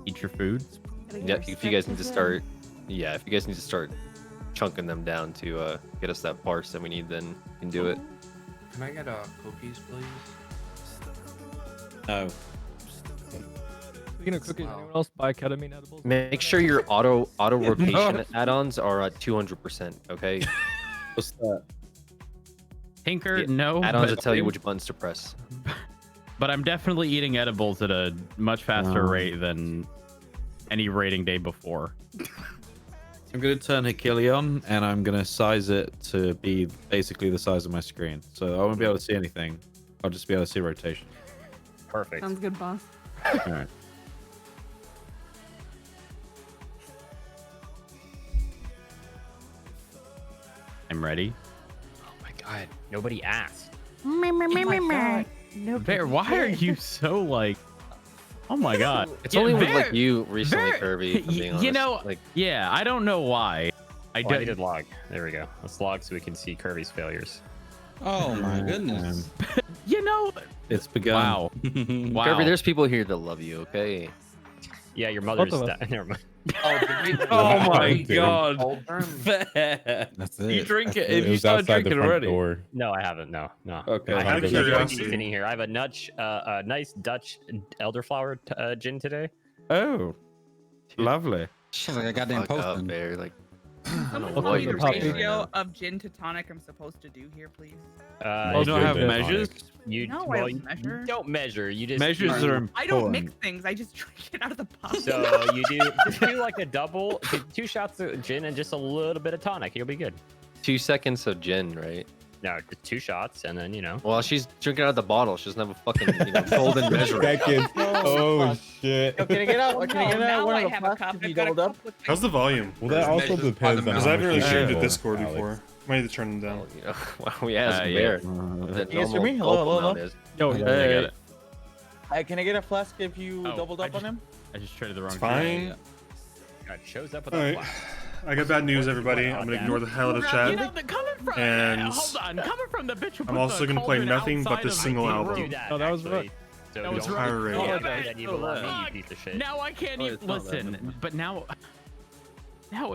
eat your food. Yeah, if you guys need to start, yeah, if you guys need to start chunking them down to get us that parse that we need, then you can do it. Can I get cookies, please? No. Speaking of cookies, anyone else buy ketamine edibles? Make sure your auto rotation add-ons are at 200%. Okay. What's that? Tinker, Yeah, no. Add-ons but- will tell you which buttons to press. But I'm definitely eating edibles at a much faster rate than any rating day before. I'm going to turn Achilleon and I'm going to size it to be basically the size of my screen. So I won't be able to see anything. I'll just be able to see rotation. Perfect. Sounds good, boss. All right. I'm ready. Oh my god, nobody asked. No, Bear, why are you so like? Oh my god. It's only with Bear- like you recently, Bear- Kirby. If I'm being honest. You know, like yeah, I don't know why. I Oh, I don't. needed log. There we go. Let's log so we can see Kirby's failures. Oh my goodness. You know, It's begun. wow. Wow. Kirby, there's people here that love you. Okay. Yeah, your mother's. Both of us. Never mind. Oh my Dude. god. That's it. You drink That's it if It you was start outside the drinking front already. door. No, I haven't. No. Okay. I Out have of a curiosity. in here. I have a nice Dutch elderflower gin today. Oh, lovely. She's like a goddamn Fuck up, postman. Bear. Like, Someone what tell me you're the saying right ratio now. of gin to tonic I'm supposed to do here, please. You don't have good. measures? You No, I well, don't you measure. don't measure. You just Measures you- are important. I don't mix things. I just drink it out of the bottle. So you just do like a double, 2 shots of gin and just a little bit of tonic. You'll be good. 2 seconds of gin, right? No, just 2 shots and then Well, she's drinking out of the bottle. She doesn't have a fucking golden measure. Second. Oh shit. Can I get out? Oh, Can I no, get out now one I of the have a cup. plastic you I've got a doubled up? cup with How's the volume? Well, that also Measures by the depends on mouth. Because how I haven't much really you streamed to feel, Discord Alex. before. Might need to turn them down. Well, you know, well, we asked Yeah. Bear. Uh, The You guys hear me? normal Hello, gulp hello, amount is. Yo, I yeah. got it. Can I get a flask if you Oh, doubled I up on just- him? I just traded the wrong. It's fine. God, shows up with All a right. flask. I got bad news, everybody. I'm gonna ignore the hell out of You chat. know, coming from And hold on, coming from the bitch who I'm put also the gonna play cauldron nothing but outside this of single the album. Do room. that. No, that was actually. right. So That we was don't- right. Oh, Yeah, okay, then you belong me, you piece of shit. Now I can't Oh, even it's not that listen, but now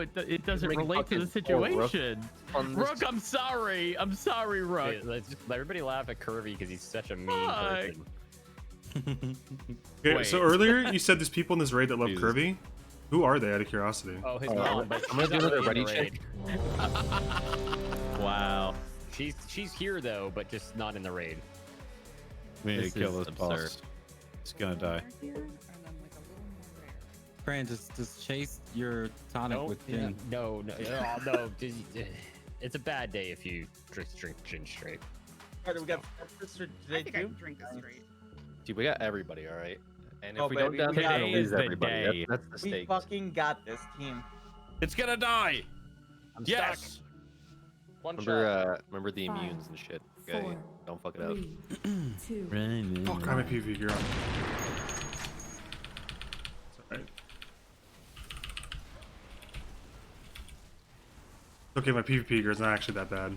it doesn't Make relate to the fucking poor Rook situation. on this. Rook, I'm sorry, Rook. Wait, let's just let everybody laugh at Kirby because he's such a mean Fuck. person. Okay, Wait. so earlier you said there's people in this raid that love Jesus. Kirby. Who are they, out of curiosity? Oh, his Oh, mom. But I'm gonna she's do not another really in ready the raid. Wow. She's here though, but just not in the raid. We need This to kill is this boss. absurd. It's gonna die. Here, and then like a little more rare. Fran, just chase your tonic No, with gin. no, no. It's a bad day if you drink gin straight. Alright, we got sister I today think I too. can drink this straight. Dude, we got everybody, all right. And if Oh, we don't baby, down we there, got we'll it. lose Today's the everybody. day. That's the We stake. fucking got this team. It's gonna die. I'm Yes. stuck. One Remember the immunes and shit. Okay, four, don't fuck it up. 2. Fuck, I'm a PvP girl. It's alright. Okay, my PvP gear is not actually that bad.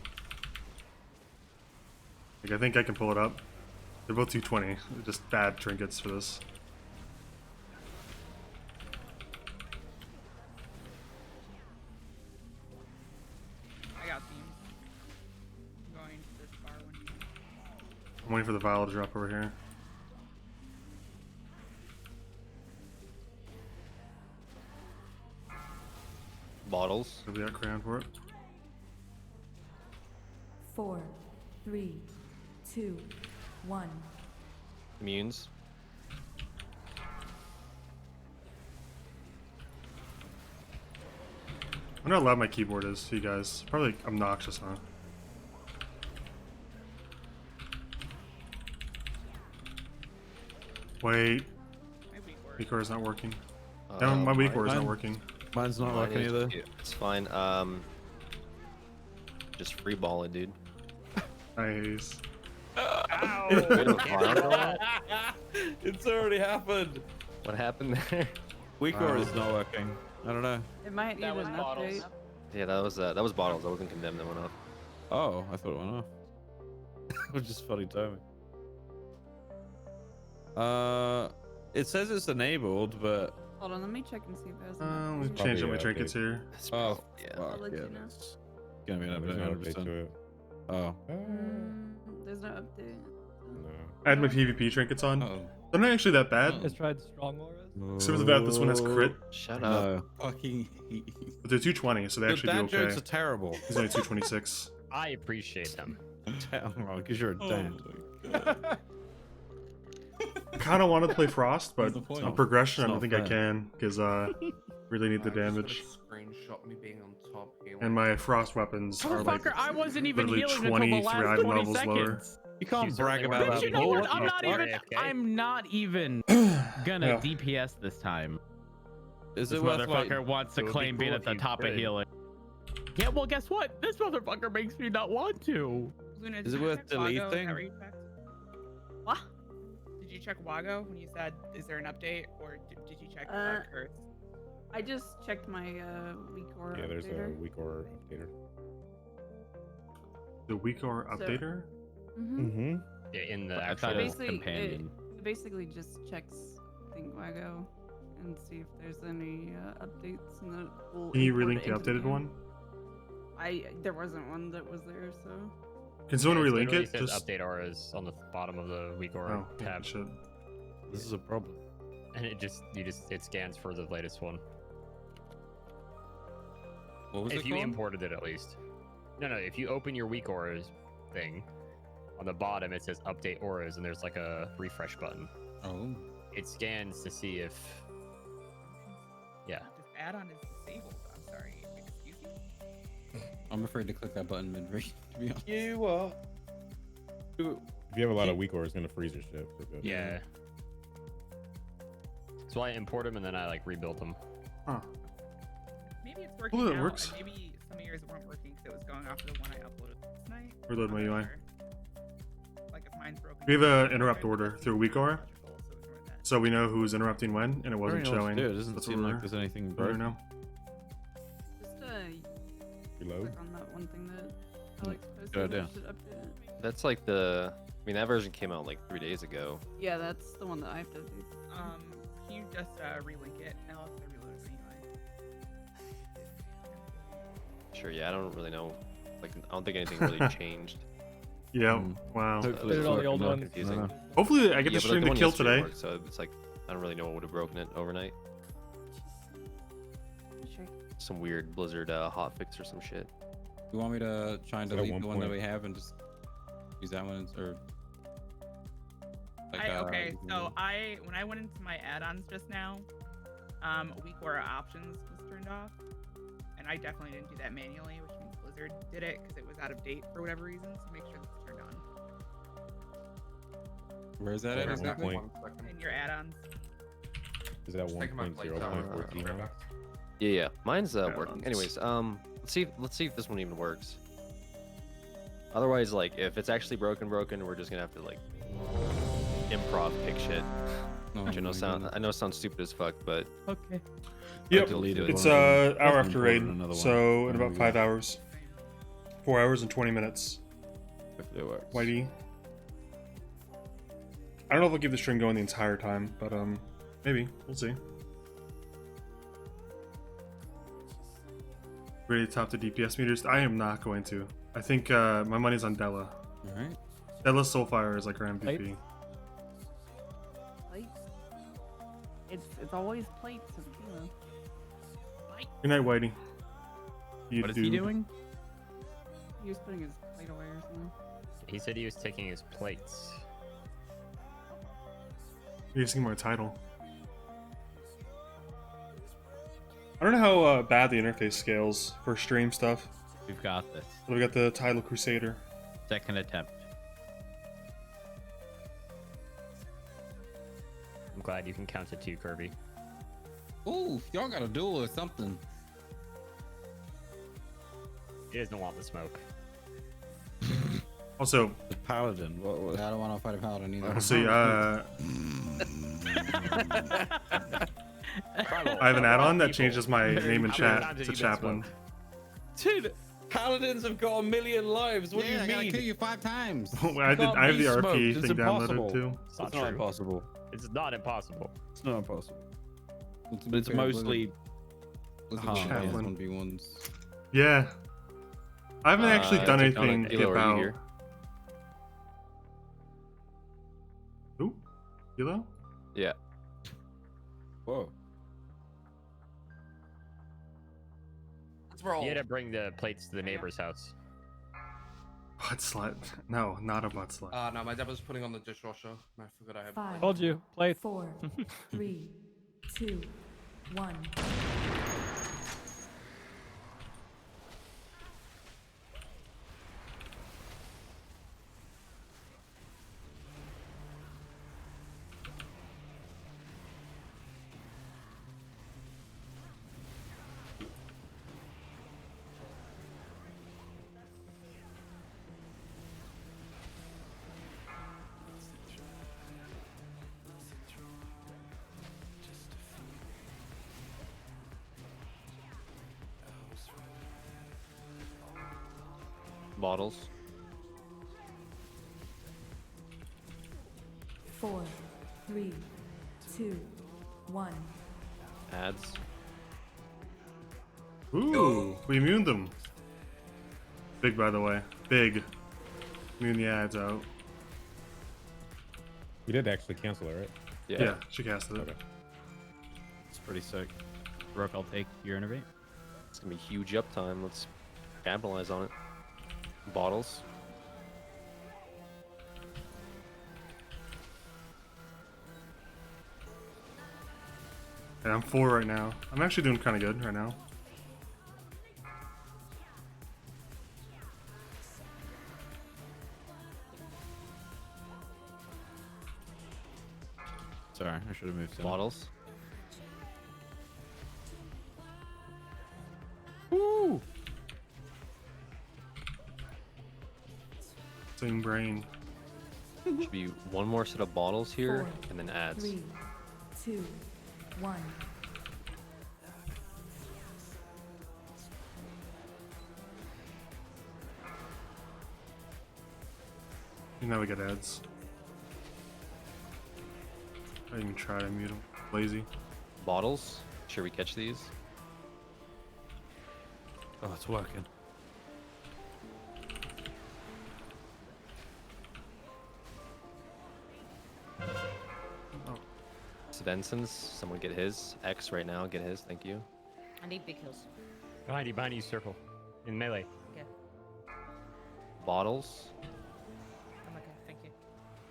Like, I think I can pull it up. They're both 220. They're just bad trinkets for this. I got themes. I'm going to this bar one. I'm waiting for the vial to drop over here. Bottles. So we got crayon for it. 4, 3, 2, 1. Immunes. I wonder how loud my keyboard is to you guys. Probably obnoxious, huh? Wait, My weak word. weak core is not working. No, my weak core is not mine- working. Mine's not Mine working is- either. It's fine. Just free ball it, dude. Nice. Ow! Bit of Can't vial. do that. It's already happened. What happened there? Weakcore is not working. I don't know. It might need That was an bottles. update. Yeah, that was bottles. I wasn't condemned. That went off. Oh, I thought it went off. It was just funny timing. It says it's enabled, but Hold on, let me check and see if there's. We changed how many trinkets here. Oh, Yeah. I'll let you know. it's gonna be an There's no update 100%. to it. Oh, There's no update. No. I had my PvP trinkets on. Oh, They're not actually that bad. Just tried strong auras. Except for the fact that this one has crit, Shut up. no. fucking. but they're 220, so they Your actually do dad okay. jokes are terrible. He's only 226. I appreciate them. Oh, because you're a dad. I kind of wanted to play Frost, but What's the point? on progression, I It's don't not think I fair. can because really need the damage. Screenshot me being on top here. And my Frost weapons are like Motherfucker, I wasn't even literally healing 20 until the through last item 20 levels seconds. lower. You can't You brag certainly about weren't But that. you know what? bullshit. I'm not even gonna Yeah. DPS this time. Is This it worth motherfucker like? wants to It would be claim being cool at if the you top of could. healing. Yeah, well, guess what? This motherfucker makes me not want to. Luna, Is did it you worth check Wago? Is that deleting? where you checked? What? Did you check Wago when you said, "Is there an update?" Or did you check Curse? I just checked my week or Yeah, there's a week or updater. The Weekor So- updater? Mm-hmm. Yeah, in the I actual. thought it was Basically, companion. it basically just checks ThinkWago and see if there's any updates, and then it will Can you import relink it the into updated game. one? There wasn't one that was there, so. Can someone Yeah, relink literally it? says Just update auras on the bottom of the week aura oh, tab, shit. This is a problem. and it scans for the latest one. What was If it you called? imported it, at least. No, if you open your week auras thing, on the bottom it says update auras, and there's like a refresh button. Oh. It scans to see if. Yeah. This add-on is disabled. I'm sorry. Excuse me. I'm afraid to click that button mid-range, to be honest. You are. If you have a lot of weak ore, it's gonna freeze your shit for good. Yeah. So I import them and then I like rebuild them. Huh. Maybe it's working Well, that now, works. and maybe some of yours weren't working because it was going off of the one I uploaded last night. Reload my I'm not UI. sure. Like if mine's broken. We have an interrupt order through Weekor, Logical, so ignore that. so we know who's interrupting when, and it wasn't I don't know what showing. to do. It doesn't That's seem what like there's anything we're broken. now. Just Reload. click on that one thing that Alex posted. Good idea. that should update it. That's like the. I mean, that version came out like 3 days ago. Yeah, that's the one that I have to do. Can you just relink it? Now I'll have to reload it anyway. Sure, yeah, I don't really know. Like, I don't think anything really changed. Yeah. Mm. Wow. Hopefully Did it's it on the working old now. one. Confusing. I don't know. Hopefully, I get Yeah, to but, stream the the one kill yesterday today. worked, so it's like I don't really know what would have broken it overnight. Sure. Some weird Blizzard hotfix or some shit. You want me to try and Is that delete the one that point? we have and just use that one, or? Okay, you can- so when I went into my add-ons just now, week order options was turned off, and I definitely didn't do that manually, which means Blizzard did it because it was out of date for whatever reason. So make sure that's turned on Where is that at At one exactly? point. in your add-ons. Is that Taking my plate 1.0.14 now? Yeah, mine's Yeah, working. that's- Anyways, let's see if this one even works. Otherwise, like, if it's actually broken, we're just gonna have to like improv pick shit. No, Which I know sounds stupid as fuck, but Okay. Yep. deleted It's one. hour Definitely after raid, imported another one. so in There about we 5 go. hours. 4 hours and 20 minutes. Hopefully it works. Whitey. I don't know if I'll keep the stream going the entire time, but maybe. We'll see. Ready to top the DPS meters? I am not going to. I think my money's on Della. Alright. Della Soulfire is like her MVP. Plates? Plates. It's always plates of Kilo. Good night, Whitey. You What is he doing? He was putting his plate away or something. He said he was taking his plates. You're using my title. I don't know how bad the interface scales for stream stuff. We've got this. But we got the title Crusader. Second attempt. I'm glad you can count to 2, Kirby. Ooh, y'all got a duel or something. He doesn't want the smoke. Also, The paladin. What? I don't want to fight a paladin either. let's see. I have an add-on that changes my name in chat to Chaplain. Dude, paladins have got 1 million lives. What yeah, I do gotta you kill mean? you 5 times. I can't have be the smoked, RP it's thing impossible. downloaded too. It's not It's not true. impossible. It's not impossible. It's not impossible. But it's mostly. Chaplain. 1v1s. Yeah. I haven't actually done anything Hilo, are you about. here? Who? Hilo? Yeah. Whoa. Let's roll. You had to bring the plates to the neighbor's house. Butt slut. No, not a butt slut. No, my dad was putting on the dishwasher. I forgot I had. Told you. Play it. 4, 3, 2, 1. Bottles. 4, 3, 2, 1. Ads. Ooh, we immuned them. Big, by the way. Big. Immune the ads out. You did actually cancel it, right? Yeah, she casted it. Okay. It's pretty sick. Rook, I'll take your innervate. It's gonna be huge uptime. Let's capitalize on it. Bottles. And I'm 4 right now. I'm actually doing kind of good right now. Sorry, I should have moved. Bottles. Woo! Same brain. Should be one more set of bottles here, 4, and then ads. 3, 2, 1. And now we get ads. I didn't even try to mute him. Lazy. Bottles. Should we catch these? Oh, it's working. Svenson's. Someone get his. X right now. Get his. Thank you. I need big kills. Behind you, circle. In melee. Okay. Bottles. I'm okay. Thank you.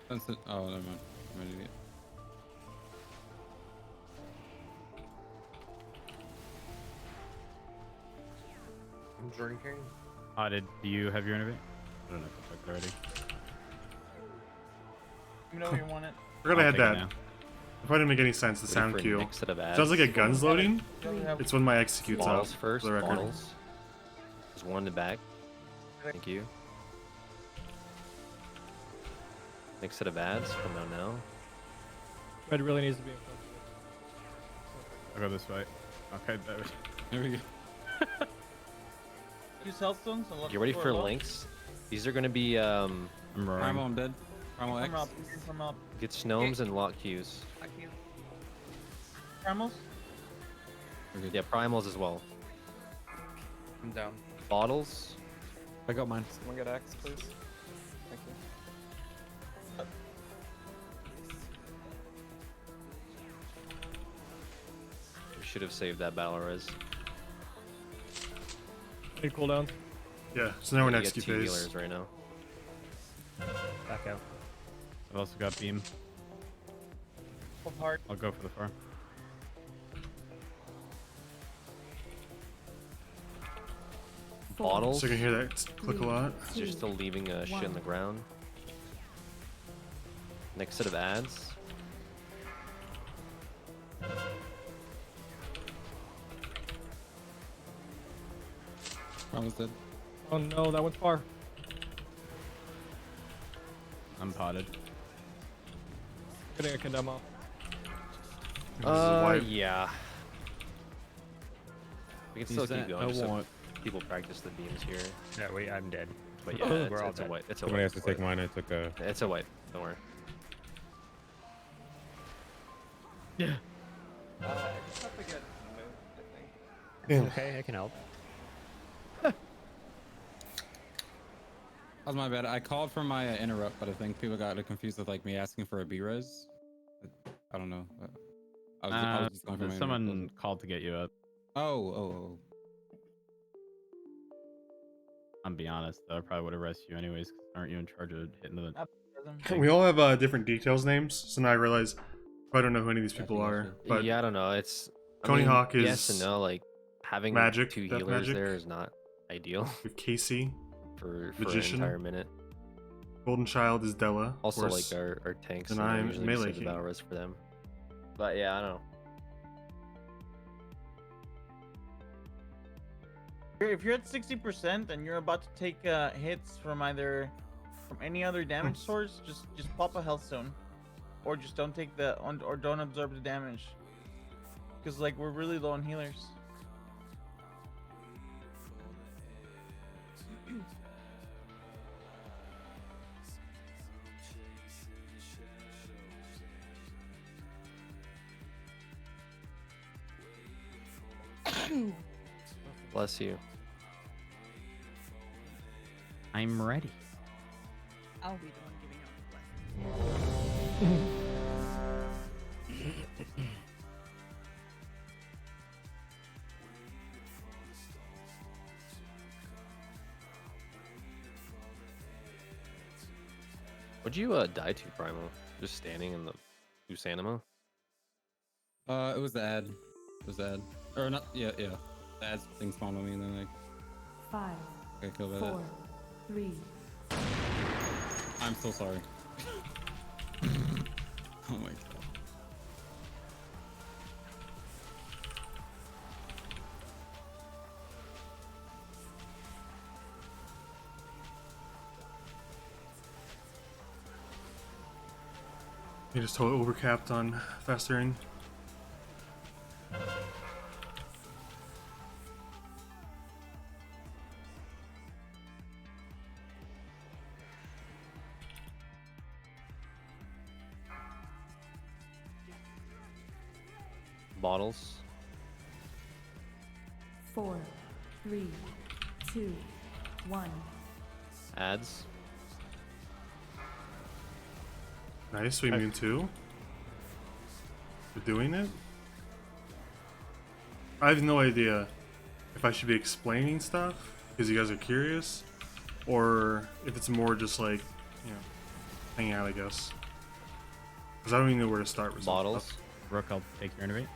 That's it. Oh, never mind. I'm an idiot. I'm drinking. Do you have your innervate? I don't know if I took it already. You know you want it. Forgot I I'll had take it that. now. If I didn't make any sense, the Ready sound for cue. next set of ads. Sounds like a gun's loading. Three. It's when my execute's up. Bottles first. For the record. Bottles. There's one in the back. Thank you. Next set of ads. Come out now. Red really needs to be in front I'll go this way. Okay, that was... There we go. Use healthstones and look Get ready for low. links. These are going to be I'm roaring. Primal, I'm dead. Primal X. Come up. Come up. get gnomes and lock cues. Fuck you. Primals. We're good. Yeah, primals as well. I'm down. Bottles. I got mine. Someone get X, please. Thank you. We should have saved that battle res. Need cooldowns. Yeah, so now we're in You get execute two phase. healers right now. Back out. I've also got beam. Full heart. I'll go for the farm. Bottles. So you can hear that click a lot. So you're still leaving shit in the ground. Next set of ads. Primal's dead. Oh no, that one's far. I'm potted. Getting a condemn. Yeah. We can still Use keep that. going. I just so want. people practice the beams here. Yeah, wait, I'm dead. But yeah, We're all it's a dead. white. It's a Somebody white. has to take mine. I took a. It's a white. Don't worry. Yeah. Fuck Damn. Okay, I can help. That was my bad. I called for my interrupt, but I think people got it confused with like me asking for a B-res. I don't know. I was just going for my interrupt. Someone called to get you up. Oh. I'm be honest, though, I probably would arrest you anyways. 'Cause aren't you in charge of hitting the? We all have different details names, so now I realize I don't know who any of these people are. But yeah, I don't know. It's Coney Hawk is yes and no. Like having magic, two death healers magic. there is not ideal We have Casey, for an Magician. entire minute. Golden Child is Della. Of Also, course. like our tanks, And you know, I'm usually melee save the king. battle res for them. But yeah, I don't know. If you're at 60% and you're about to take hits from any other damage source, just pop a health stone, or just don't take or don't absorb the damage. Because like we're really low on healers. Bless you. I'm ready. I'll be the one giving out the blessing. What'd you die to, Primo? Just standing in the loose anima? It was the ad. It was the ad. Or not? Yeah. The ad thing spawned on me, and then like 5, got killed by 4, 3. that. I'm so sorry. Oh my god. You just totally overcapped on fastering. Bottles. 4, 3, 2, 1. Ads. Nice, we immune too. We're doing it. I have no idea if I should be explaining stuff because you guys are curious, or if it's more just like, you know, hanging out, I guess. Because I don't even know where to start with some Bottles. stuff. Rook, I'll take your innovate.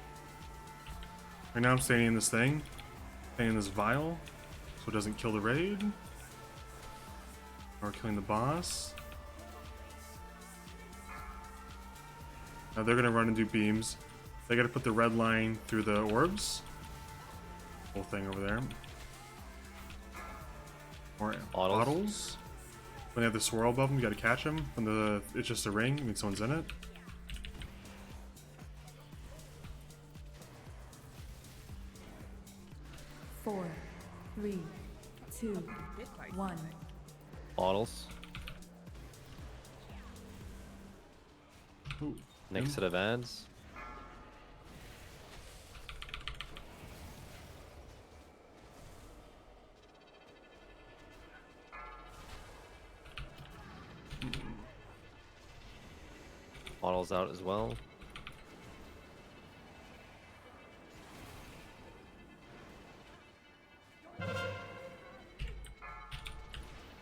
Right now I'm standing in this thing, standing in this vial, so it doesn't kill the raid, or killing the boss. Now they're gonna run and do beams. They gotta put the red line through the orbs. Whole thing over there. More bottles. When they have the swirl above them, you gotta catch them. When it's just a ring, I mean someone's in it. Four, 3, 2, 1. Bottles. Ooh. Next set of ads. Bottles out as well.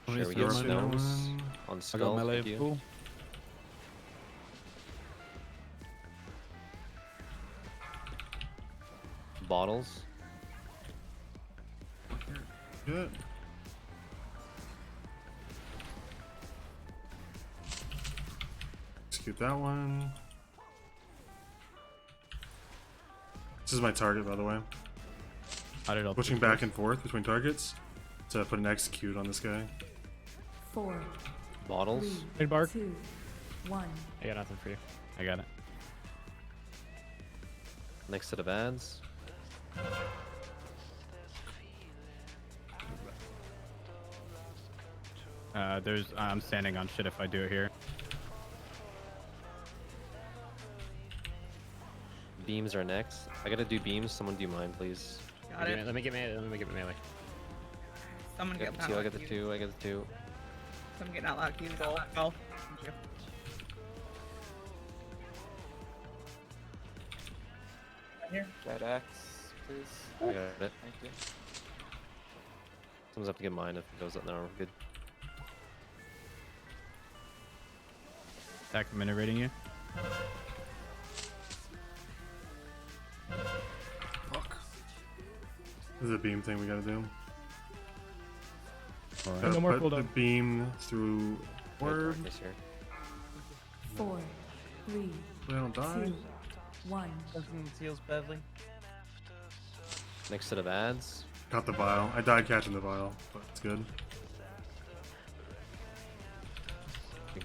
Shall we get snows on I skull? got melee Thank you. full. Bottles. Good. Execute that one. This is my target, by the way. Switching back and forth between targets to put an execute on this guy. 4, Bottles. 3, Bark. 2, 1. I got nothing for you. I got it. Next set of ads. I'm standing on shit if I do it here. Beams are next. I gotta do beams. Someone do mine, please. Got it. Let me get melee. Let me get melee. Someone I get got the two. I got the two. I got the two. Someone get not lucky. Go. Thank you. Right here. Red X, please. I got it. Thank you. Someone's have to get mine if it goes up now. We're good. Documentary you. Fuck. This is a beam thing we gotta do. Alright. Gotta No more put the cooldown. beam through orb. Darkness here. 4, 3, They don't die. 2, 1. Something heals badly. Next set of ads. Got the vial. I died catching the vial, but it's good.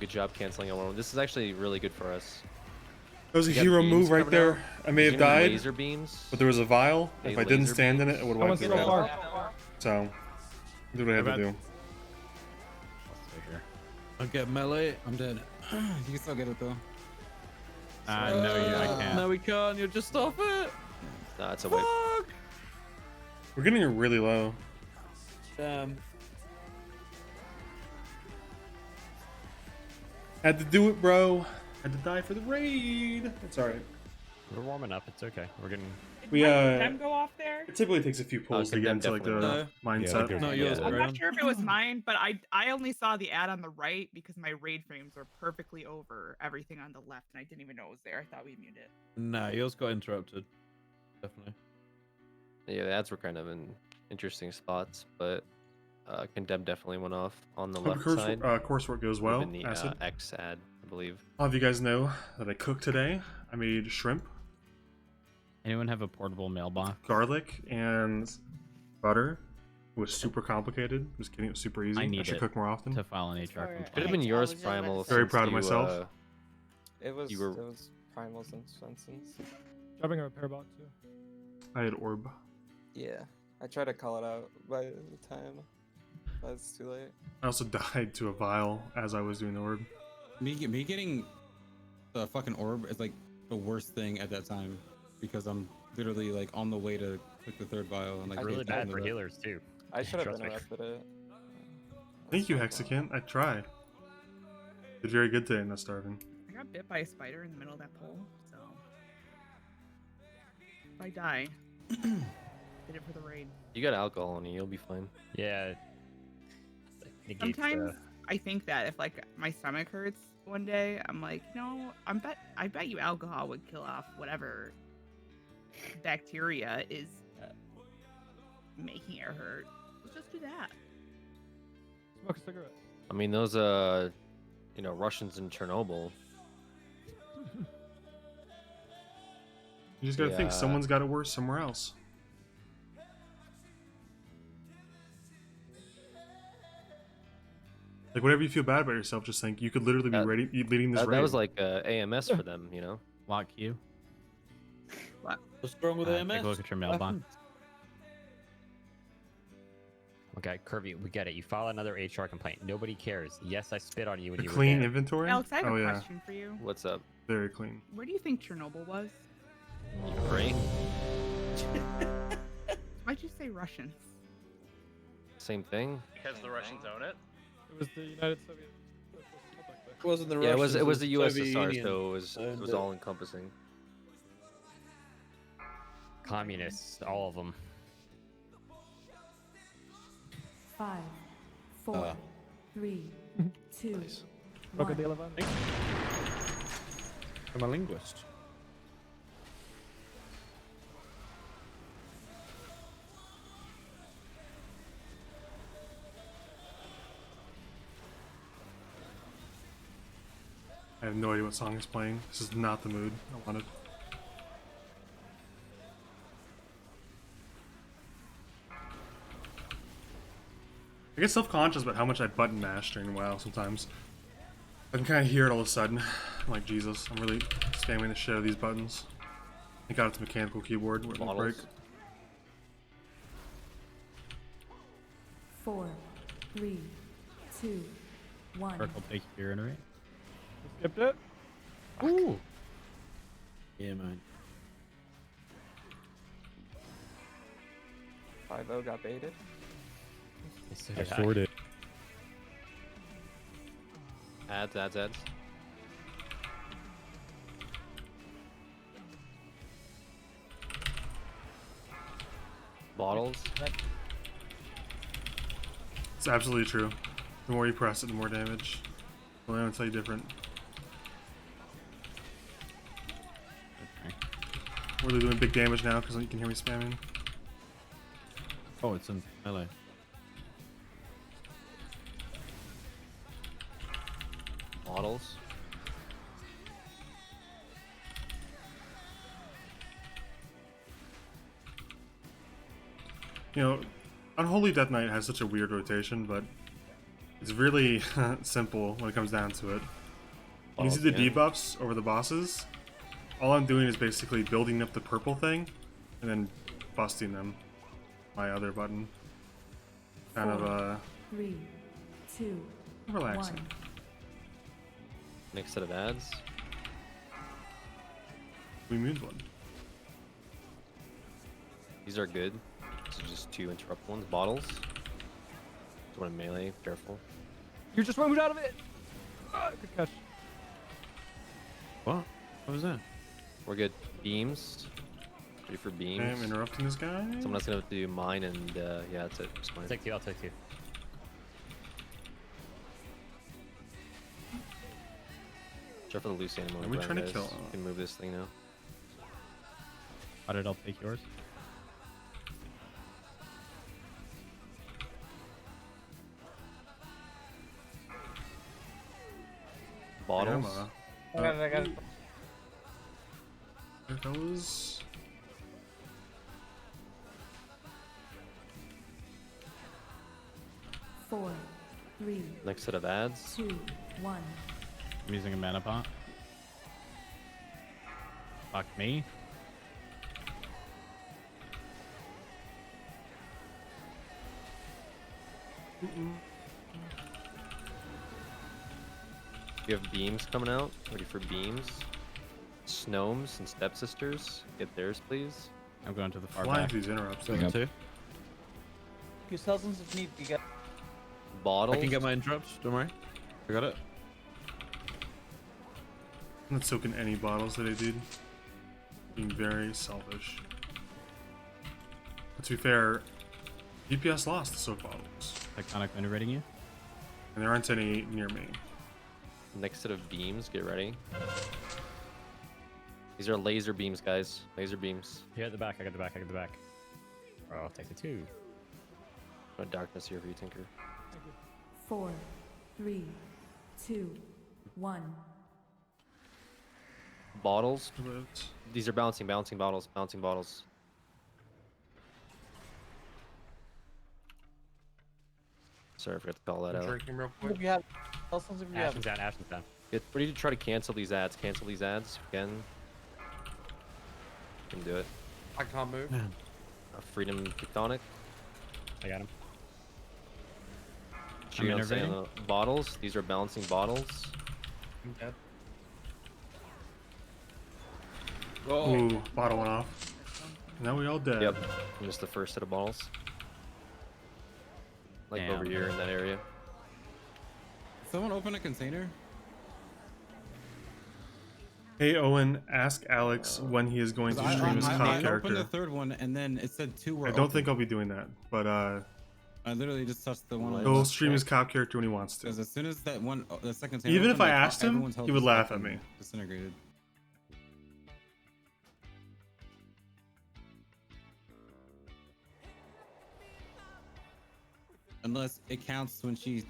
Good job canceling on one. This is actually really good for us. That was a You got hero beams move right coming there. out. I may There's have gonna be died, Laser beams. but there was a vial. Hey, If I didn't laser stand in it, beams. it would have wiped Someone's me so out. far. So, do what I had to do. Let's see here. I'll get melee. I'm dead. You can still get it though. No, I can't. No, we can't. You're just off it. Nah, it's a wipe. We're getting it really low. Damn. Had to do it, bro. Had to die for the raid. It's alright. We're warming up. It's okay. We're getting. We Did them go off there? It typically takes a few pulls to get Condemn into like the definitely mindset. Yeah, Not yours, Yeah. I'm Graham. not sure if it was mine, but I only saw the ad on the right because my raid frames were perfectly over everything on the left, and I didn't even know it was there. I thought we muted it. Nah, yours got interrupted. Definitely. Yeah, the ads were kind of in interesting spots, but Condemn definitely went off on the left side. Coursework goes well. In the Acid. X ad, I believe. All of you guys know that I cooked today. I made shrimp, Anyone have a portable mailbox? garlic, and butter. It was super complicated. Just kidding. It was super easy. I I need should it cook more often. to file an HR Sorry. complaint. Could have been I yours, was just about to Primal. say. Very since proud of you, myself. It was You were- it was primals and Swenson's. Dropping a repair box too. I had orb. Yeah, I tried to call it out by the time, but it's too late. I also died to a vial as I was doing the orb. Me getting the fucking orb is like the worst thing at that time because I'm literally like on the way to click the third vial and like It's really get bad into for that. healers too. I should have Trust me. interrupted it. Thank you, Hexicant. I tried. Did very good today, not starving. I got bit by a spider in the middle of that pole, so if I die, did it for the raid. You got alcohol on you, you'll be fine. Yeah. Negates, Sometimes I think that if like my stomach hurts one day, I'm like, I bet you alcohol would kill off whatever bacteria is making it hurt. Let's just do that. Smoke a cigarette. I mean, those Russians in Chernobyl. You just gotta think Yeah. someone's got it worse somewhere else. Like whenever you feel bad about yourself, just think you could literally be leading this That raid. was like AMS for them, you know. Lock you. What's wrong with AMS? Take a look at your mailbox. Okay, Kirby, we get it. You file another HR complaint. Nobody cares. Yes, I spit on you when a you were clean there. inventory. Alex, I have oh a yeah, question for you. What's up? very clean. Where do you think Chernobyl was? Ukraine. Why'd you say Russians? Same thing. Because the Russians own it. It was the United Soviet. It wasn't the Yeah, it was Russians, the Soviet USSR, Union. so it was all encompassing. Communists, all of them. 5, 4, 3, 2, Crocodile van. I'm a linguist. I have no idea what song is playing. This is not the mood I wanted. I get self-conscious about how much I button mash during WoW sometimes. I can kind of hear it all of a sudden. I'm like, Jesus, I'm really spamming the shit out of these buttons. Thank God it's a mechanical keyboard where it won't break. Models. 4, 3, 2, 1. Kirk will take your iterate. Skipped it. Ooh. Yeah, man. 5-0 got baited. I sure did. Ads. Bottles. It's absolutely true. The more you press it, the more damage. Well, I don't tell you different. Okay. We're really doing big damage now because you can hear me spamming. Oh, it's in melee. Bottles. You know, Unholy Death Knight has such a weird rotation, but it's really simple when it comes down to it. You see the debuffs over the bosses? All I'm doing is basically building up the purple thing and then busting them. My other button. Kind of 3, 2, relaxing. 1. Next set of ads. We moved one. These are good. So just 2 interrupt ones. Bottles. One in melee. Careful. You just moved out of it. Good catch. What? What was that? We're good. Beams. Ready for beams. Okay, I'm interrupting this guy. Someone else gonna have to do mine and yeah, that's it. Just mine. I'll take 2. Try for the loose animal. Are we trying to guys. kill? You can move this thing now. How did I take yours? Bottles. I got it. There goes. Four, 3, Next set of ads. 2, 1. I'm using a mana pot. Fuck me. You have beams coming out. Ready for beams. Snows and stepsisters. Get theirs, please. I'm going to the far Flying back. through these interrupts. Two. You tell us if need. You got. Bottles. I can get my interrupts. Don't worry. I got it. I'm not soaking any bottles today, dude. Being very selfish. But to be fair, DPS lost to soak bottles. Tectonic raiding you. And there aren't any near me. Next set of beams. Get ready. These are laser beams, guys. Laser beams. Here at the back. I got the back. Oh, I'll take the 2. No darkness here for you, Tinker. 4, 3, 2, 1. Bottles. These are bouncing bottles. Sorry, I forgot to call that I'm out. drinking real quick. If you have. Tell us if you have. Ashen's down. Get ready to try to cancel these ads. Cancel these ads again. You can do it. I can't move. Freedom Tectonic. I got him. Sure, you don't say on the bottles. These are balancing bottles. I'm dead. Ooh, bottle went off. Now we all dead. Yep. And just the first set of bottles. Like over here in that area. Someone open a container? Hey Owen, ask Alex when he is going to stream his I top opened the character. third one and then it said 2 were I don't think I'll be doing that, but I literally just touched the one. he'll stream his cop character when he wants to. Because as soon as that one, the second. Even if opened, I like, asked him, everyone's health he would just laugh at fucking me. Disintegrated. Unless it counts when she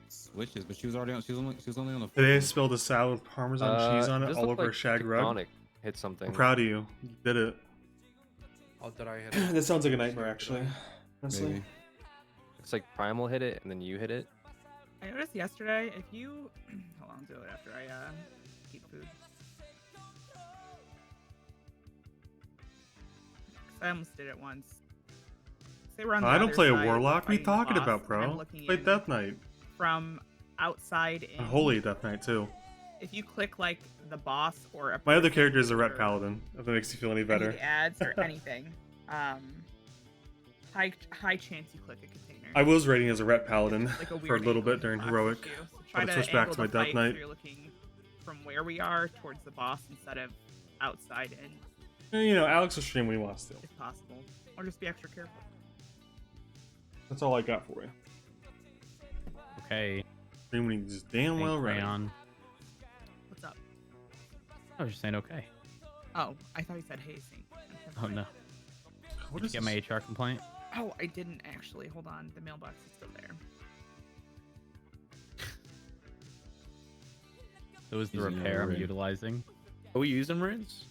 switches, but she was already on. She was only on the. Today I spilled a salad with Parmesan cheese on it does all look over like a shag rug. Tectonic hit something. I'm proud of you. You did it. Oh, did I hit it? That sounds like a nightmare, actually. Honestly. Maybe. Looks like Primal hit it and then you hit it. I noticed yesterday if you hold on, do it after I eat food. 'Cause I almost did it once. Say we're on the I don't other play a side warlock. What are you fighting the talking boss, about, and bro? I'm looking Play in Death Knight. from outside in. Unholy Death Knight too. If you click like the boss or a My other person character is a Ret or Paladin. If that makes you feel any any better. ads or anything, high chance you click a container. I was raiding as a ret paladin Like a for a weird little angle bit during to heroic. box you. So try But I to switched back angle to my the death fight knight. So you're looking from where we are towards the boss instead of outside in, And, you know, Alex will stream when he wants to. if possible, or just be extra careful. That's all I got for you. Okay. Stream when he's damn well ready. Rayon. What's up? I was just saying okay. Oh, I thought you said hey, Saint. Oh no. What Did is you get my HR complaint? Oh, I didn't actually. Hold on, the mailbox is still there. It was the Using repair a I'm ring. utilizing. Are we using runes?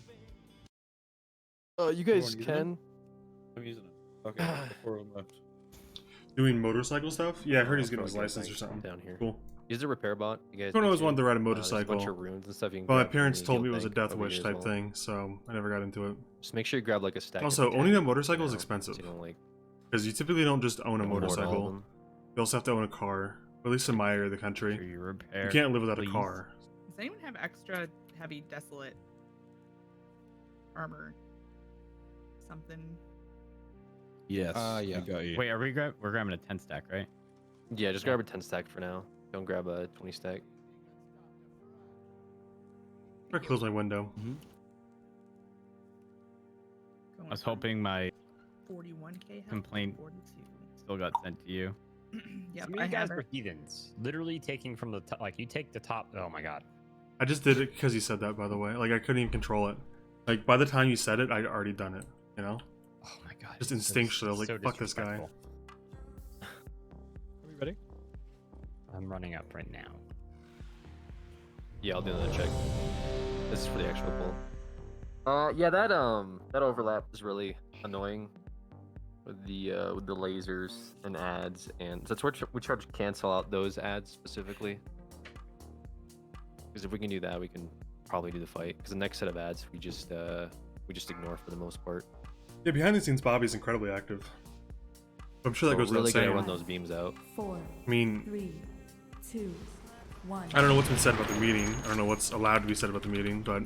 You guys can. I'm using it. Okay. Four of them left. Doing motorcycle stuff? Yeah, I heard he's getting his Probably license or like something. down here. Cool. Use a repair bot. You guys. Everyone need always to. wanted to ride a There's a bunch motorcycle. of runes and stuff you can But my grab from parents the told me guild it was a bank death over wish here as type well. thing, so I never got into it. Just make sure you grab like a stack. Also, of owning a 10, motorcycle is you know, expensive. so you don't, like, Because you typically don't just own a hoard all of motorcycle. them. You also have to own a car. At least in my area of the country. Sure you repair. You can't live without please. a car. Does anyone have extra heavy desolate armor? Something. Yes. Yeah. I got you. Wait, we're grabbing a 10 stack, right? Yeah, just grab a 10 stack for now. Don't grab a 20 stack. I close my window. I was hoping my 41k health. complaint 42. still got sent to you. Yep, Some of I you guys have were it. heathens. Literally taking from the top. Like, you take the top. Oh my god. I just did it because you said that, by the way. Like, I couldn't even control it. Like, by the time you said it, I'd already done it, you know? Oh my god. Just it's so instinctually, I was like, so fuck this guy. disrespectful. Are we ready? I'm running up right now. Yeah, I'll do another check. This is for the actual pull. Yeah, that overlap is really annoying with the lasers and ads, and so we try to cancel out those ads specifically. Because if we can do that, we can probably do the fight. Because the next set of ads we just ignore for the most part. Yeah, behind the scenes, Bobby's incredibly active. I'm sure that We're goes really without gonna saying. run those beams out. 4, I mean, 3, 2, 1. I don't know what's been said about the meeting. I don't know what's allowed to be said about the meeting, but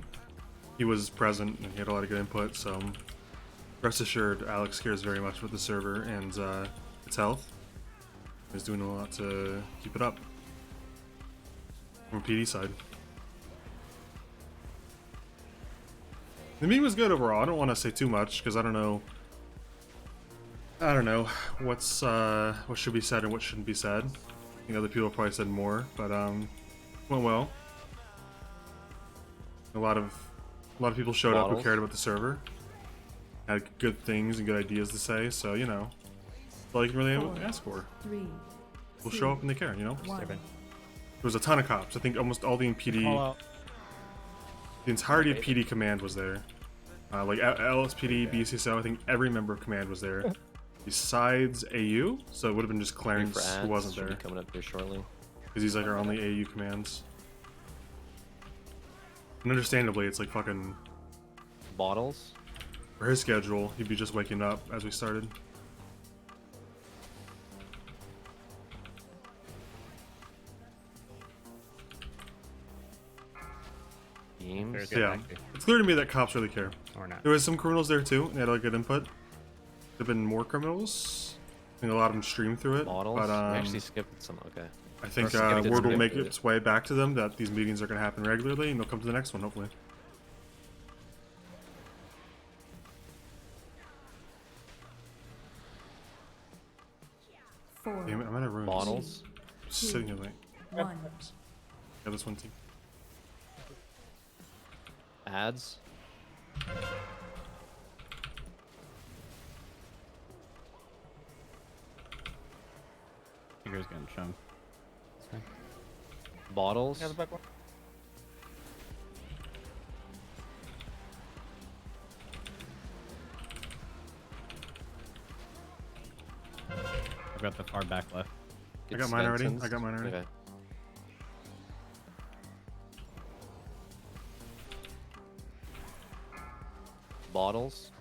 he was present and he had a lot of good input, so rest assured, Alex cares very much about the server and its health. He's doing a lot to keep it up. From PD side. The meeting was good overall. I don't want to say too much because I don't know what's what should be said and what shouldn't be said. I think other people probably said more, but went well. A lot of people showed up who cared about the server. Had good things and good ideas to say, so you know, that's all you can really ask for. 3, Will show up and they care, you know. 1. There was a ton of cops. I think almost all the PD, Call out. the entirety of PD command was there. Like LSPD, BCSO, I think every member of command was there. Besides AU, so it would have been just Clarence For ads, who wasn't should be there. coming up here shortly. Because he's like our only AU commands. And understandably, it's like fucking... Bottles? For his schedule, he'd be just waking up as we started. Beams? So yeah, it's clear to me that cops really care. Or not. There was some criminals there too, and they had like good input. There've been more criminals. I think a lot of them streamed through it. Bottles? But, We actually skipped some, okay. I think Skipped it, word will skipped make it. its way back to them that these meetings are going to happen regularly, and they'll come to the next one, hopefully. Four, Damn it, I'm out of rooms. Bottles? Just sitting here like... 1. Yeah, this one too. Ads? Figure's getting chunked. Bottles? Yeah, the back one. I've got the far back left. I got mine already. I got mine already. Okay. Bottles?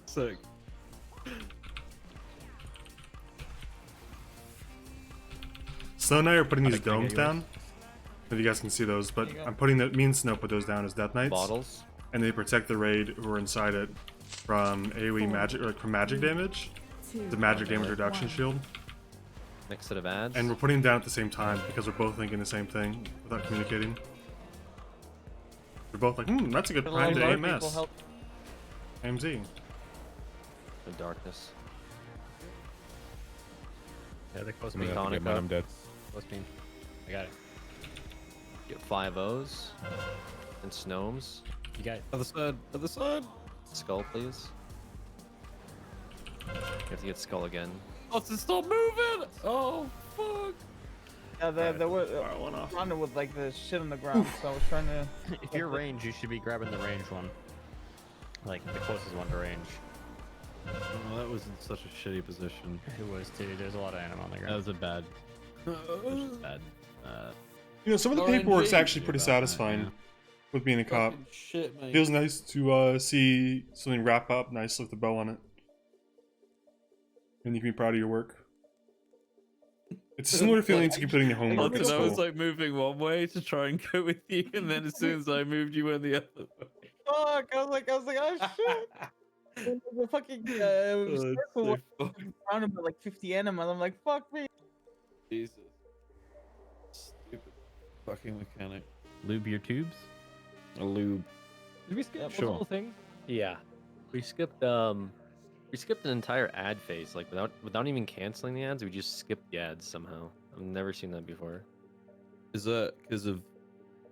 Sick. Snow and I are putting these Can I get domes yours? down. If you guys can see those, but There you go. I'm putting me and Snow put those down as Death Knights. Bottles. And they protect the raid who are inside it from AoE magic, or like from magic damage. The magic damage reduction shield. Next set of ads. And we're putting them down at the same time because we're both thinking the same thing without communicating. We're both like, that's a good prime to AMS. AMZ. The darkness. Yeah, they're close to I'm me. gonna have to get mine, I'm dead. Close to me. I got it. Get 5 O's. And Snows. You got it. Other side. Other side. Skull, please. You have to get Skull again. Oh, to stop moving! Oh, fuck! Yeah, there was Ronda with like the shit on the ground, so I was trying to. If you're range, you should be grabbing the range one. Like the closest one to range. Oh, that was in such a shitty position. It was too. There's a lot of anim on the ground. That was a bad. That was just bad. You know, some of the paperwork's actually pretty satisfying with being a cop. Shit, mate. Feels nice to see something wrap up nice with the bow on it. And you can be proud of your work. It's a similar feeling to completing your homework at I was school. like moving one way to try and go with you, and then as soon as I moved, you went the other way. Fuck! I was like, oh shit! The fucking circle around him with like 50 animals. I'm like, fuck me. Jesus. Stupid fucking mechanic. Lube your tubes? A lube. Did we skip Sure. multiple things? Yeah. We skipped an entire ad phase, like without even canceling the ads, we just skipped the ads somehow. I've never seen that before. Is that because of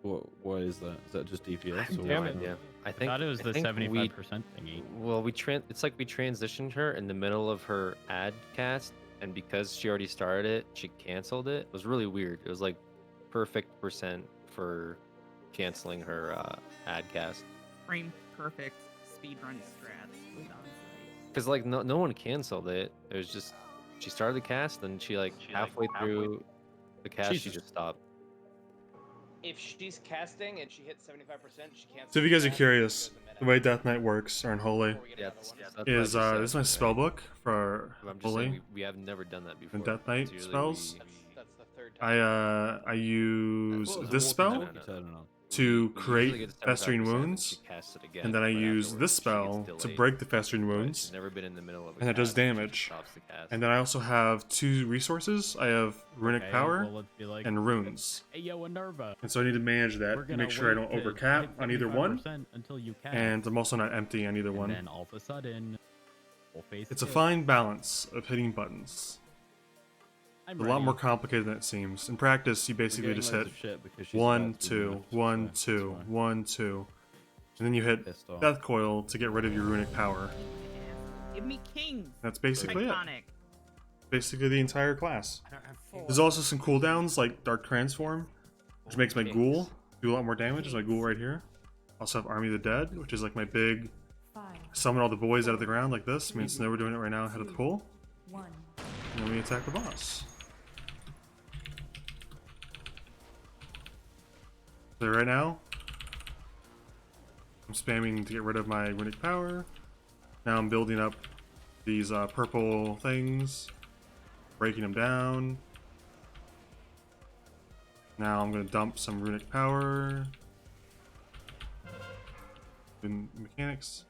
what is that? Is that just DPS? Or Damn what? it. Yeah. I I think thought it was I the think 75% thingy. Well, it's like we transitioned her in the middle of her ad cast, and because she already started it, she canceled it. It was really weird. It was like perfect percent for canceling her ad cast. Frame perfect speedrun strats. Was on site. Because like no one canceled it. It was just she started the cast, and she halfway through the cast she just stopped. If she's casting and she hits 75%, she can't. So if you guys are curious, the way Death Knight works, or Unholy, is this is my spell book for I'm just saying Holy we have never done that before. and Death Knight It's usually spells. That's the third time. I use this spell to Usually create get to 75%, festering then wounds, she casts it again, and then I but use afterwards this she spell gets to delayed. break the festering But wounds, she's never been in the middle of a and it does cast, and damage. stops the cast. And then I also have 2 resources. I have Runic Okay, Power well, let's be like, and Runes. Hey, yo, Minerva. And so I need to manage that We're to gonna make sure I wait don't to overcap hit on either one. 75% until you cast. And I'm also not empty on either And one. then all of a sudden, we'll face It's a it. fine balance of hitting buttons. I'm A lot ready. more complicated than it seems. In practice, you basically getting just loads hit of shit because she's 1, about to be 2, moved, 1, so 2, that's fine. 1, 2. And then you hit Pissed off. Death Coil to get rid of your Runic Power. Give me kings. That's basically it. Iconic. Basically the entire class. I don't have 4. There's also some cooldowns like Dark Transform, which makes my ghoul do a lot more damage. There's my ghoul right here. Also have Army of the Dead, which is like my big 5, summon all the boys out of the ground like this. Me and Snow are doing it right now ahead of the pool. 1. And then we attack the boss. So right now, I'm spamming to get rid of my Runic Power. Now I'm building up these purple things, breaking them down. Now I'm going to dump some Runic Power. In mechanics.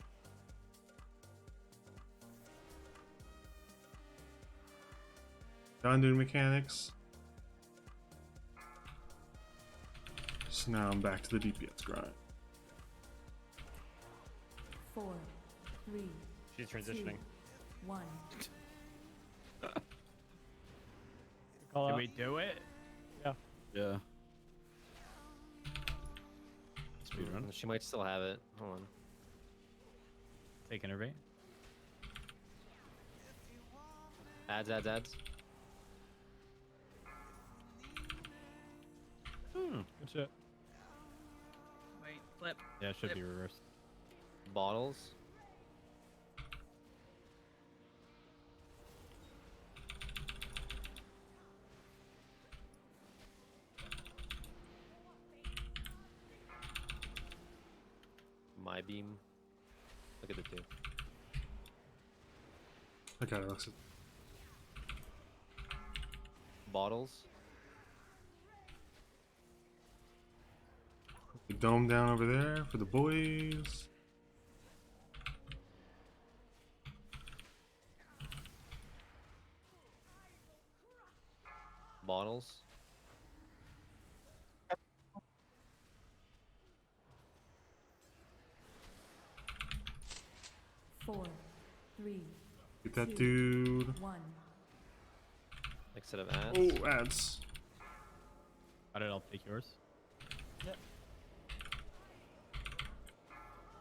Done doing mechanics. So now I'm back to the DPS grind. 4, 3, She's transitioning. 1. Call Can out. we do it? Yeah. Speedrun. She might still have it. Hold on. Take innervate. Ads. Good shit. Wait, flip. Yeah, it should flip. be reversed. Bottles. My beam. Look at the 2. Okay, Alexa. Bottles. Dome down over there for the boys. Models. Four, three, Get that two, dude. one. Next set of ads. Oh, ads. Got it, I'll take yours.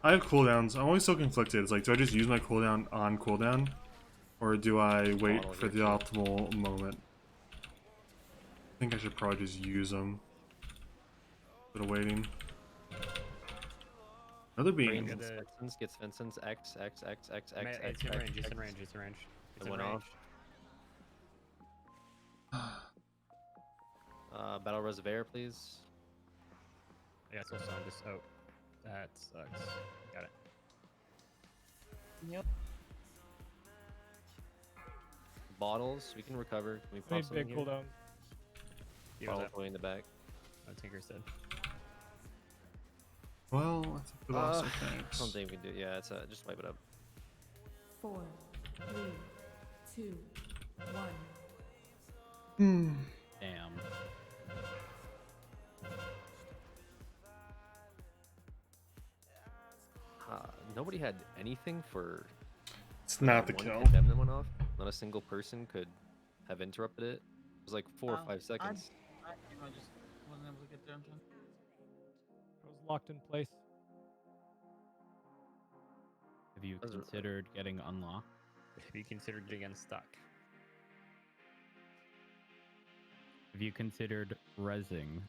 I have cooldowns. I'm always so conflicted. It's like, do I just use my cooldown on cooldown? Or do I wait Model for the here, optimal moment? I think I should probably just use them. Instead of waiting. Another beam. Gets Vincent's, gets Vincent's, X. It's in range, it's in range, it's in range. It's It in went range. off. Battle Reservoir, please. Yeah, it's also on this. Oh, that sucks. Got it. Yep. Bottles, we can recover. Can we Need pop something big here? cooldown. Bottles going in the back. Oh, Tinker's dead. Well, I think we lost our I tanks. don't think we can do. Yeah, it's just wipe it up. 4, 3, 2, 1. Damn. Nobody had anything for. It's not the one kill. condemn that went off. Not a single person could have interrupted it. It was like 4 or 5 seconds. I just wasn't able to get there in time. It was locked in place. Have you considered getting unlocked? Have you considered getting unstuck? Have you considered rezzing?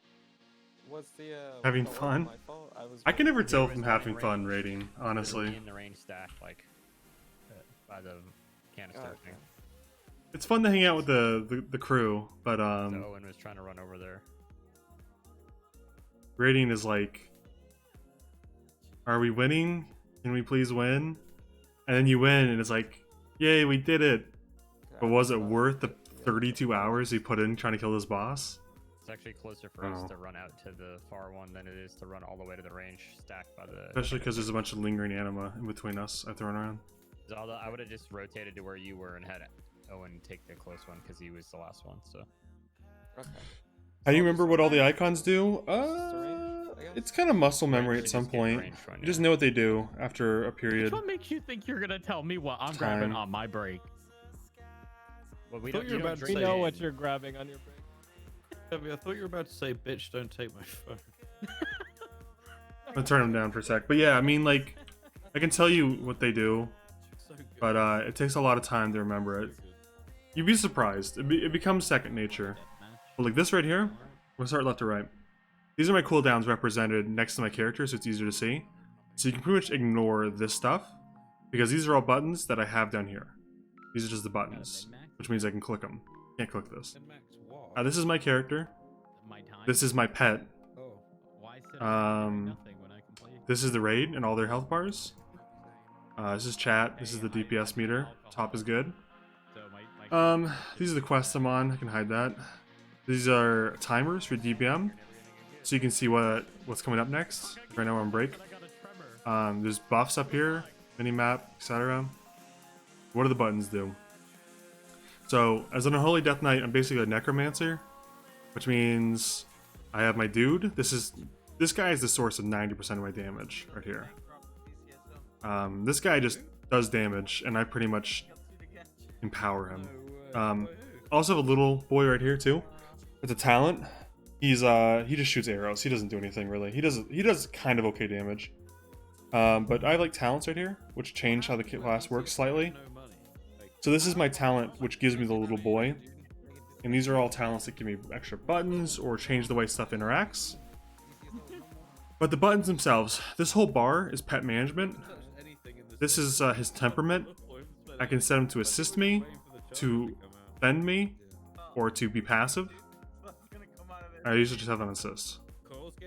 What's the Having what's the fun? my fault? I can never Yeah, tell it if I'm was having running fun range. raiding, honestly. Literally in the range stack, like by the canister thing. It's fun to hang out with the crew, but So Owen was trying to run over there. raiding is like, are we winning? Can we please win? And then you win, and it's like, yay, we did it. But was it worth the 32 hours we put in trying to kill this boss? It's actually closer for us Oh. to run out to the far one than it is to run all the way to the range stack by the. Especially because there's a bunch of lingering anima in between us I've thrown around. Although I would have just rotated to where you were and had Owen take the close one because he was the last one. So. Okay. How do you remember what all the icons do? guess? It's kind of muscle memory at should some just get point. range one, You just know what they do after a period. Which one makes you think you're gonna tell me what I'm Time. grabbing on my break? Well, we I thought don't. you were You don't about to drink We know say- what you're grabbing on your break. Debbie, I thought you were about to say, bitch, don't take my phone. I'll turn them down for a sec. But yeah, I mean, like, I can tell you what they do, So good. but it takes a lot of time to remember it. You'd be surprised. It becomes second nature. But like this right here, we'll start left to right. These are my cooldowns represented next to my character, so it's easier to see. So you can pretty much ignore this stuff, because these are all buttons that I have down here. These are just the buttons, which means I can click them. Can't click this. This is my character. My time. This is my pet. Oh. Why sit around doing nothing when I can play? This is the raid and all their health bars. This is chat. This is the DPS meter. Top is good. So my These are the quests I'm on. I can hide that. These are timers for DPM, so you can see what's coming up next. Right now we're on break. There's buffs up here, minimap, etc. What do the buttons do? So, as an Unholy Death Knight, I'm basically a necromancer, which means I have my dude. This guy is the source of 90% of my damage right here. This guy just does damage, and I pretty much empower him. Also have a little boy right here too. It's a talent. He just shoots arrows. He doesn't do anything really. He does kind of okay damage. But I have like talents right here, which change how the class works slightly. So this is my talent, which gives me the little boy. And these are all talents that give me extra buttons or change the way stuff interacts. But the buttons themselves, this whole bar is pet management. This is his temperament. I can set him to assist me, to defend me, or to be passive. I usually just have an assist.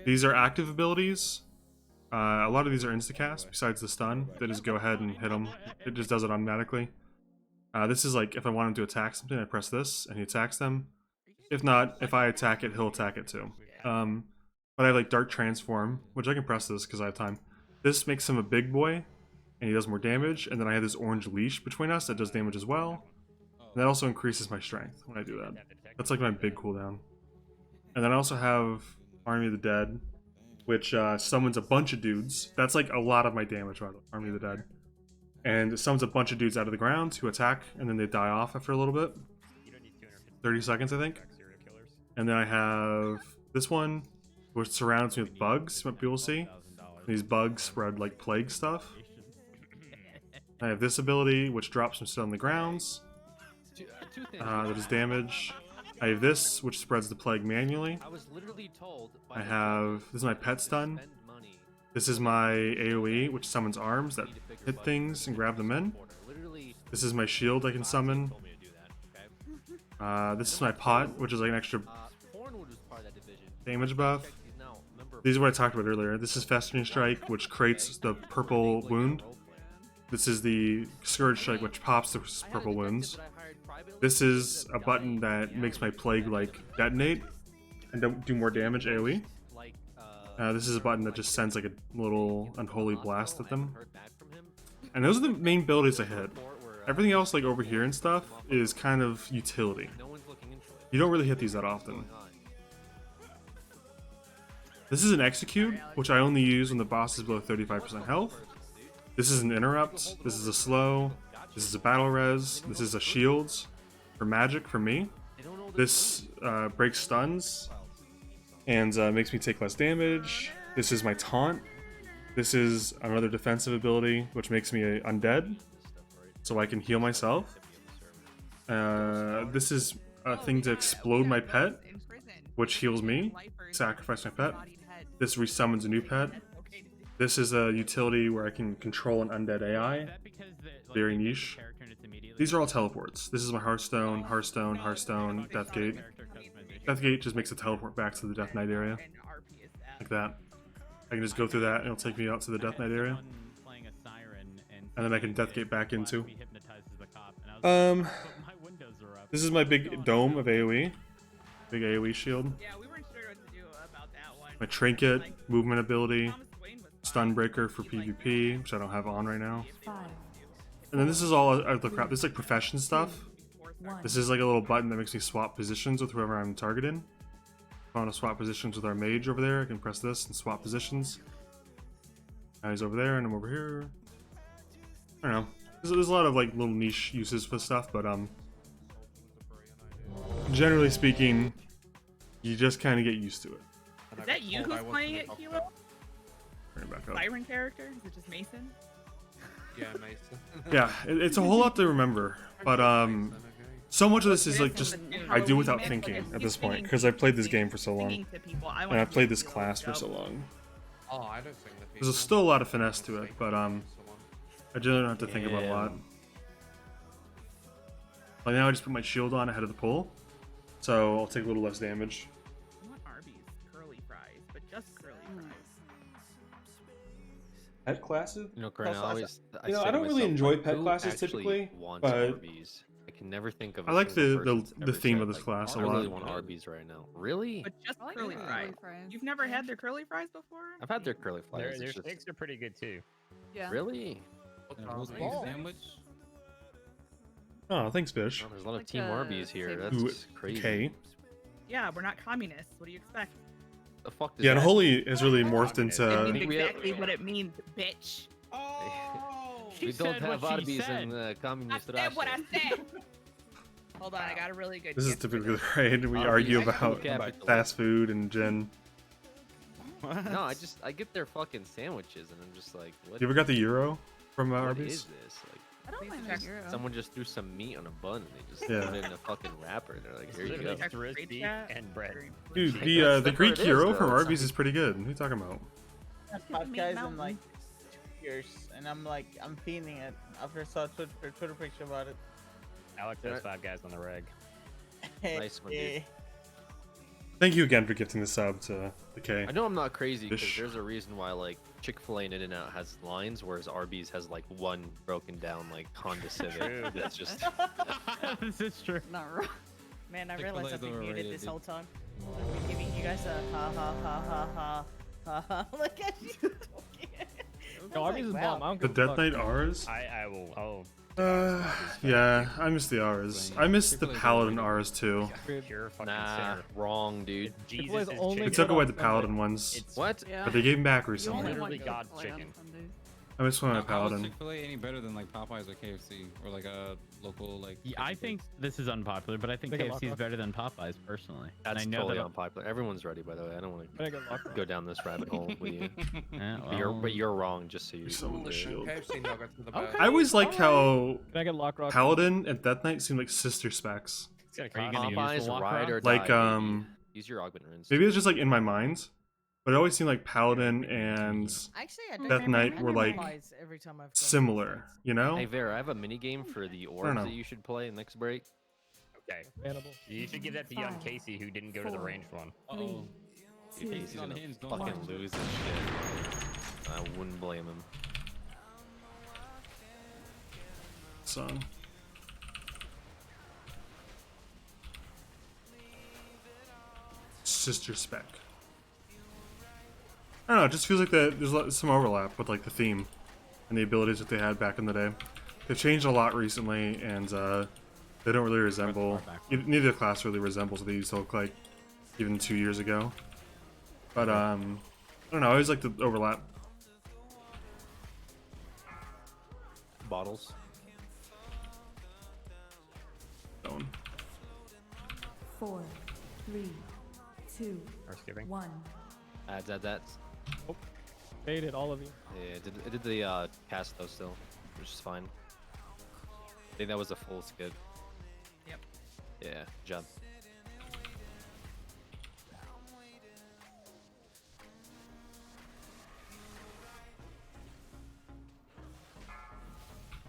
These are active abilities. A lot of these are instacast, besides the stun. They just go ahead and hit him. It just does it automatically. This is like, if I want him to attack something, I press this, and he attacks them. If not, if I attack it, he'll attack it too. But I have like Dark Transform, which I can press this because I have time. This makes him a big boy, and he does more damage. And then I have this orange leash between us that does damage as well. And that also increases my strength when I do that. That's like my big cooldown. And then I also have Army of the Dead, which summons a bunch of dudes. That's like a lot of my damage, right? Army of the Dead. And it summons a bunch of dudes out of the ground who attack, and then they die off after a little bit. 30 seconds, I think. And then I have this one, which surrounds me with bugs, what people see. These bugs spread like plague stuff. I have this ability, which drops them still on the grounds. That is damage. I have this, which spreads the plague manually. I have... This is my pet stun. This is my AoE, which summons arms that hit things and grab them in. This is my shield I can summon. This is my pot, which is like an extra damage buff. These are what I talked about earlier. This is Festering Strike, which creates the purple wound. This is the Scourge Strike, which pops the purple wounds. This is a button that makes my plague like detonate and don't do more damage AoE. This is a button that just sends like a little unholy blast at them. And those are the main abilities I hit. Everything else like over here and stuff is kind of utility. You don't really hit these that often. This is an execute, which I only use when the boss is below 35% health. This is an interrupt. This is a slow. This is a battle res. This is a shields for magic for me. This breaks stuns and makes me take less damage. This is my taunt. This is another defensive ability, which makes me undead, so I can heal myself. This is a thing to explode my pet, which heals me. Sacrifice my pet. This resummons a new pet. This is a utility where I can control an undead AI. Very niche. These are all teleports. This is my Hearthstone, Hearthstone, Hearthstone, Deathgate. Deathgate just makes a teleport back to the Death Knight area. Like that. I can just go through that and it'll take me out to the Death Knight area. And then I can Deathgate back into. This is my big dome of AoE. Big AoE shield. My trinket, movement ability, stun breaker for PvP, which I don't have on right now. And then this is all other crap. This is like profession stuff. This is like a little button that makes me swap positions with whoever I'm targeting. If I want to swap positions with our mage over there, I can press this and swap positions. Now he's over there and I'm over here. I don't know. There's a lot of like little niche uses for stuff, but generally speaking, you just kind of get used to it. Is that you who's playing it, Kilo? Bring it back up. Siren character? Is it just Mason? Yeah, Mason. Yeah, it's a whole lot to remember, but so much of this is like just I do without thinking at this point because I've played this game for so long, and I've played this class for so long. Oh, I don't think that There's still a lot of finesse to it, but I generally don't have to think about a lot. Like now I just put my shield on ahead of the pull, so I'll take a little less damage. I want Arby's curly fries, but just curly fries. Pet classes? You know, Grant, I always, I don't really enjoy pet classes typically, but Arby's? I can never think of. I like the theme of this class a lot. I really want Arby's right now. Really? But just curly fries. You've never had their curly fries before? I've had their curly fries. Their steaks are pretty good too. Yeah. Really? Sandwich? Oh, thanks, Fish. Oh, there's a lot of Team Arby's here. That's crazy. Okay. Yeah, we're not communists. What do you expect? The fuck does Yeah, and that Holy has really morphed into. It means exactly what it means, bitch. We don't have Arby's in the communist Russia. Said what I said. Hold on, I got a really good. This is typically the raid. We argue about fast food and gin. No, I get their fucking sandwiches and I'm just like, what? You ever got the Euro from What Arby's? is this? Like, I don't mind that Euro. someone just threw some meat on a bun and they just Yeah. put it in a fucking wrapper and they're like, here you go. Roast beef and bread. Dude, That's the Greek what it is, Euro though. from It's Arby's is pretty good. What are you talking about? I've Five Guys in like 2 years, and I'm feeling it after I saw a Twitter picture about it. Alex has 5 guys on the reg. Nice one, dude. Thank you again for gifting the sub to the K. I know I'm not crazy because Fish. there's a reason why like Chick-fil-A and In-N-Out has lines, whereas Arby's has like one broken down like Honda Civic. That's just This is true. Not wrong. Man, I realized I've been muted this whole time. I'm giving you guys a ha ha ha ha ha ha ha. Look at you. No, Arby's is bomb. I don't The give a Death fuck. Knight R's? I will. Oh. Yeah, I miss the R's. I miss the Paladin R's too. Pure fucking Nah, sinner. wrong, dude. Jesus is only They chicken. took good away on the Sunday. Paladin ones, What? but they gave them back You recently. only Literally want God Chick-fil-A on chicken. Sundays. I miss one on How is Paladin. Chick-fil-A any better than like Popeyes or KFC or like a local like? Yeah, I think this is unpopular, but I think Make it KFC is lock better than Popeyes personally. That's and I know totally that unpopular. Everyone's ready, by the way. I don't want Can I to get locked? go down this rabbit hole with you. Yeah, But you're wrong, just so you. Summon the shield. KFC nuggets are the best. I always like how Can I get lock rock? Paladin and Death Knight seem like sister specs. Are you gonna use Popeyes, the lock ride or rock? Like, die, baby. Use your augment runes. Maybe it's just like in my mind, but it always seemed like Paladin and Actually, I don't Death remember Knight any were like Popeyes every time I've gone to similar, you know? Hey Vera, I have a mini game for the orbs know. that you should play next break. Okay. Bannable. You should give that to young 5, Casey who didn't go to the 4, ranged one. Oh. Dude, Two, he's on gonna hinge, don't fucking lie. lose his shit. I wouldn't blame him. Song. Sister spec. I don't know. It just feels like there's some overlap with like the theme and the abilities that they had back in the day. They've changed a lot recently, and they don't really resemble. Neither class really resembles what they used to look like even 2 years ago. But I don't know. I always like the overlap. Bottles. Zone. 4, 3, 2, Or skipping. 1. That's. Baited all of you. Yeah, it did the cast though still, which is fine. I think that was a full skip. Yep. Yeah, good job.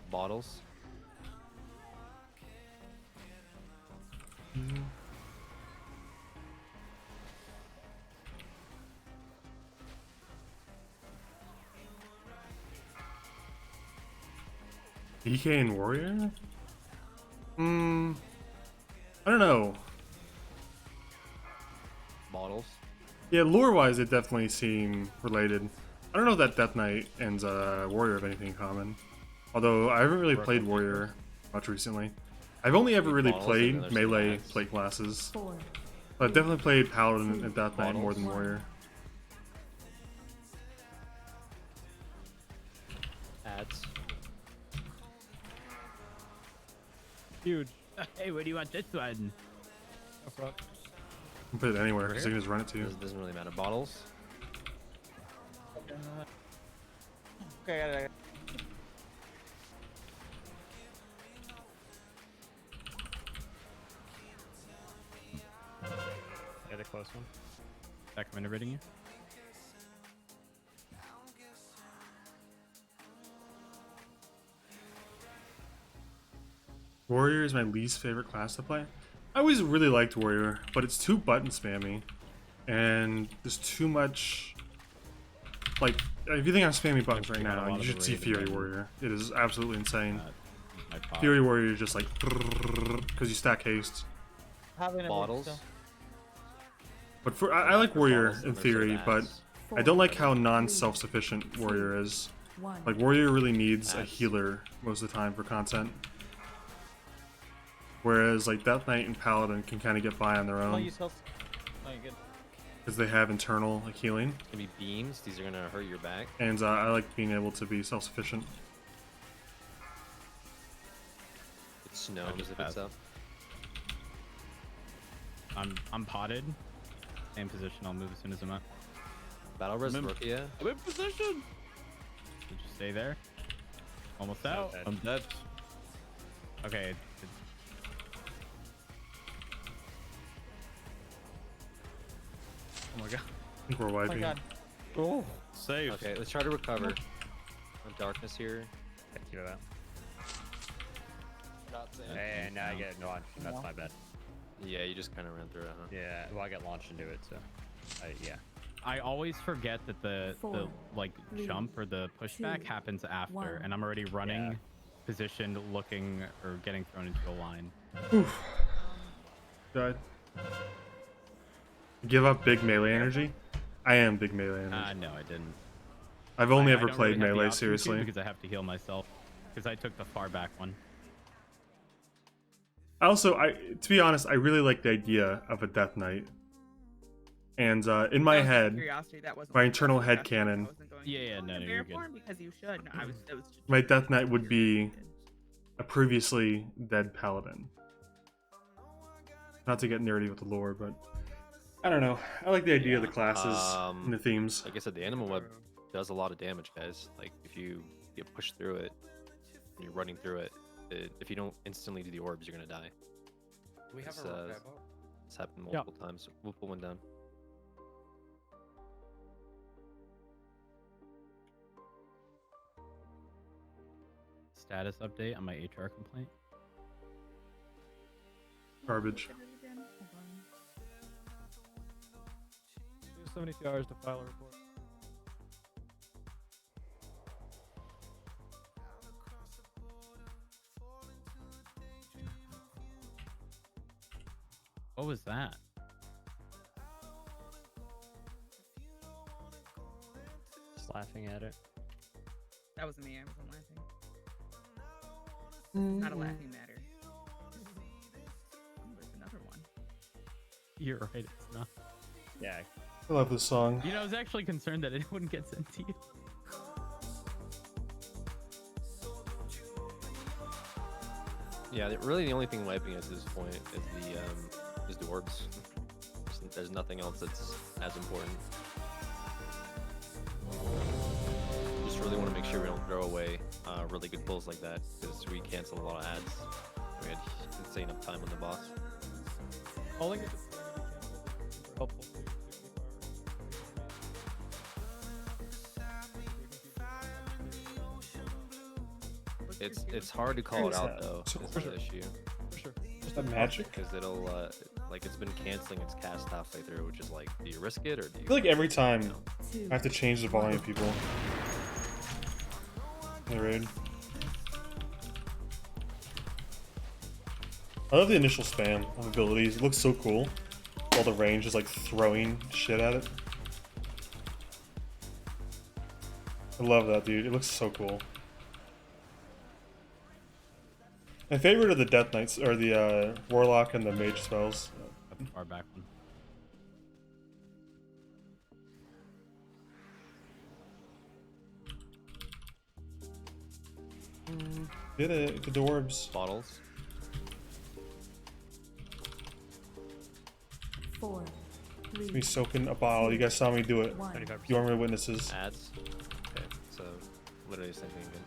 Bottles. DK and Warrior? I don't know. Bottles. Yeah, lore-wise, they definitely seem related. I don't know that Death Knight and Warrior have anything in common. Although, I haven't really played Warrior much recently. I've only ever really Bottles, played and there's melee some play classes. 4, But I've definitely played Paladin and Death Knight more than Bottles. Warrior. Ads. Huge. Hey, what do you want this one? Up front. You can put it anywhere, because they can just run it to you. Doesn't really matter. Bottles. Okay, I got it. Yeah, the close one. Recommend raiding you. Warrior is my least favorite class to play. I always really liked Warrior, but it's too button spammy. And there's too much... Like, if you think I'm spamming buttons right now, you should see Fury Warrior. It is absolutely insane. Fury Warrior is just like... Because you stack haste. Having a Bottles. still. But for I like Warrior Bottles in and there's theory, some but ads. I don't like how non-self-sufficient Warrior is. 1. Like, Warrior really needs a Ads. healer most of the time for content. Whereas, like, Death Knight and Paladin can kind of get by on their Don't own. use health. No, you're good. Because they have internal like, healing. Gonna be beams. These are gonna hurt your back. And I like being able to be self-sufficient. It snows just if it's passed. up. I'm potted. Same position. I'll move as soon as I'm up. Battle res I'm in- Rookia. I'm in position. So just stay there. Almost out. dead. I'm dead. Okay. Oh my god. I think we're Oh my wiping. god. Oh, save. Okay, let's try to recover. On darkness here. Thank you for that. And now I get launched. That's my bad. Yeah, you just kind of ran through it, huh? Yeah, well, I get launched into it, so. Yeah. I always forget that the 4, like 3, jump or the pushback 2, happens after, 1. and I'm already running, positioned, looking, or getting thrown into a line. Died. Give up big melee energy. I am big melee energy. No, I didn't. I've only I ever don't played really have the melee option to seriously. because I have to heal myself. Because I took the far back one. To be honest, I really like the idea of a Death Knight. And in my That was just head, curiosity, that wasn't my like internal aggressive head canon, I wasn't going, Yeah, no, "Oh, you're bear good. form because you should." No, that was just my Death Knight would be a previously dead paladin. Not to get nerdy with the lore, but I don't know. I like the idea of the classes and the themes. Like I said, the animal web does a lot of damage, guys. Like if you get pushed through it, and you're running through it, if you don't instantly do the orbs, you're gonna die. Do we have It's, a rock there, Bob? it's happened multiple times. We'll pull one down. Status update on my HR complaint. Garbage. 72 hours to file a report. What was that? Just laughing at it. That wasn't me. I wasn't laughing. Not a laughing matter. Oh, there's another one. You're right, it's not. Yeah. I love this song. You know, I was actually concerned that it wouldn't get sent to you. Yeah, really the only thing wiping us at this point is the orbs. There's nothing else that's as important. Just really want to make sure we don't throw away really good pulls like that, because we cancel a lot of ads. We had insane uptime on the boss. Calling it just super helpful to 64 hours. It's hard to call it out though. Is the issue. For sure. Just that magic. Because it'll like it's been canceling its cast halfway through, which is like, do you risk it or do you? I feel like every time I have to change the volume of people. In the raid. I love the initial spam of abilities. It looks so cool. All the range is like throwing shit at it. I love that, dude. It looks so cool. My favorite are the Death Knights, or the Warlock and the Mage spells. Far back one. Did it, the dwarves. Bottles. 4, 3. Me soaking a bottle. You guys saw me do it. 1. You are my witnesses. Ads. Okay, so literally the same thing again.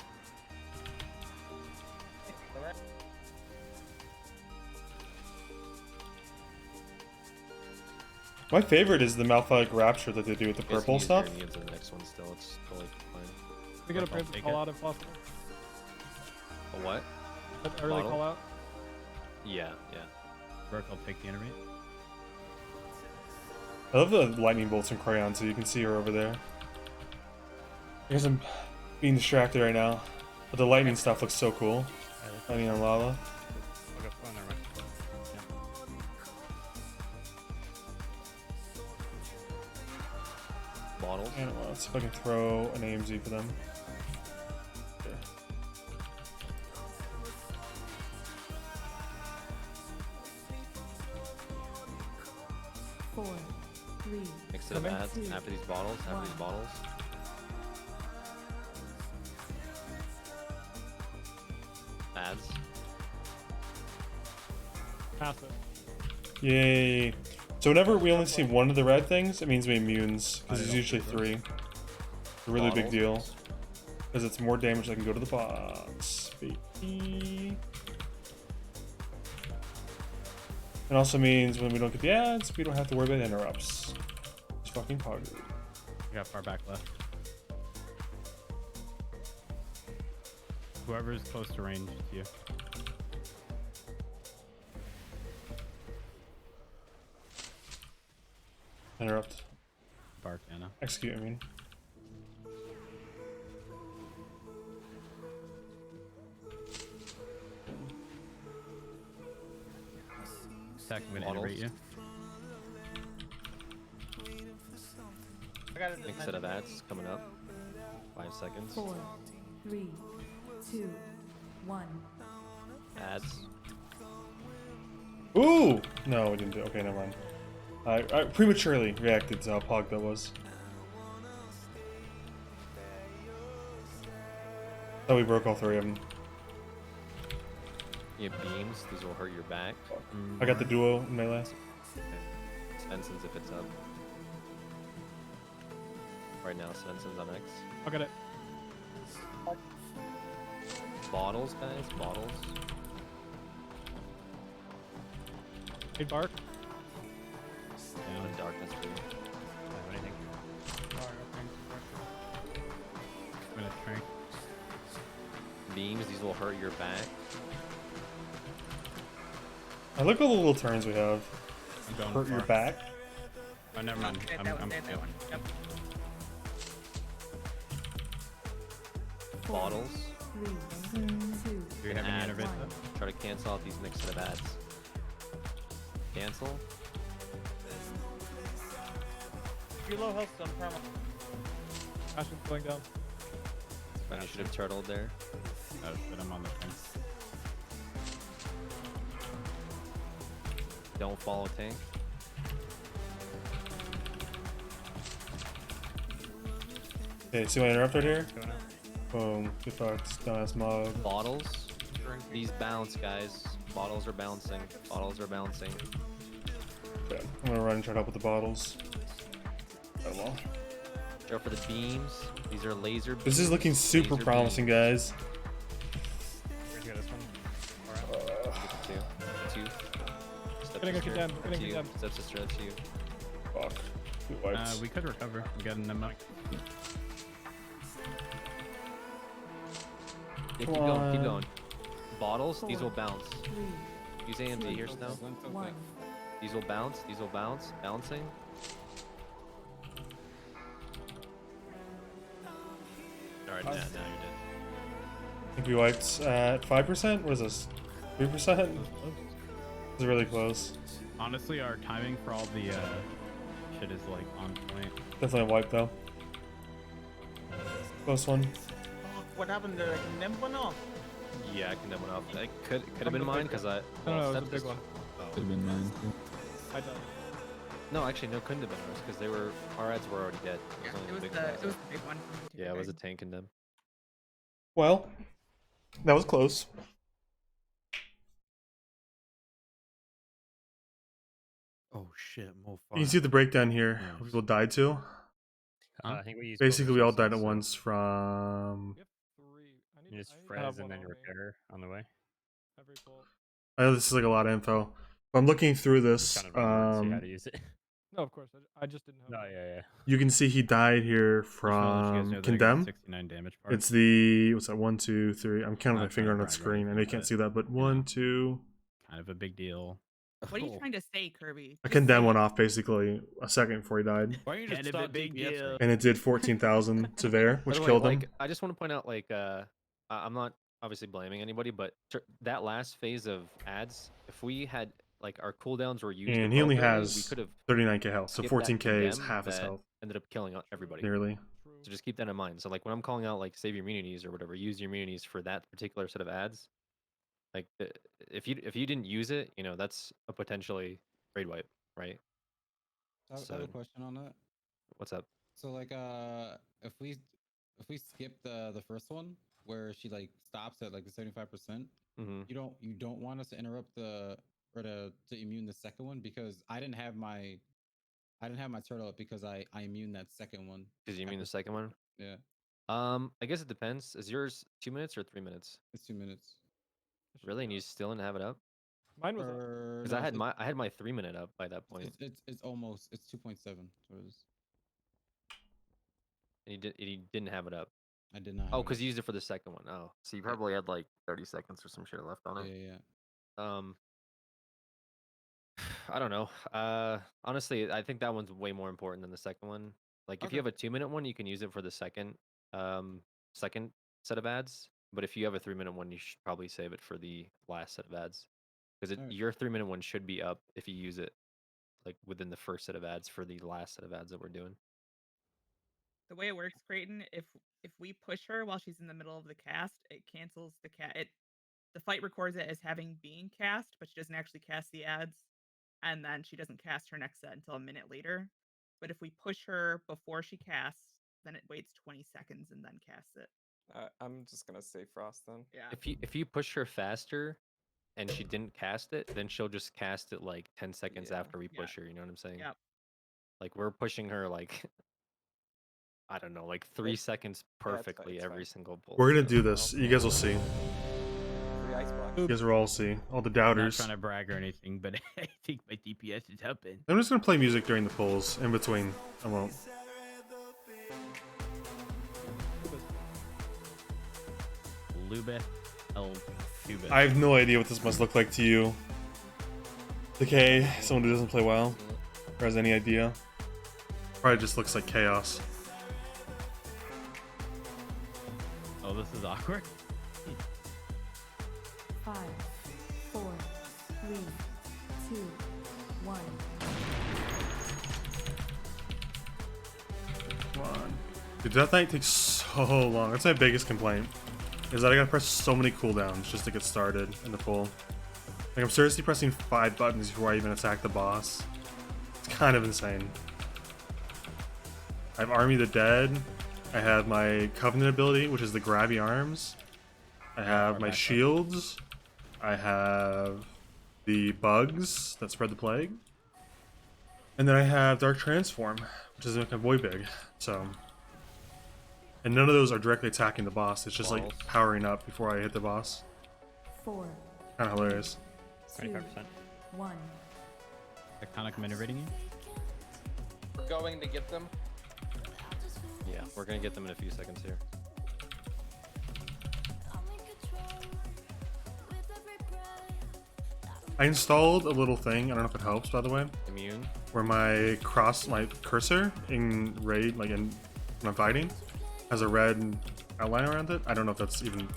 My favorite is the Malphite Rapture that they do with the purple stuff. You get to the next one still. It's totally fine. We get a brave call out if possible. A what? An early Bottle? call out. Yeah, yeah. Brooke, I'll take the intermate. I love the lightning bolts and crayons, so you can see her over there. I guess I'm being distracted right now, but the lightning stuff looks so cool. Lightning on lava. Bottles. And let's see if I can throw an AMZ for them. Okay. Four, 3. Next to the ads, after these bottles, after these bottles. Ads. Passive. Yay. So whenever we only see one of the red things, it means we immunes, because there's usually 3. It's a really big deal. Because it's more damage that can go to the box. Baby. It also means when we don't get the ads, we don't have to worry about interrupts. It's fucking pog. I got far back left. Whoever's close to range to you. Interrupt. Bark, Anna. Execute, I mean. Zach, I'm gonna iterate you. got it. Next set of ads coming up. 5 seconds. 4, 3, 2, 1. Ads. Ooh! No, we didn't do. Okay, never mind. I prematurely reacted to how pog that was. Oh, we broke all 3 of them. You have beams. These will hurt your back. I got the duo in melee. Okay. Svensson's if it's up. Right now, Svensson's on X. I'll get it. Bottles, guys. Bottles. Hey, Bark. Down in darkness for you. Anything? I'm gonna try. Beams. These will hurt your back. I look at the little turns we have. I'm going Hurt your far. back. Oh, never mind. Say I'm that one. Say that one. Yep. Bottles. 3, 2, Do you have any Ads. innervate? Try to cancel out these next set of ads. Cancel. You're low health stone, promise. Ashton's going down. You should have turtled there. Oh shit, I'm on the fence. Don't follow tank. Okay, see my interrupt right here? Boom. Good thoughts. Dumbass mob. Bottles. These bounce, guys. Bottles are bouncing. Bottles are bouncing. Okay, I'm gonna run and try to help with the bottles. Oh well. Go for the beams. These are laser beams. This is looking super Laser promising, beams. guys. Where's this one? Two. Step Getting a sister, condemned, that's getting you. condemned. Step sister, that's you. Fuck. Two wipes. We could recover. We got them up. Yeah, Come keep going, keep on. going. Bottles, these will 4, bounce. 3, Use AMD here, Snow. 1. These will bounce, these will bounce. Bouncing. Alright, now you're dead. I think we wiped at 5%? What is this? 3%? It's really close. Honestly, our timing for all the shit is like on point. Definitely a wipe though. Close one. Fuck, what happened there? I condemned one off. Yeah, I can demo it off. It could have been mine because I. No, well, no, it was a Step big Sister- one. Oh. Could have been mine too. I died. No, actually, no, couldn't have been ours because they were our ads were already dead. Yeah, only it was big the guys. big one. Yeah, it was a tank and them. Well, that was close. Oh shit, more You can fire. see the breakdown here. Nice. What people died to. I think we used Basically, we all died at so once from. We have 3. I You need just I have Frez and one then on me. repair on the way. Every pull. I know this is like a lot of info. I'm looking through this. Kind of remember, see how to use it. No, of course. I just didn't have No, it. yeah, yeah. You can see he died here Just wanna let you guys know from that I got Condemn. 69 damage part. It's the what's that? 1, 2, 3. I'm counting my Not finger on trying that to brag or screen. I know you anything, can't but, see that, but you 1, know. 2. kind of a big deal. What are you trying to say, Kirby? I Just condemned say one it. off basically a second before he died, Why don't you just Kind of a start big DPS deal. and it did 14,000 to Vare, By which the way, killed him. like, I just want to point out, like, I'm not obviously blaming anybody, but that last phase of ads, if we had like our cooldowns were used, And he only appropriately, we has could have 39k health, so skipped that 14k is condemn half his that health, ended up killing everybody. nearly. So just keep that in mind. So like when I'm calling out like save your immunities or whatever, use your immunities for that particular set of ads. Like if you didn't use it, you know that's a potentially raid wipe, right? I have a question on that. What's up? So like if we skip the first one where she like stops at like the 75%, Mm-hmm. you don't want us to interrupt the or to immune the second one because I didn't have my turtle up because I immune that second one. Because you mean the second one? Yeah. I guess it depends. Is yours 2 minutes or 3 minutes? It's 2 minutes. Really? And you still didn't have it up? Mine was. Because I had my 3 minute up by that point. It's almost 2.7. So it is. And he didn't have it up. I did not. Oh, have because it. you used it for the second one. Oh, so you probably had like 30 seconds or some shit left on it. Yeah, yeah. I don't know. Honestly, I think that one's way more important than the second one. Like, if you have a 2 minute one, you can use it for the second set of ads. But if you have a 3 minute one, you should probably save it for the last set of ads, because Alright. your 3 minute one should be up if you use it like within the first set of ads for the last set of ads that we're doing. The way it works, Creighton, if we push her while she's in the middle of the cast, it cancels the the fight records it as having been cast, but she doesn't actually cast the ads, and then she doesn't cast her next set until a minute later. But if we push her before she casts, then it waits 20 seconds and then casts it. I'm just gonna say Frost then. Yeah. If you push her faster, and she didn't cast it, then she'll just cast it like 10 seconds after we push her. You know what I'm saying? Yep. Like we're pushing her like I don't know, like 3 seconds perfectly every single pull. We're gonna do this. You guys will see. Free ice block. You guys will all see. All the I'm not doubters. trying to brag or anything, but I think my DPS is helping. I'm just gonna play music during the pulls. In between, I won't. Lube El Tube. I have no idea what this must look like to you. Okay, someone who doesn't play WoW, or has any idea. Probably just looks like chaos. Oh, this is awkward. 5, 4, 3, 2, 1. Come on. Dude, Death Knight takes so long. That's my biggest complaint. Is that I gotta press so many cooldowns just to get started in the pull. Like, I'm seriously pressing 5 buttons before I even attack the boss. It's kind of insane. I have Army of the Dead. I have my Covenant ability, which is the grabby arms. I have my shields. I have the bugs that spread the plague. And then I have Dark Transform, which is like a void big. So, and none of those are directly attacking the boss. It's just like powering up before I hit the boss. 4. Kind of hilarious. 25%. 1. Iconic minute rating you? We're going to get them. Yeah, we're gonna get them in a few seconds here. I installed a little thing. I don't know if it helps, by the way. Immune. Where my cursor in Raid, like when I'm fighting, has a red outline around it. I don't know if that's even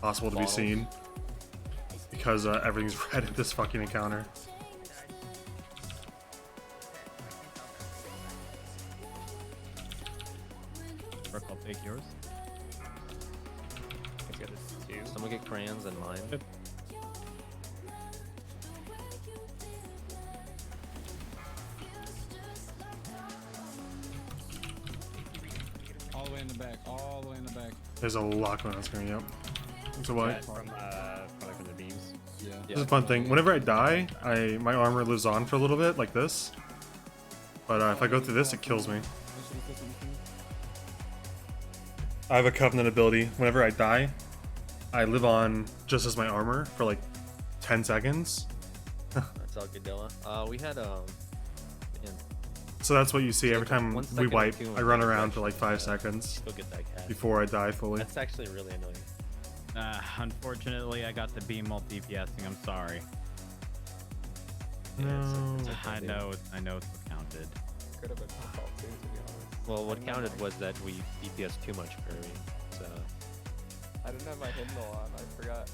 possible to be seen because everything's red at this fucking encounter. Brooke, I'll take yours. Let's get this too. Someone get crayons and mine. Yep. All the way in the back. All the way in the back. There's a lot going on screen. Yep. So what? From the beams. Yeah. This is a fun thing. Whenever I die, my armor lives on for a little bit, like this. But if I go through this, it kills me. I have a Covenant ability. Whenever I die, I live on just as my armor for like 10 seconds. That's all good, Dilla. We had man. So that's what you see every time 1 we second wipe. or two I run and around for like 5 seconds Go get that cat. before I die fully. That's actually really annoying. Unfortunately, I got the beam while DPSing. I'm sorry. No. I know it's counted. Could have been my fault too, to be honest. Well, what counted was that we DPS too much early. So I didn't have my hymnal on. I forgot.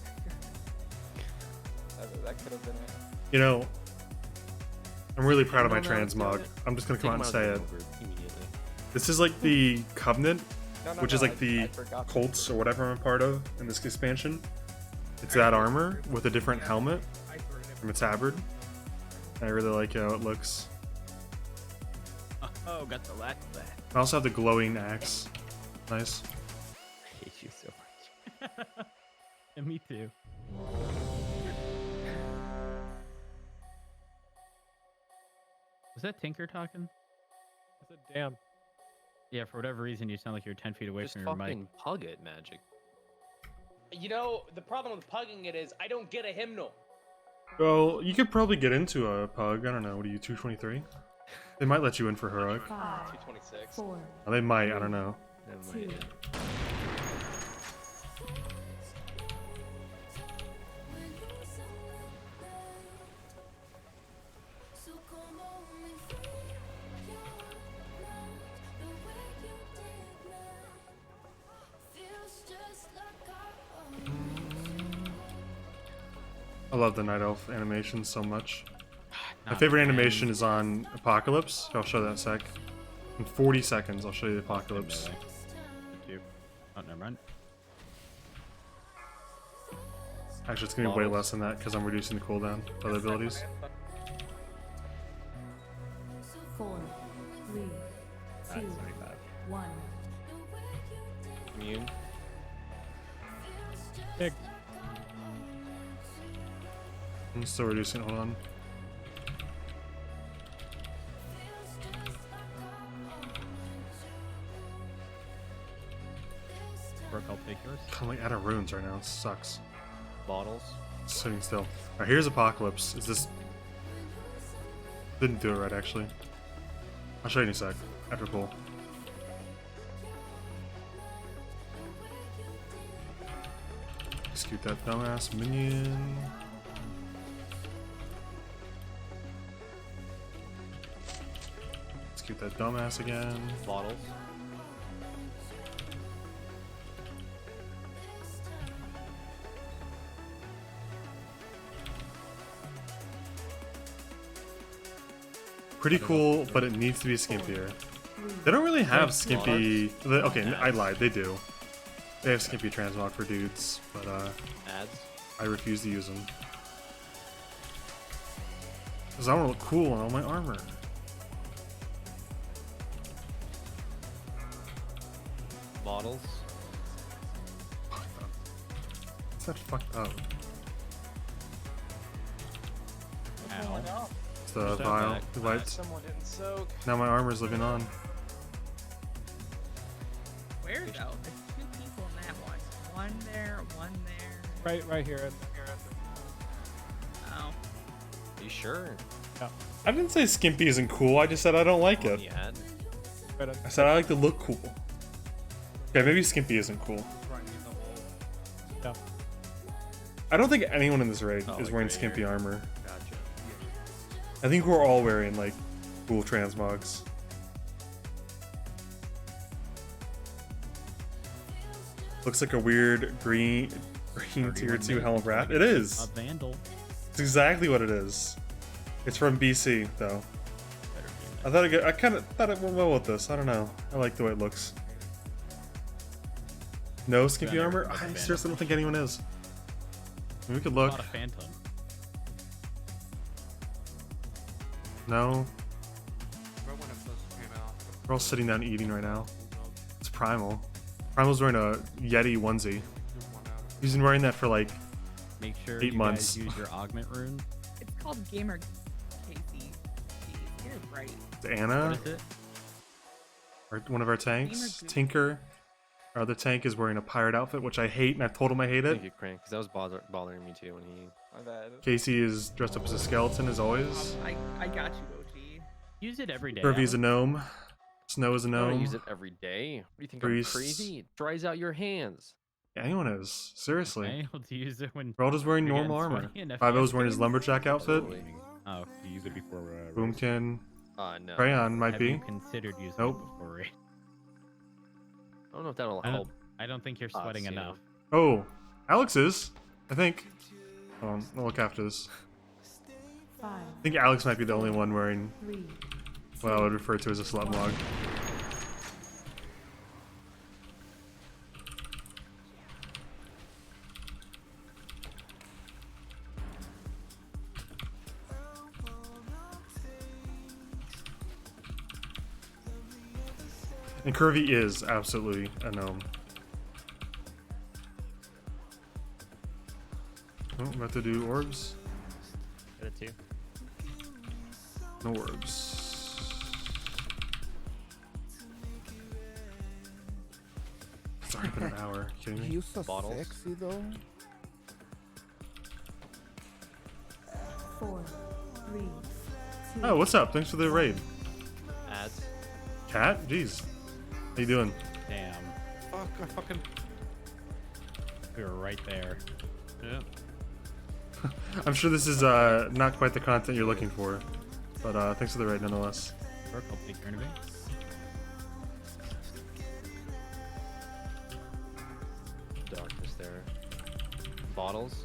that could have been it. You know, I'm really proud of my transmog. I'm just gonna come out and say it. Immediately. This is like the Covenant, No, which is like I the forgot to Colts or whatever I'm a part of in this expansion. It's that armor with a different helmet from a tabard. I really like how it looks. Oh, got the lat for that. I also have the glowing axe. Nice. I hate you so much. And me too. Was that Tinker talking? I said, damn. Yeah, for whatever reason, you sound like you're 10 feet away Just from your mic. fucking pug it, Magic. You know, the problem with pugging it is I don't get a hymnal. Well, you could probably get into a pug. I don't know. What are you, 223? They might let you in for heroic. 5, 226. 4, Oh, they might. I don't know. 2. I love the Night Elf animation so much. My favorite animation is on Apocalypse. I'll show that in a sec. In 40 seconds, I'll show you the apocalypse. Oh, never mind. Actually, it's gonna be way less than that because I'm reducing the cooldown of other abilities. 4, 3, 2, 1. Immune. Big. I'm still reducing. Hold on. Brooke, I'll take yours. I'm like out of runes right now. It sucks. Bottles. Sitting still. Alright, here's apocalypse. Is this? Didn't do it right actually. I'll show you in a sec. After pull. Execute that dumbass minion. Execute that dumbass again. Bottles. Pretty cool, but it needs to be skimpier. They don't really have skimpy. Okay, I lied. They do. They have skimpy transmog for dudes, but Ads. I refuse to use them because I want to look cool on all my armor. Bottles. What's that fucked up? Ow. It's the vial. The lights. Someone didn't soak. Now my armor's living on. Where though? There's two people in that one. One there, one there. Right here. Oh. Are you sure? Yeah. I didn't say skimpy isn't cool. I just said I don't like it. Yeah. I said I like to look cool. Okay, maybe skimpy isn't cool. Yeah. I don't think anyone in this raid Oh, is like wearing right skimpy here. armor. Gotcha. I think we're all wearing like cool transmogs. Looks like a weird green tier 2 Helm of Wrath. It is. A vandal. It's exactly what it is. It's from BC though. I kind of thought it went well with this. I don't know. I like the way it looks. No skimpy Gunner, armor? like a I bandit. seriously don't think anyone is. We could A look. lot of phantom. No. Right when it first came out. We're all sitting down eating right now. It's Primal. Primal's wearing a Yeti onesie. He's been wearing that for like Make sure 8 you months. guys use your augment rune. It's called Gamer Casey. You're right. It's Anna, What is it? one of our tanks. Gamer Goose. Tinker, our other tank, is wearing a pirate outfit, which I hate, and I've told him I hate it. Thank you, Crank, because that was bothering me too when he. My bad. Casey is dressed up as a skeleton as always. I got you, OG. Use it every day. Kirby's a gnome. Snow is a I don't gnome. use it every day. What do you think? Priest. I'm crazy? It dries out your hands. Yeah, anyone is. Seriously. Okay, able to use it when We're all just wearing you're normal getting armor. sweaty in 5-0's FPS wearing his games. lumberjack outfit. Oh, You use it before. Boomkin. No. Crayon might have be. you considered using Nope. it before raid? I don't know if that'll I help. don't think you're sweating you. enough. Oh, Alex is. I think. Hold on, I'll look after this. 5, I think Alex might be the only one wearing 3, what I would refer to as a slut mog. And Curvy is absolutely a gnome. Oh, I'm about to do orbs. Get it too. No orbs. It's already been an hour. Kidding me? You so Bottles. sexy though. 4, 3, 2. Oh, what's up? Thanks for the raid. Ads. Cat? Jeez. How you doing? Damn, Fuck, I fucking. we were right there. Yeah. I'm sure this is not quite the content you're looking for, but thanks for the raid nonetheless. Brooke, I'll take your innovate. Darkness there. Bottles.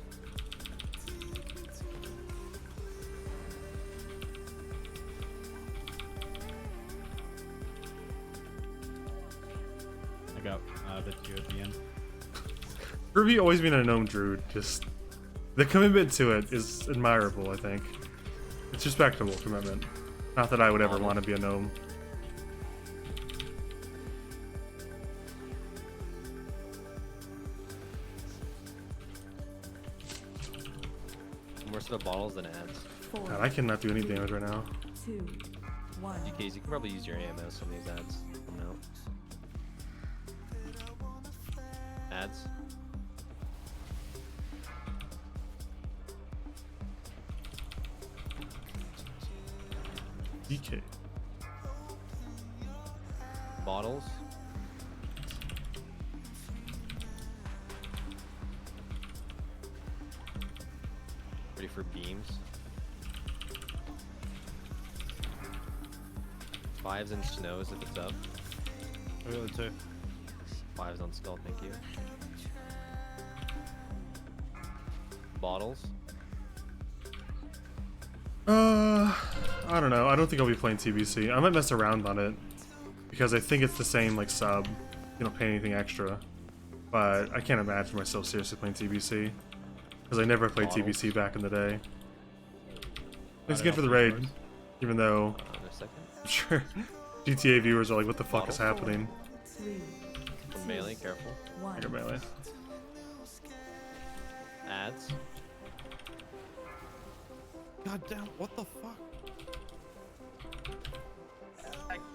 got the 2 at the end. Ruby always being a gnome druid, just the commitment to it is admirable. I think it's respectable commitment. Not that I would ever want to be a gnome. More sort of bottles than ads. God, I cannot do any damage right now. 2, 1. DKs, you can probably use your AMS on these ads coming out. Ads. DK. Bottles. Ready for beams. 5s and snows if it's up. Really too. 5s on skull, thank you. Bottles. I don't know. I don't think I'll be playing TBC. I might mess around on it because I think it's the same like sub. You don't pay anything extra, but I can't imagine myself seriously playing TBC because I never played TBC back in the day. Thanks again for the raid, even though In a second. I'm sure GTA viewers are like, "What the fuck is happening?" 3, Melee, careful. I got melee. Ads. God damn! What the fuck?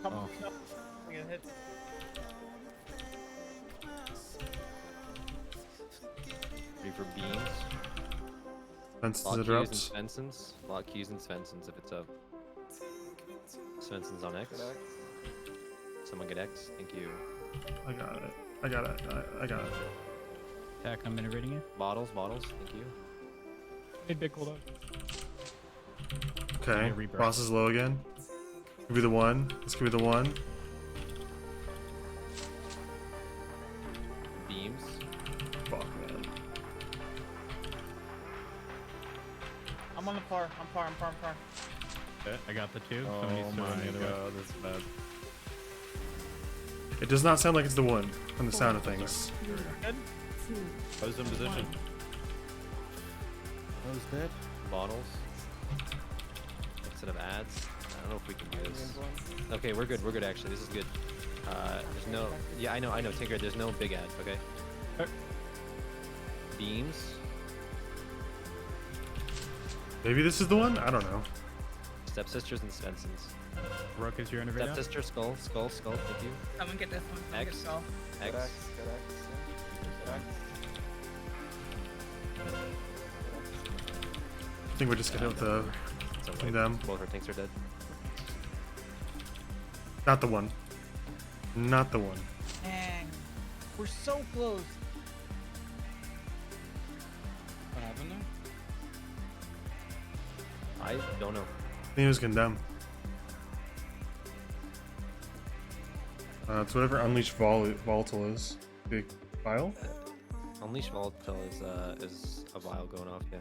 Oh. I get hit. Ready for beams. Fences Lock interrupt. Qs and Svensons. Lock Qs and Svensons if it's up. Svensons on X. Someone get X. Thank you. I got it. I got it. I got it. Attack, I'm integrating you. Bottles. Thank you. Mid big cooldown. Okay. rebirth. Boss is low again. Could be the one. This could be the one. Beams. Fuck, man. I'm on the par. I'm par. Okay, I got the 2. Oh Somebody's still on the other way. god, that's bad. It does not sound like it's the one from the sound of things. Good. 2, Pose in position. I was dead. Bottles. Instead of ads. I don't know if we can do this. Okay, we're good. We're good actually. This is good. There's no. Yeah, I know. Tinker. There's no big ads. Okay. Okay. Beams. Maybe this is the one? I don't know. Stepsisters and Svensons. Rook is your innovator. Stepsister. Skull. Thank you. Someone get this one. Someone get X. skull. X. I think we're just gonna have to It's ping alright. them. Both our tanks are dead. Not the one. Not the one. Dang. We're so close. What happened there? I don't know. I think it was condemned. It's whatever Unleash Volatile is. Big file? Unleash Volatile is a vial going off. Yeah.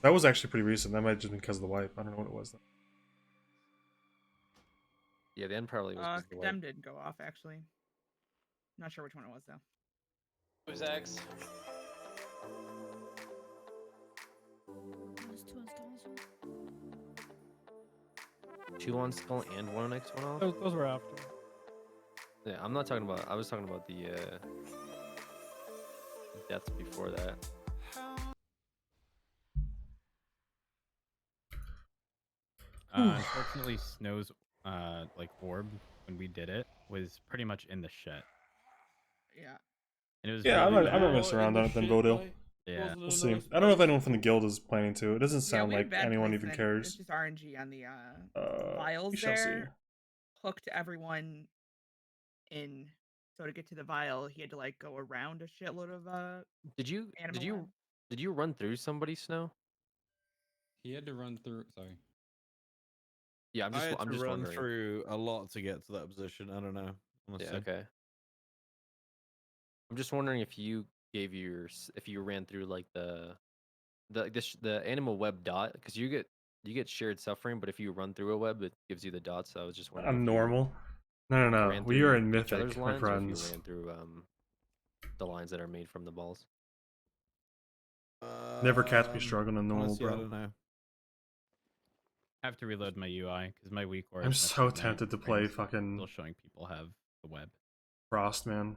That was actually pretty recent. That might have just been because of the wipe. I don't know what it was though. Yeah, the end probably was. just the Condemned wipe. did go off actually. Not sure which one it was though. Who's X? Two on skull and one on X one off. Those were after. Yeah, I'm not talking about. I was talking about the deaths before that. Unfortunately, Snow's like orb when we did it was pretty much in the shed. Yeah. And it was Yeah, really I'm gonna bad. mess around on it then, Vodil. Yeah. We'll see. I don't know if anyone from the guild is planning to. It doesn't sound we had like bad anyone even placement. It's cares. just RNG on the We vials shall see. there. Hooked everyone in. So to get to the vial, he had to like go around a shitload of Did you animal web. did you run through somebody, Snow? He had to run through. Sorry. Yeah, I'm I just had I'm to just run wondering. through a lot to get to that position. I don't know. Honestly. Yeah, okay. I'm just wondering if you gave if you ran through like the animal web dot, because you get shared suffering, but if you run through a web, it gives you the dots. So I was just wondering. I'm if you- normal. No, no, no. ran We through are in each other's Mythic, my lines, or if you friends. ran through the lines that are made from the balls. Never catch me struggling in normal, honestly, I bro. don't know. I have to reload my UI because my weak core. I'm is so messing with my tempted to play frames. fucking Still showing people have the web. Frost, man.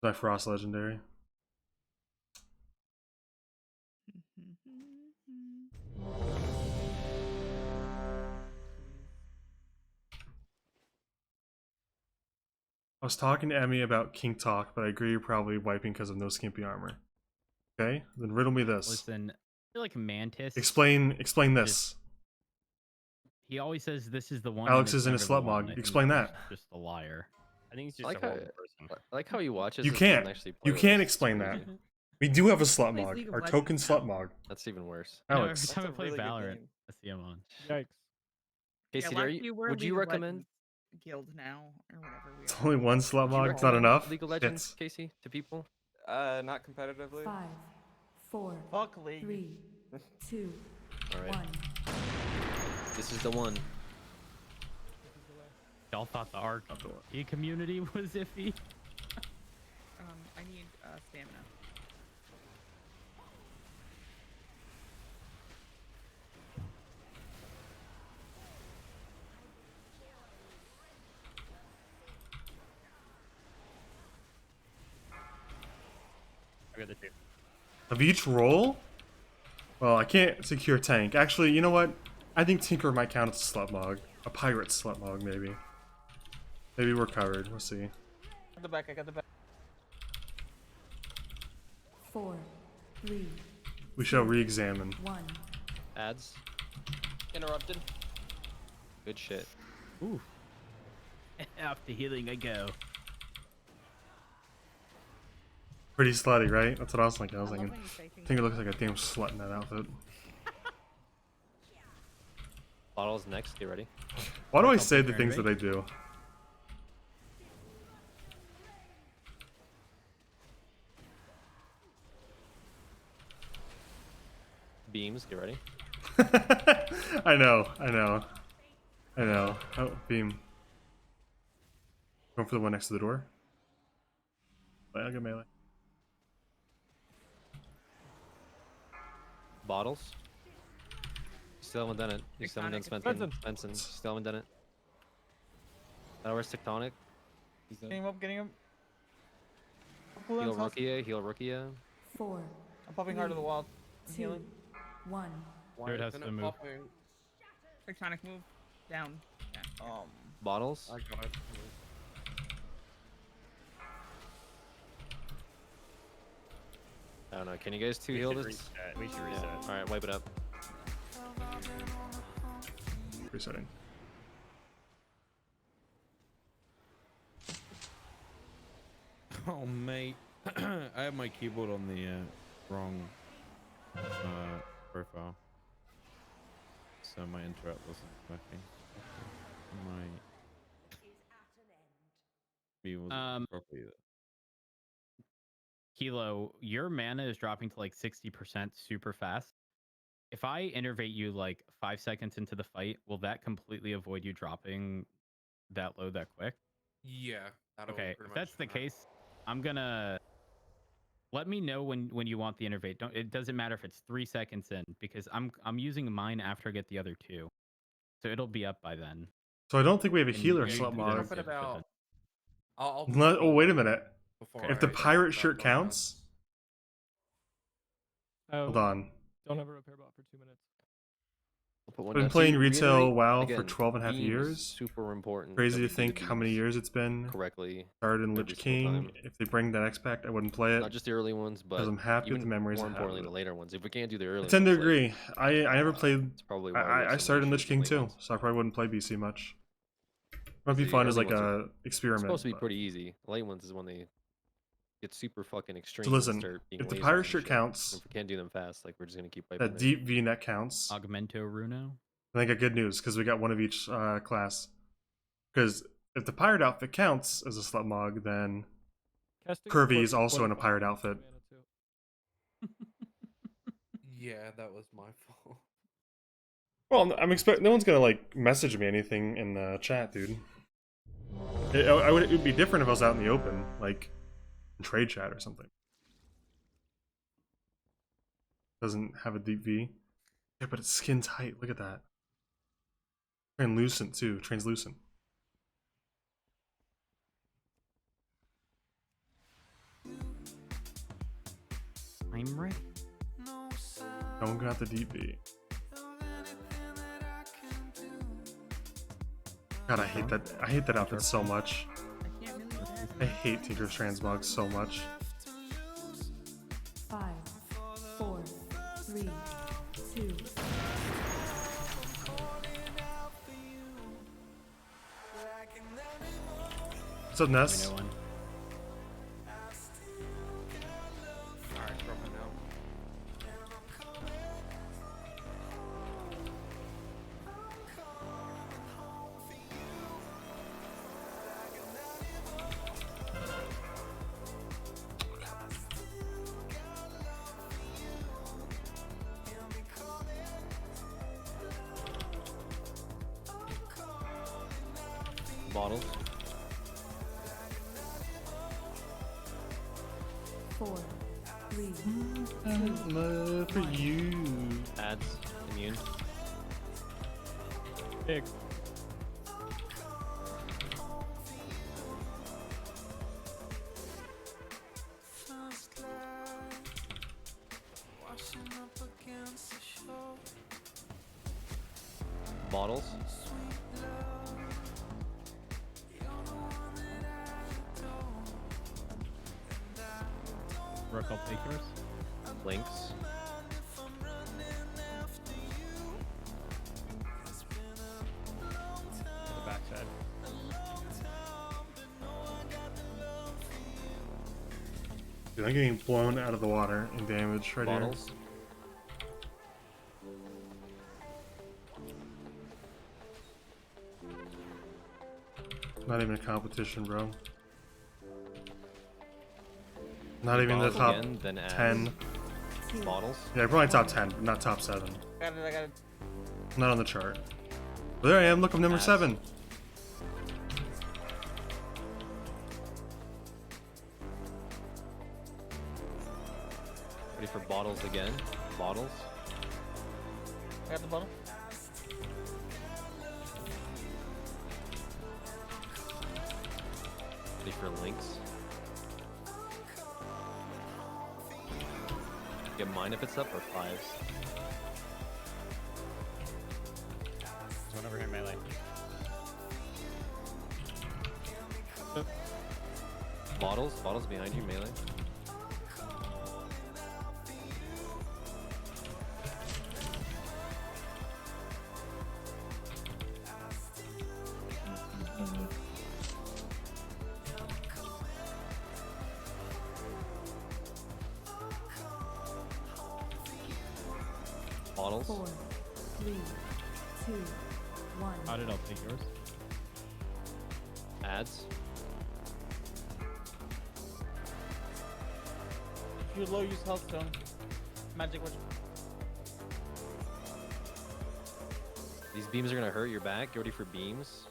My Frost legendary. I was talking to Emmy about King Talk, but I agree you're probably wiping because of no skimpy armor. Okay, then riddle me this. Listen, I feel like Mantis. Explain this. Just, he always says this is the one. Alex and it's is in a never the slut one. mod. I think Explain he's that. Just a liar. I think he's I just like a how, horrible person. I like how he watches. You this and doesn't can't. actually play You with can't us. It's explain super that. easy. We do have a slut Plays mod. League of Our Legends token now. slut mod. That's even worse. No, every Alex. time I That's a play really good Valorant, game. I see him on. Yikes. Casey, yeah, are you, we're would League you of recommend? Legends Guild now, or whatever we It's are. only one slut Would you mod. It's not recommend enough. League of Legends, Shits. Casey, to people? Not competitively. 5, 4, Fuck League. 3, 2, All right. 1. This is the one. Y'all thought the RP community was iffy. I need stamina. I got the two. Of each role? Well, I can't secure tank. Actually, you know what? I think Tinker might count as a slut mod. A pirate slut mod, maybe. Maybe we're covered. We'll see. I got the back. I got the back. 4, 3, We shall re-examine. 1. Ads. Interrupted. Good shit. Ooh. After healing, I go. Pretty slutty, right? That's what I was thinking. I was I love thinking. when you say things Tinker like looks like a damn slut in that outfit. Bottles next. Get ready. Why do I I'll say pick the your things that I innovate. do? Beams. Get ready. I know. Oh, beam. Going for the one next to the door. I'll get melee. Bottles. Still haven't done it. You still haven't done Tectonic. Svensson. Still haven't done it. That was Tectonic. Getting him up. Getting him. Heal Rukia. Heal Rukia. 4, I'm popping hard to the wall. I'm 2, healing. 1. Jared has to move. Tectonic move down. Yeah. Bottles. I got it. I don't know. Can you guys two We heal should this? reset. We should Yeah. reset. All right, wipe it up. Resetting. Oh mate, I have my keyboard on the wrong profile, so my interrupt wasn't working. My view wasn't properly either. Kilo, your mana is dropping to like 60% super fast. If I innervate you like 5 seconds into the fight, will that completely avoid you dropping that low that quick? Yeah. That'll Okay, pretty if that's the much- case, I'm gonna let me know when you want the innervate. Don't, it doesn't matter if it's 3 seconds in, because I'm using mine after I get the other two, so it'll be up by then. So I don't think we have a And healer you slut do mod. that What about? Oh, wait a minute. Before If the I pirate start shirt going on. counts, Oh, hold on. Don't have a repair bot for 2 minutes. I'll put one Been down. playing See, retail reiterate, WoW again, for 12 and a half beam is years. Super important. Crazy that to we do think how many beams years it's been. correctly. Started in every Lich single King. time. If they bring that X pack, I wouldn't play it. Not just the early ones, but because I'm happy with even the memories more I have importantly, with the it. later ones. If we can't do the early I tend to ones, like, agree. I never played. it's probably why we have I so started in many Lich King issues with too, late ones. so I probably wouldn't play BC much. Might be The fun as early like ones a are experiment. supposed to be but- pretty easy. The late ones is when they get super fucking extreme. So listen, and start being if the lasers pirate and shirt shit. counts, If we can't do them fast, like we're just gonna keep wiping that it. deep V-neck counts. Augmento Runo. I think I got good news because we got one of each class. Because if the pirate outfit counts as a slut mog, then Casting Curvy for is also in a 25 pirate outfit. mana too. Yeah, that was my fault. Well, I'm expect no one's gonna like message me anything in the chat, dude. It would be different if I was out in the open, like in trade chat or something. Doesn't have a deep V. Yeah, but it's skin tight. Look at that. Translucent too. Translucent. I'm ready. No one got the deep V. God, I hate that. I hate that outfit so much. I hate Tinker's Transmog so much. 5, 4, 3, 2. What's up, Ness? Alright, dropping out. Bottles. 4, 3, 2. Love for you. Ads. Immune. Big. Bottles. Rook, I'll take yours. Links. The backside. Dude, I'm getting blown out of the water in damage right Bottles. here. Not even a competition, bro. Not even the Bottles top again, then ads. 10. Bottles. Yeah, probably top 10, but not top 7. Got it, I got it. Not on the chart. But there I am, look, I'm number Ads. 7. Ready for bottles again. Bottles. I got the bottle. Ready for links. Get mine if it's up or fives. There's one over here in melee. Bottles. Bottles behind you, melee. Bottles. 4, 3, 2, 1. Got it, I'll take yours. Ads. If you low, use health stone. Magic witch. These beams are gonna hurt your back. Get ready for beams.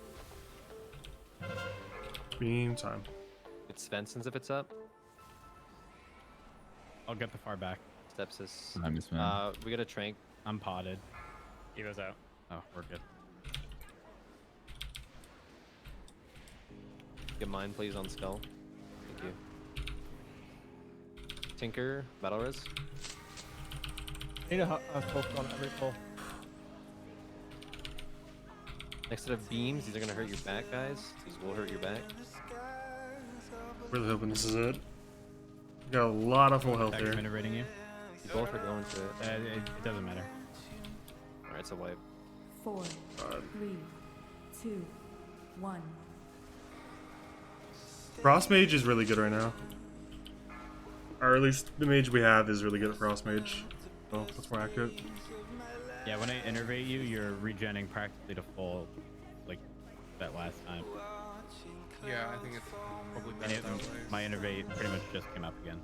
Beam time. It's Svensson's if it's up. I'll get the far back. Stepsis. I miss man. We got a trank. I'm potted. Evo's out. Oh, we're good. Get mine, please, on skull. Thank you. Tinker, battle res. I need a focus on every pull. Next set of beams, these are gonna hurt your back, guys. These will hurt your back. Really hoping this is it. Got a lot of full health here. Raiding you. You both are going to it. It doesn't matter. Alright, it's a wipe. 4, 3, 2, 1. Frost Mage is really good right now. Or at least the mage we have is really good at Frost Mage. So that's more accurate. Yeah, when I innervate you, you're regenning practically to full, like that last time. Yeah, I think it's probably And better that way. my innervate pretty much just came up again.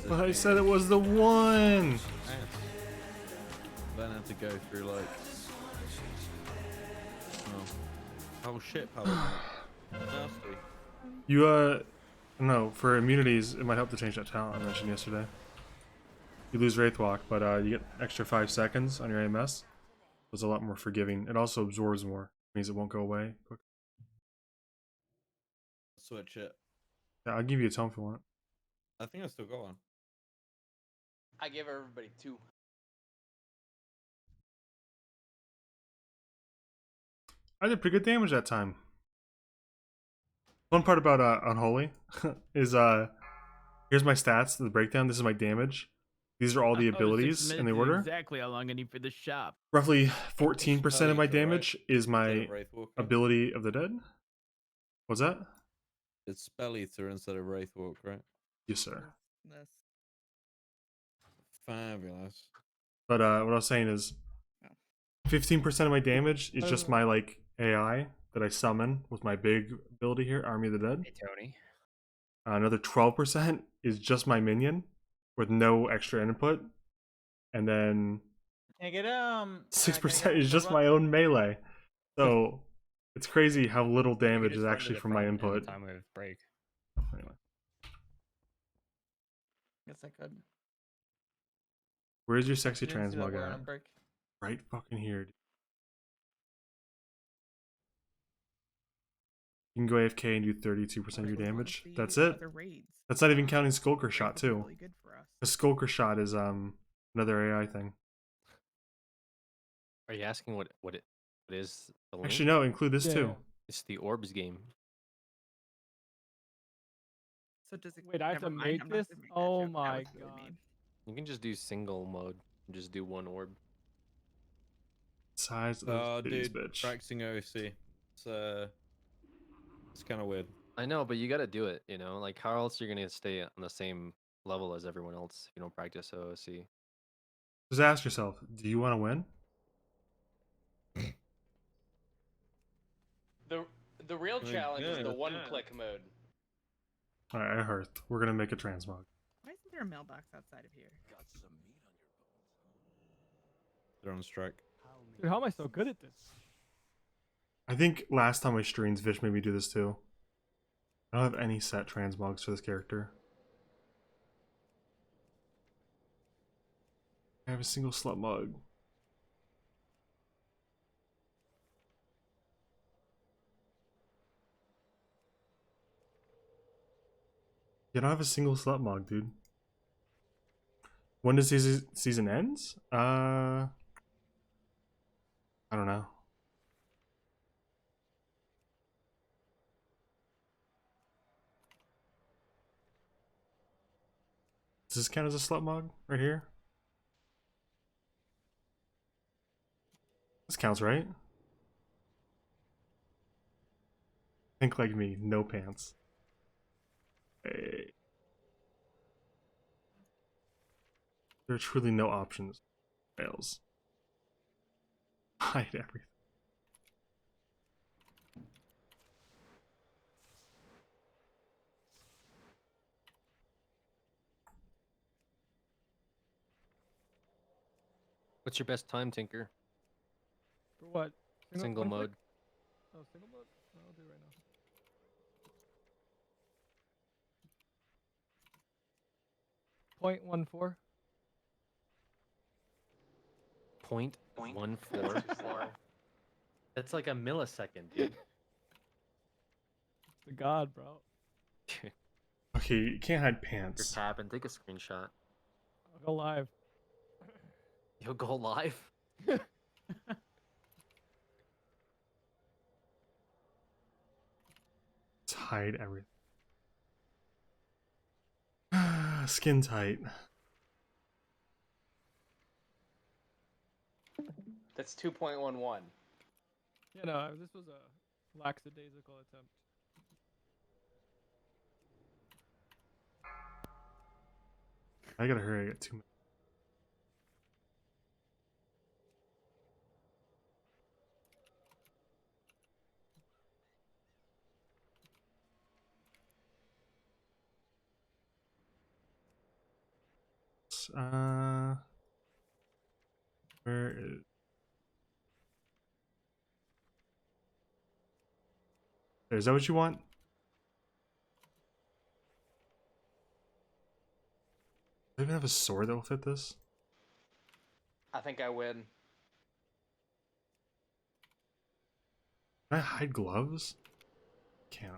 But I said it was the one. Then had to go through like. Oh shit, Paladin. Nasty. You no, for immunities, it might help to change that talent I mentioned yesterday. You lose Wraith Walk, but you get extra 5 seconds on your AMS. It's a lot more forgiving. It also absorbs more, means it won't go away quick. Switch it. Yeah, I'll give you a tome if you want. I think I still got one. I give everybody 2. I did pretty good damage that time. One part about Unholy is here's my stats, the breakdown. This is my damage. These are all the abilities in the order. Exactly how long I need for the shop. Roughly 14% of my damage is my ability of the dead. What's that? It's Spell Eater instead of Wraithwalk, right? Yes, sir. Fabulous. But what I was saying is 15% of my damage is just my like AI that I summon with my big ability here, Army of the Dead. Hey, Tony. Another 12% is just my minion with no extra input. And then Can I get 6% is just my own melee. So it's crazy how little damage is actually from my input. Time of break. Anyway. Guess I could. Where's your sexy You didn't see that transmog we're on a at? break. Right fucking here. You can go AFK and do 32% of your damage. That's it. That's not even counting Skulker Shot too. The Skulker Shot is another AI thing. Are you asking what it is? The link? Actually, no. Include this too. It's the Orbs game. So does it? Wait, I have to never mind, make I'm not this? gonna make that Oh joke. That my was really god. mean. You can just do single mode. And just do one orb. Size of those titties, Dude, bitch. practicing OC. It's kind of weird. I know, but you got to do it. You know, like how else you're gonna stay on the same level as everyone else if you don't practice OOC? Just ask yourself, do you want to win? The real challenge is the one-click mode. Alright, I heard. We're gonna make a transmog. Why isn't there a mailbox outside of here? They're on strike. Dude, how am I so good at this? I think last time I streamed, Vish made me do this too. I don't have any set transmogs for this character. I have a single slut mug. You don't have a single slut mug, dude. When does season ends? I don't know. Does this count as a slut mug right here? This counts, right? Think like me, no pants. Hey. There are truly no options. Fails. Hide everything. What's your best time, Tinker? For what? Single one mode. click? Oh, single mode? I'll do it right now. 0.14. 0.14. That's like a millisecond, dude. The god, bro. Okay, you can't hide You're pants. tapping. Take a screenshot. I'll go live. You'll go live. Just hide everything. Skin tight. That's 2.11. Yeah, no, this was a lackadaisical attempt. I gotta hurry. I got 2 minutes. Where is... Is that what you want? Do I even have a sword that will fit this? I think I win. Can I hide gloves? Can't.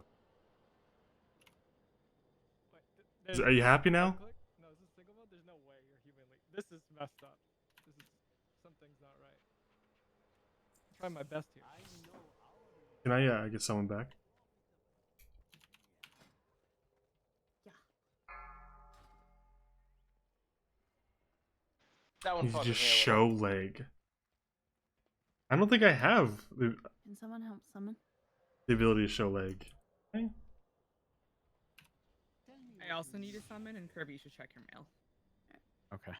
Are you happy now? No, is this single mode? There's no way you're humanly. This is messed up. This is something's not right. I'm trying my best here. Can I get someone back? That one You fucking just hit a show little. leg. I don't think I have Can someone help summon? the ability to show leg. Okay. I also need a summon, and Kirby, you should check your mail. Okay.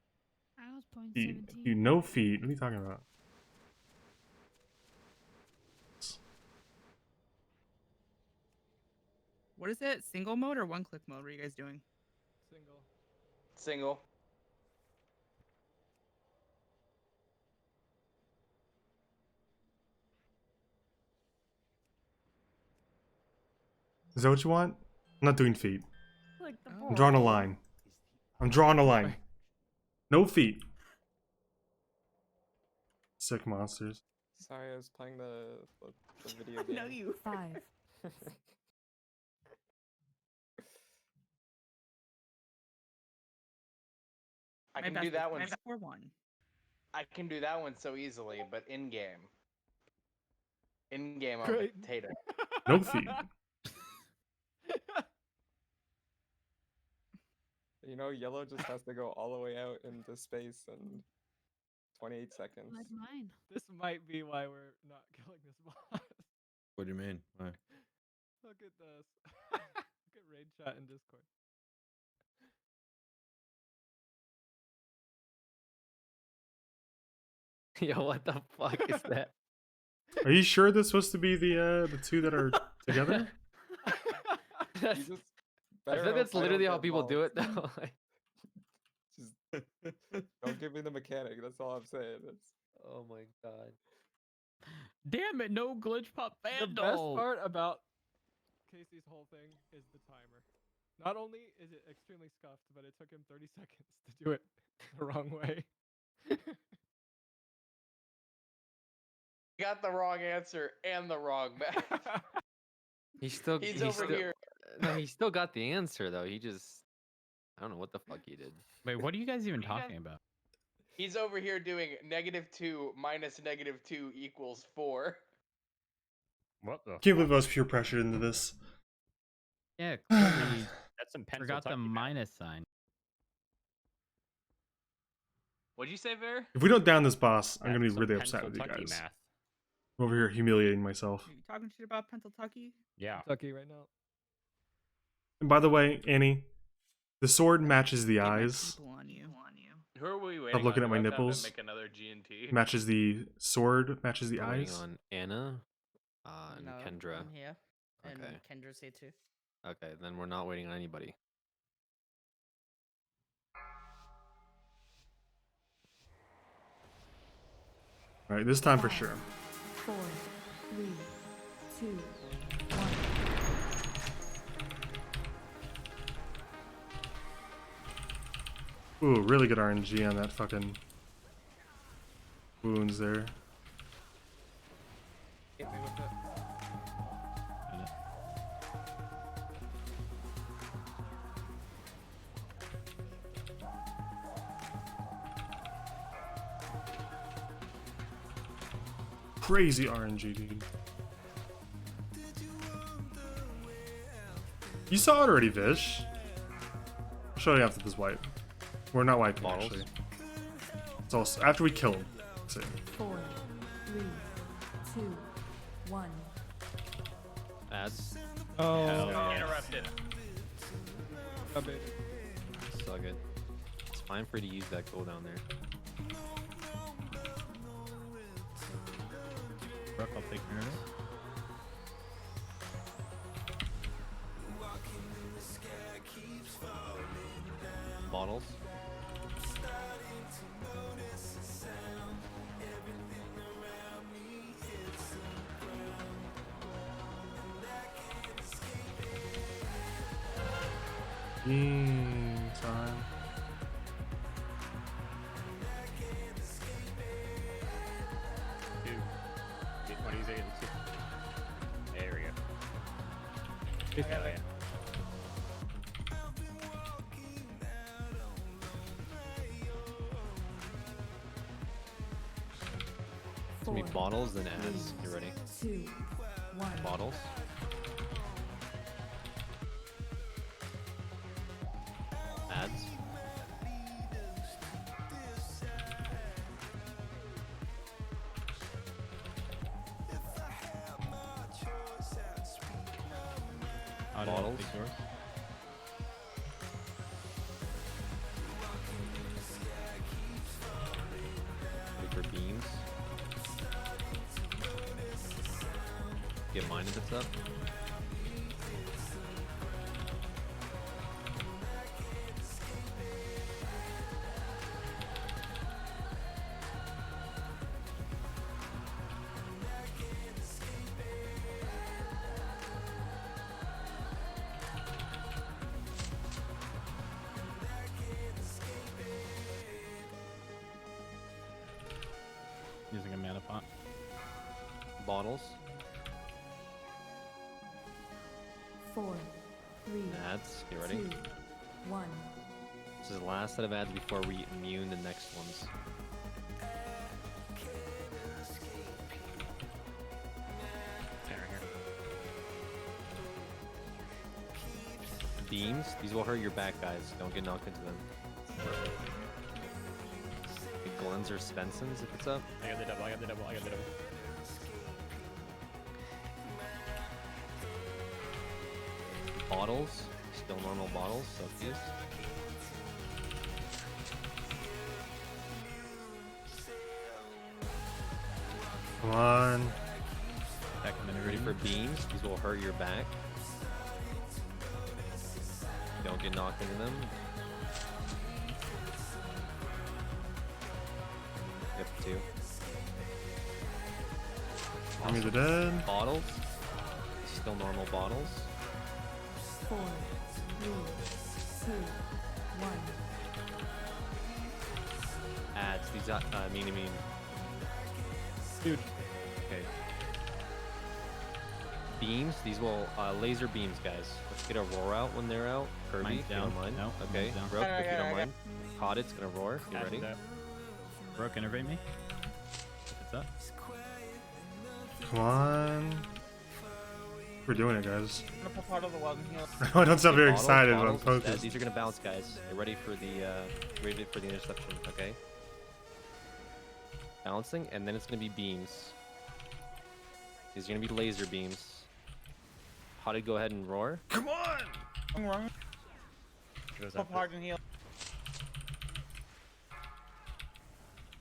I was point Feet. 17. You no feet. What are you talking about? What is it? Single mode or one click mode? What are you guys doing? Single. Single. Is that what you want? I'm not doing feet. Like the I'm drawing a line. I'm drawing a line. No feet. Sick monsters. Sorry, I was playing the video game. No, you. 5. I My can best do that is one. 5-4-1. I can do that one so easily, but in game. In game, I'm Great. a potato. No feet. You know, yellow just has to go all the way out into space in 28 seconds. Like mine. This might be why we're not killing this boss. What do you mean? Why? Look at this. Look at raid chat in Discord. Yo, what the fuck is that? Are you sure that's supposed to be the two that are together? That's, Just I better think hope that's I don't literally how get people do it involved. though. Like, Just don't give me the mechanic. That's all I'm saying. oh my god. Damn it! No glitch pop The best vandal. part about Casey's whole thing is the timer. Not only is it extremely scuffed, but it took him 30 seconds to do it the wrong way. Got the wrong answer and the wrong match. He's still. He's over still, here. No, he still got the answer though. He just. I don't know what the fuck he did. Wait, what are you guys even talking about? He's over here doing -2 minus -2 equals 4. What the? Can't believe I was pure pressured into this. Yeah, clearly That's some pencil. forgot the minus sign. What'd you say, Ver? If we don't down this boss, I'm gonna be Some really upset with you Pennsyltucky guys. math. I'm over here humiliating myself. Are you talking shit about Pennsyltucky? Yeah. Kentucky right now. And by the way, Annie, the sword matches the Get my eyes. people on you. Who are we waiting Stop looking on? at my Do I have to have him nipples. Make another G&T. Matches the sword. Matches the We're waiting eyes. on Anna, and No, Kendra. I'm here. And Okay. Kendra's here too. Okay, then we're not waiting on anybody. All right, this time for sure. 4, 3, 2, 1. Ooh, really good RNG on that fucking wounds there. Hit me with it. Crazy RNG, dude. You saw it already, Vish. I'll show you after this wipe. We're not wiping, Bottles. actually. It's also after we kill him. That's it. 4, 3, 2, 1. Ads. Oh, Hell yeah. Interrupted. oh, baby. Suck it. It's fine for you to use that cooldown there. Brooke, I'll take care of it. Bottles. Time. What do you say? There we go. Hell yeah. It's gonna be bottles, then ads. Get ready. 2, 1. Bottles. Ads. Bottles. Wait for beams. Get mine if it's up. Using a mana pot. Bottles. 4, 3. Ads. Get ready. 2, 1. This is the last set of ads before we immune the next ones. Beams. These will hurt your back, guys. Don't get knocked into them. The Glens or Svensons if it's up. I got the double, I got the double, I got the double. Bottles. Still normal bottles, so these. Come on. Ready for beams. These will hurt your back. Don't get knocked into them. Yep, 2. Enemies are dead. Bottles. Still normal bottles. 4, 3, 2, 1. Ads. These are mean. Dude. Okay. Beams. These will laser beams, guys. Let's get a roar out when they're out. Kirby, Mine's if you down. don't mind. No, Okay. mine's down. Broke, if you don't mind. Caught it's gonna roar. Get ready. Broke, innervate me. If it's up. Come on. We're doing it, guys. I'm gonna pop out of the wild and heal. I don't sound very Bottles, excited, but I'm bottles instead. focused. These are gonna bounce, guys. Get ready for the interception. Okay. Bouncing, and then it's gonna be beams. These are gonna be laser beams. How to go ahead and roar? Come on! Wrong. Pop hard and heal.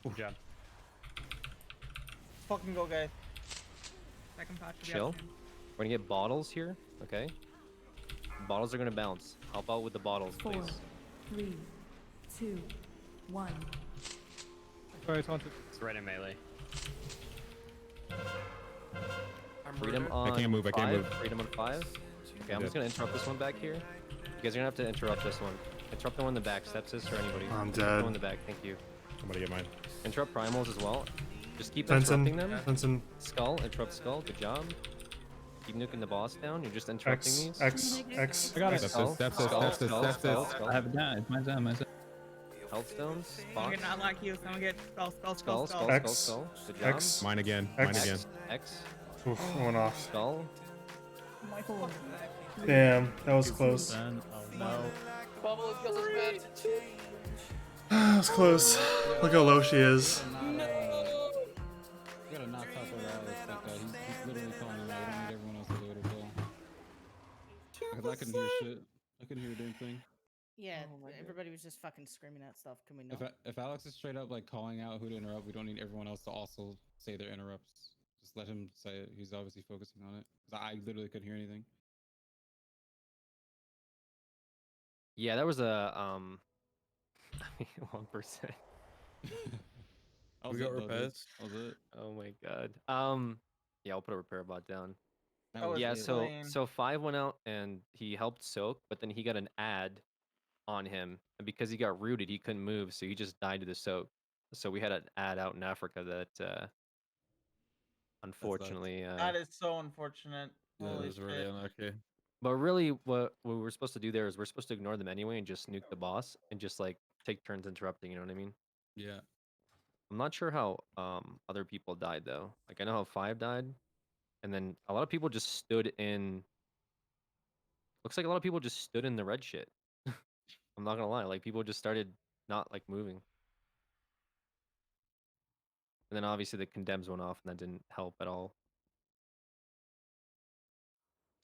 Good job. Fucking go, guys. Second pot should be Chill. up soon. We're gonna get bottles here. Okay. Bottles are gonna bounce. Help out with the bottles, 4, please. 3, 2, 1. It's right in melee. Freedom on I can't move, I can't 5. move. Freedom on 5. Okay, I'm just gonna interrupt this one back here. You guys are gonna have to interrupt this one. Interrupt the one in the back, Sepsis or anybody. I'm Interrupt dead. The one in the back, thank you. Somebody get mine. Interrupt primals as well. Just keep Benson. interrupting them. Benson. Skull, interrupt skull, good job. Keep nuking the boss down. You're just interrupting these. X. I got it. Skull, Steps, skull. I have it down. It's mine's down. Mine's down. Health stones. Someone Box. get not like you. Someone get skull. X. Good job. X. Mine again. X. Mine again. X. Oof, I went off. Skull. 4, Damn, that was close. Then, oh no. Bubble kills us, man. That was close. Look how low she is. You gotta not talk about Alex like that. He's literally calling him out. I don't need everyone else to do it as well. Because I couldn't hear shit. I couldn't hear a damn thing. Yeah, everybody was just fucking screaming at stuff. Can we know? If Alex is straight up like calling out who to interrupt, we don't need everyone else to also say their interrupts. Just let him say it. He's obviously focusing on it. 'Cause I literally couldn't hear anything. Yeah, that was a 1%. We got repairs. That was it. Oh my god. Yeah, I'll put a repair bot down. That was Yeah, insane. so 5 went out and he helped soak, but then he got an ad on him, and because he got rooted, he couldn't move, so he just died to the soak. So we had an ad out in Africa that unfortunately That is so unfortunate. Yeah, it Holy was really shit. unlucky. but really what we're supposed to do there is we're supposed to ignore them anyway and just nuke the boss and just like take turns interrupting, you know what I mean? Yeah. I'm not sure how other people died though. Like I know how 5 died, and then a lot of people just stood in. Looks like a lot of people just stood in the red shit. I'm not gonna lie, like people just started not like moving. And then obviously the condemns went off, and that didn't help at all.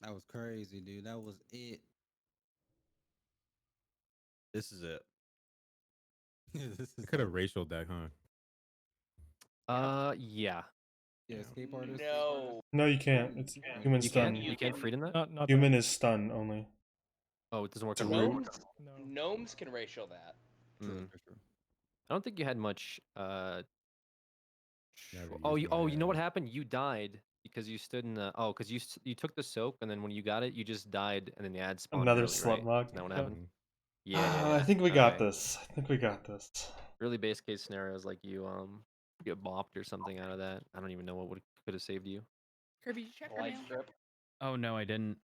That was crazy, dude. That was it. This is it. This I is could have it. racial that, huh? Yeah. Yeah, escape artist. No. No, you can't. It's human You stun. can't. You can't freedom that. Not Human is stun only. Oh, it doesn't work It's on a root. root. No. Gnomes can racial that. Mm. True. I don't think you had much. Never Oh, used you know my, what happened? You died because you stood in the. Oh, because you took the soak, and then when you got it, you just died, and then the ad spawned Another early, slut right? mug. Isn't that what Yeah. happened? Yeah. I think we got Okay. this. I think we got this. Really, base case scenario is like you get bopped or something out of that. I don't even know what could have saved you. Kirby, did you check our Life mail? strip. Oh no, I didn't.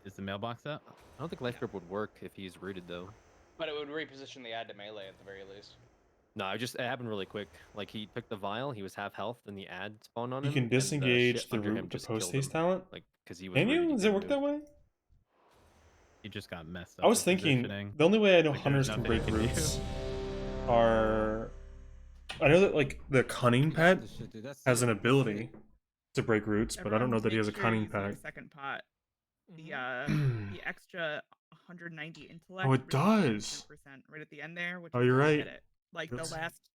Is the mailbox up? I don't think life grip would work if he's rooted though. But it would reposition the ad to melee at the very least. No, it happened really quick. Like he took the vial, he was half health, and the ad spawned on You him. can and the disengage shit the under him root to just post killed haste him. talent. Like because he was Can rooted, you? he Does it couldn't work that move. way? You just got messed up. I was with thinking positioning. the only way I know Like, there's hunters can nothing you break can do. roots are. I know that like the cunning pet This shit, dude. That's has it. an ability to break roots, but I don't Everyone know that he make has a sure cunning you use your pet. second pot. The the extra 190 intellect. Oh, it really does. 10% right at the end there, which Oh, is you're where you right. get it. Like That's- the last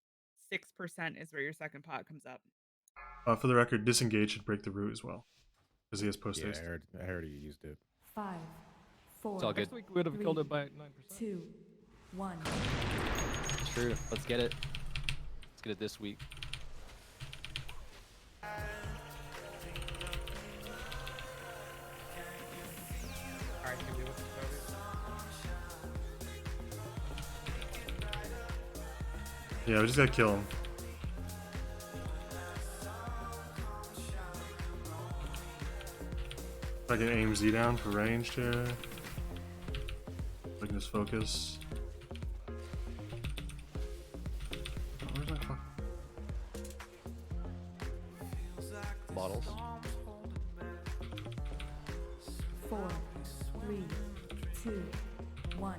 6% is where your second pot comes up. For the record, disengage should break the root as well, because he has post yeah, haste. I heard you used it. 5, 4. It's all good. Next week we would have killed it by 9%. 2, 1. True. Let's get it. Let's get it this week. Alright, can we look at Yeah, we just gotta kill him. I can aim Z down for ranged here. I can just focus. Oh, where's my fuck? Bottles. 4, 3, 2, 1.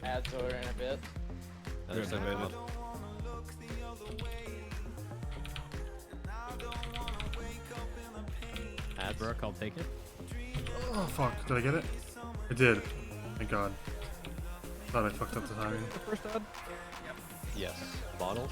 Ads over in a bit. Another second pot. Ads. Brooke, I'll take it. Oh fuck, did I get it? I did. Thank god. Thought I fucked up the timing. The first ad. Yes. Bottles.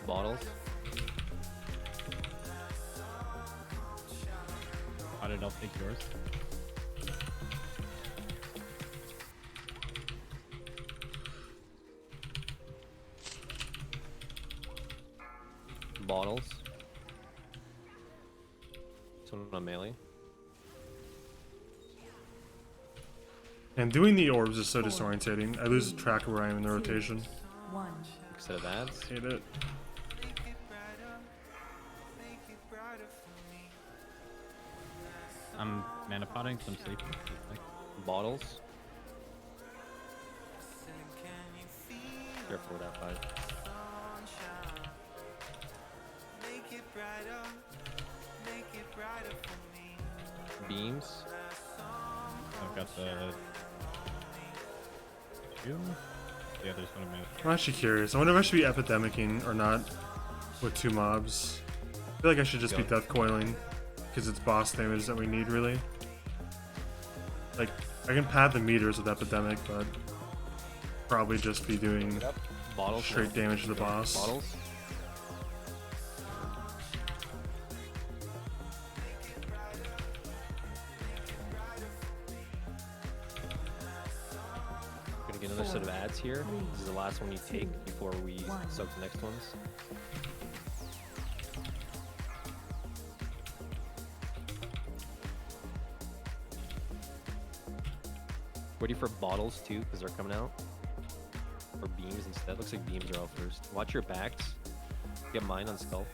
Bottles. How did I take yours? Bottles. Someone on melee. And doing the orbs is so disorientating. I lose track of where I am in the rotation. 1. Instead of ads. Hate it. I'm mana potting, so I'm sleeping. Bottles. Careful with that fight. Beams. I've got the two. The other's one of my. I'm actually curious. I wonder if I should be epidemicing or not with 2 mobs. I feel like I should just be death coiling because it's boss damage that we need really. Like I can pad the meters with epidemic, but probably just be doing Bottles. straight damage to the boss. Bottles. Gonna get another set of ads here. This is the last one you take before we soak the next ones. Ready for bottles too, because they're coming out. Or beams instead. Looks like beams are out first. Watch your backs. Get mine on skull.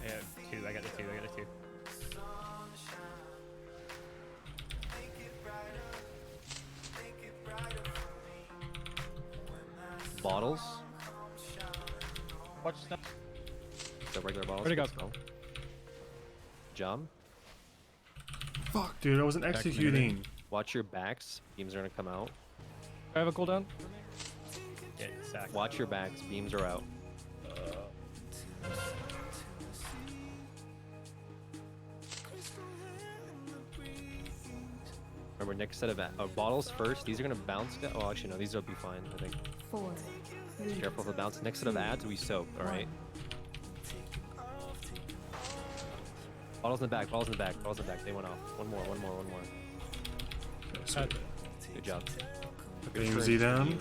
I have two. I got the two. I got the two. Bottles. Watch stuff. The regular bottles. Where'd it go? Skull. Jump. Fuck, dude, I wasn't executing. Watch your backs. Beams are gonna come out. I have a cooldown. Yeah, sack. Watch your backs. Beams are out. Remember, next set of bottles first. These are gonna bounce. Oh, actually no. These will be fine. I think. 4, 3, Careful of the bounce. Next set of ads, we soak. All right. Bottles in the back. Bottles in the back. Bottles in the back. They went off. One more. One more. One more. Good job. Getting Z down.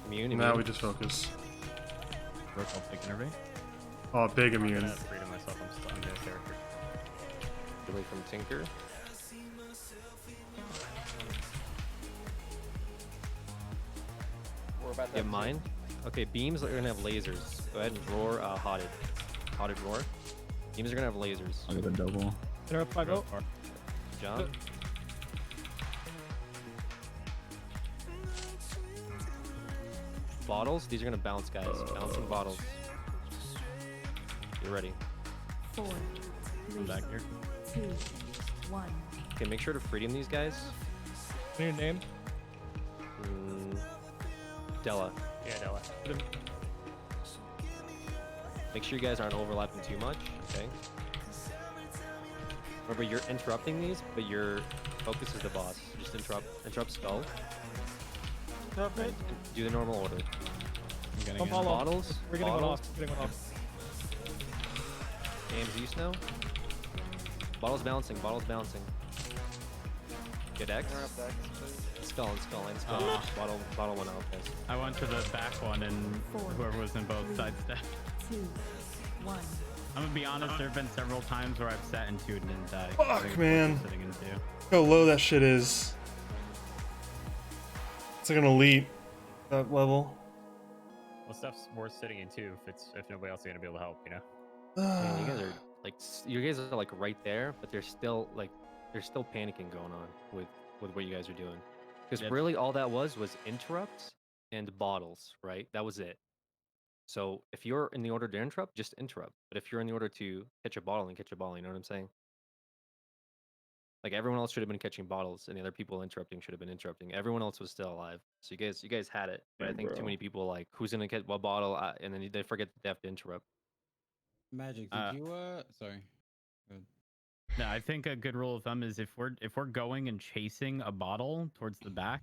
Immune. Now we just focus. Rook, I'll take intervene. Oh, big I'm immune. gonna freedom myself. I'm still in this character. Away from Tinker. We're about to Get have mine. Okay, beams are gonna have lasers. Go ahead and roar hotted. Hotted roar. Beams are gonna have lasers. I'll get a double. Interrupt 5 0. Good job. Bottles, these are gonna bounce, guys. Bouncing bottles. Get ready. 4, 3, back here. 2, 1. Okay, make sure to freedom these guys. Your name? Della. Yeah, Della. Make sure you guys aren't overlapping too much, okay? Remember, you're interrupting these, but your focus is the boss. Just interrupt skull. Perfect. Do the normal order. I'm getting Don't in. follow. Bottles. We're getting one bottles. off. We're getting one off. Game's use now. Bottles bouncing. Bottles bouncing. Get X. Interrupt X, please. Skull and skull and skull. Bottle went out, guys. I went to the back one and whoever was in both side step. 2, 1. I'm gonna be honest, there have been several times where I've sat into it and didn't die. Fuck, I think it's man. worth sitting into. How low that shit is. It's like an elite that level. Well, stuff's worth sitting in too if nobody else is gonna be able to help, you know. Man, you guys are like you guys are like right there, but there's still panicking going on with what you guys are doing. Because really all that was interrupts and bottles, right? That was it. So if you're in the order to interrupt, just interrupt. But if you're in the order to catch a bottle, then catch a bottle. You know what I'm saying? Like everyone else should have been catching bottles, and the other people interrupting should have been interrupting. Everyone else was still alive. So you guys had it. But I think too many people like who's gonna get what bottle, and then they forget that they have to interrupt. Magic, did you sorry. Good. No, I think a good rule of thumb is if we're going and chasing a bottle towards the back,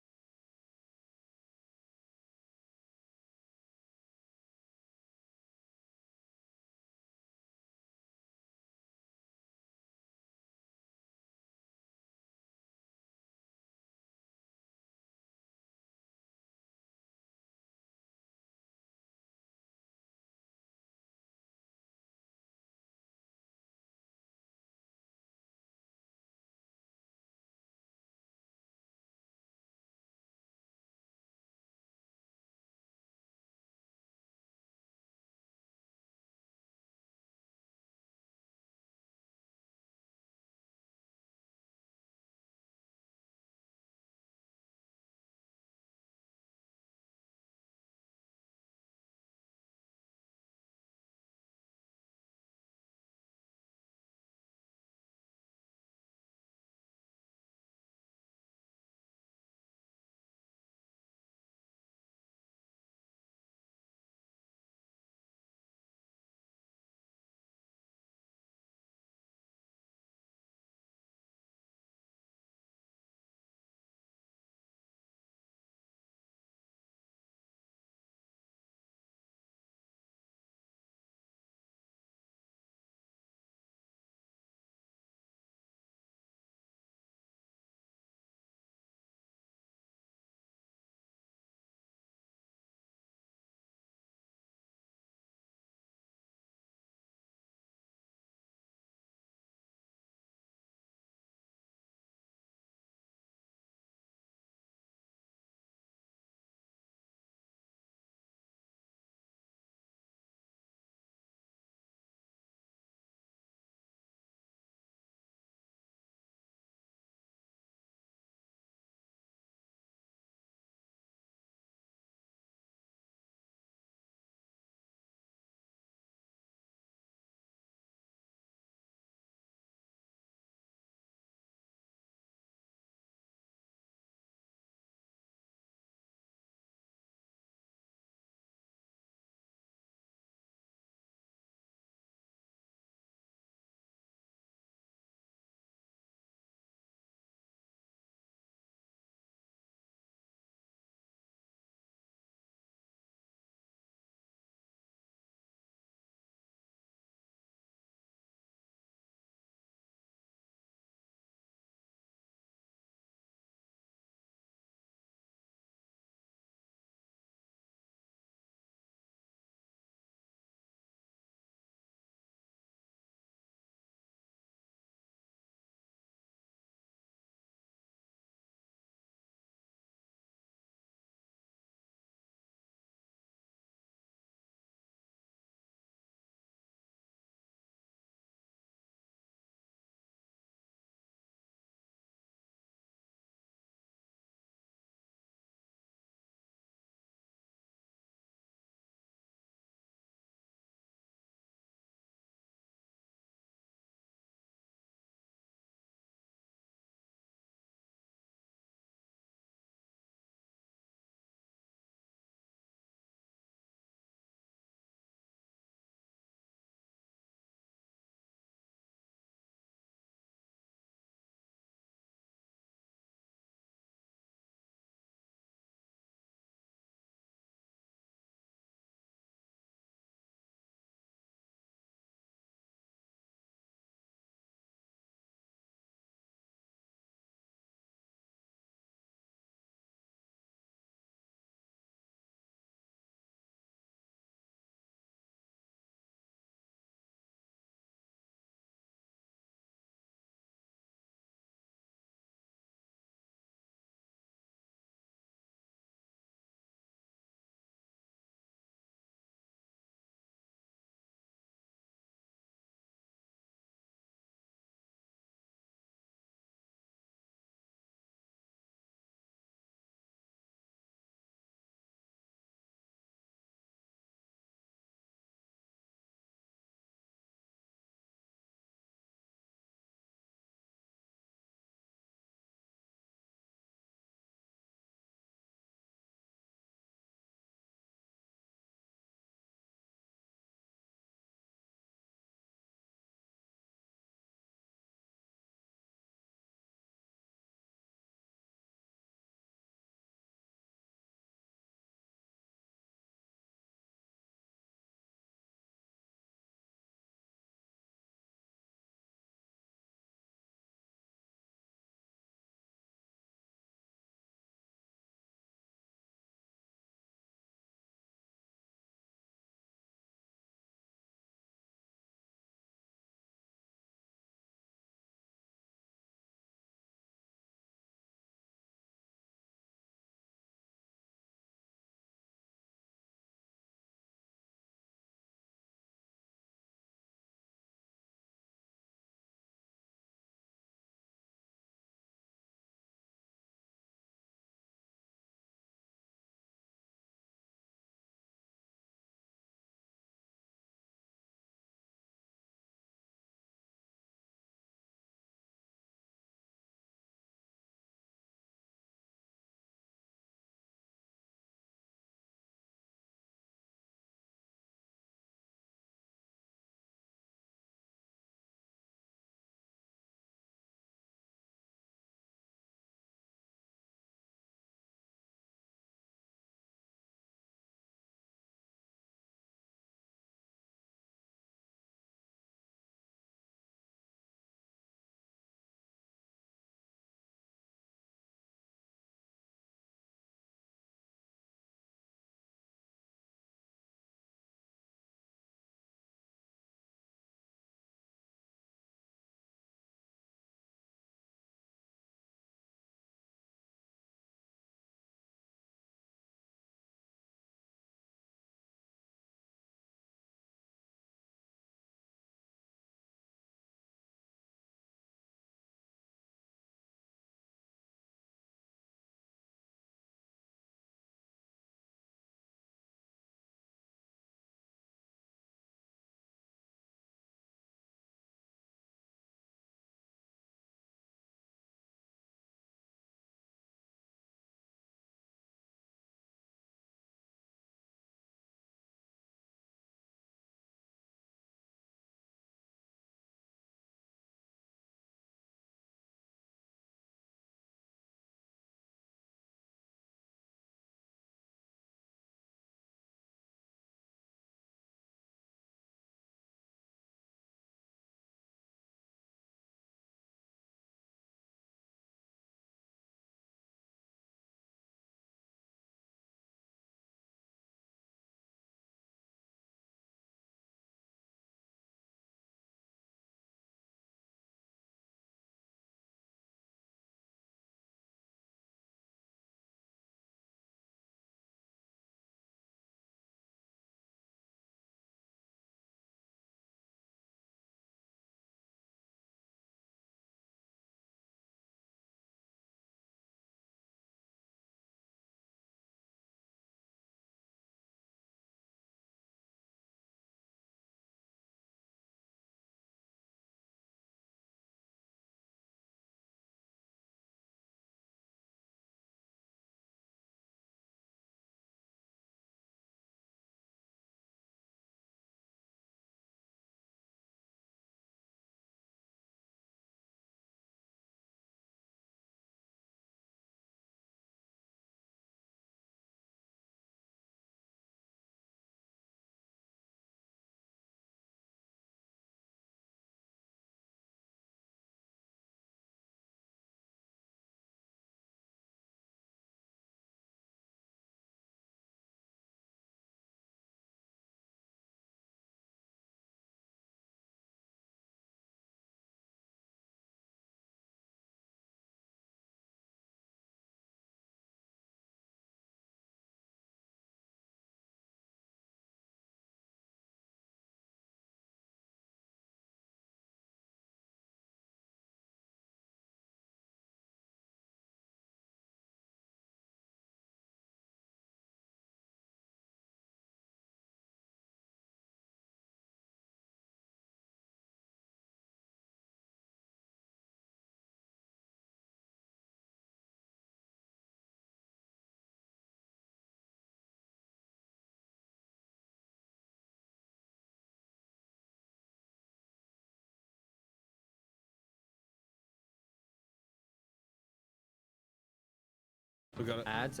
We got it. Ads.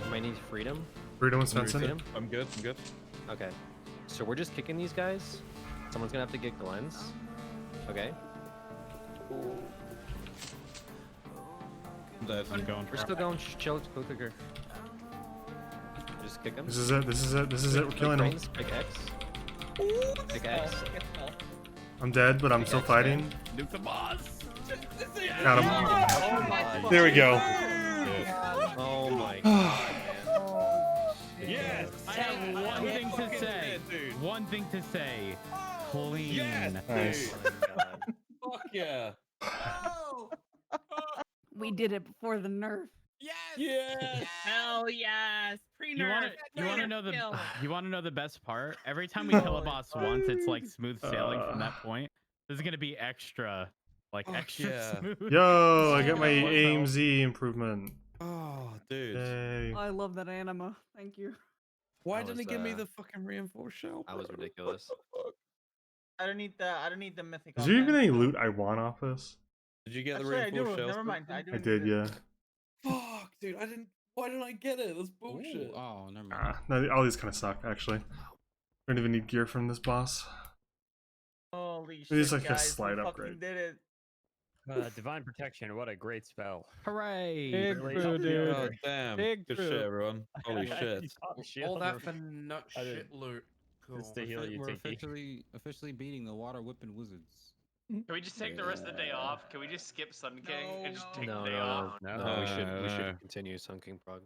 Might need freedom. Freedom and Svensson. Freedom. I'm good. Okay. So we're just kicking these guys. Someone's gonna have to get Glenn's. Okay. I'm going. We're still going. Just chill. Go quicker. Just kick him. This is it. We're killing him. Pick X. Pick X. I'm dead, but I'm still fighting. Nuke the boss. Got him. There we go. Oh my god. Yes. I have one thing to say. One thing to say. Clean. Yes, Nice. Fuck yeah. We did it before the nerf. Yes. Hell yes. Pre-nerf. You want to know the kill. you want to know the best part? Every time we kill a boss once, it's like smooth sailing from that point. This is gonna be extra, extra smooth. Yo, I got my AMZ improvement. Oh, dude. Yay. I love that anima. Thank you. Why That didn't was, he give me the fucking reinforced shell? That was ridiculous. I don't need the mythic. Is there even any loot I want off this? Did you get Actually, the I reinforced do. shells? Never mind. I did, yeah. Fuck, dude. I didn't. Why didn't I get it? That's bullshit. Ooh, oh, never mind. No, all these kind of suck, actually. I don't even need gear from this boss. Holy shit, It is like guys, a slight we upgrade. fucking did it. Divine Protection, what a great spell. Hooray! Big Really true, helped me dude. over. Oh, damn. Big Good true. shit, everyone. Holy shit. All that for nut I didn't- shit loot. Cool. Just to heal you, We're Tinky. officially beating the water whipping wizards. Can we just take the rest of the day off? Can we just skip Sun King and just take No, the day off? no. We No. should continue Sun King prog.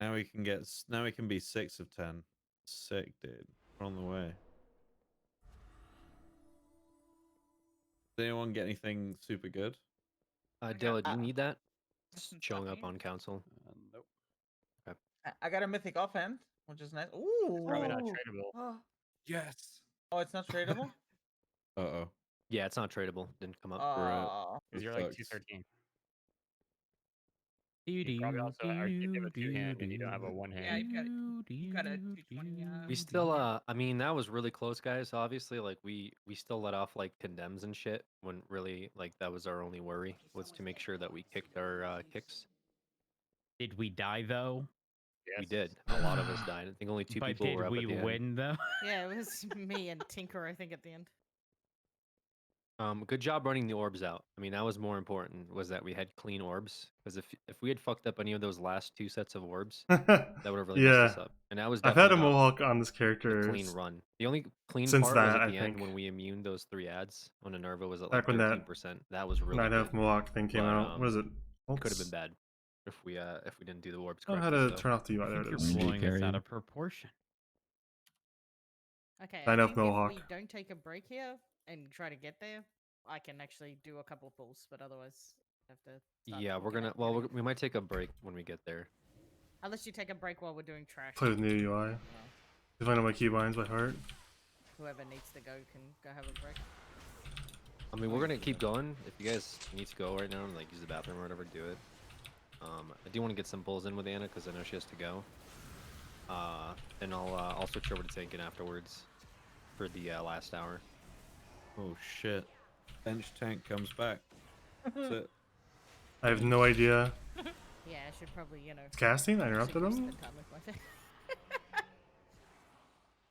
Now we can get. Now we can be 6 of 10. Sick, dude. We're on the way. Did anyone get anything super good? Dilla, do you need that? It's showing up on council. Nope. Okay. I got a mythic offhand, which is nice. Ooh. Probably not tradable. Yes. Oh, it's not tradable? Uh-oh. Yeah, it's not tradable. Didn't come up. Oh. Because you're like 213. Do, You probably do, also are you have a do, two-hand and you don't have a one-hand. Yeah, you got a 220. We still, I mean, that was really close, guys. Obviously, like we still let off like condemns and shit when really like that was our only worry was to make sure that we kicked our kicks. Did we die though? We did. A lot of us died. I think only 2 But people did were up we at the win though? Yeah, it was me and Tinker, I think, at the end. Good job running the orbs out. I mean, that was more important. Was that we had clean orbs? Because if we had fucked up any of those last 2 sets of orbs, that would have really messed us up. And that was I've had a definitely not mohawk on this character a clean run. The only clean since part was that, at I the end think. when we immuned those 3 ads on Minerva was at Back like when that 13%. That was really Night Elf good. mohawk thing came But, out. What is it? Could have been bad if we didn't do the orbs I don't know correctly. how to so. turn off the UI. There it You're is. blowing us out of proportion. Okay, Night I Elf think mohawk. if we don't take a break here and try to get there, I can actually do a couple pulls, but otherwise I have to start Yeah, we're walking gonna. out Well, getting- we might take a break when we get there. Unless you take a break while we're doing trash. Play with new UI. If I know my keybinds by heart. Whoever needs to go can go have a break. I mean, we're gonna keep going. If you guys need to go right now and like use the bathroom or whatever, do it. I do want to get some pulls in with Anna because I know she has to go. And I'll switch over to tanking afterwards for the last hour. Oh shit. Bench tank comes back. That's it. I have no idea. Yeah, I should probably, you know. It's casting? I interrupted actually him? spend time with my family.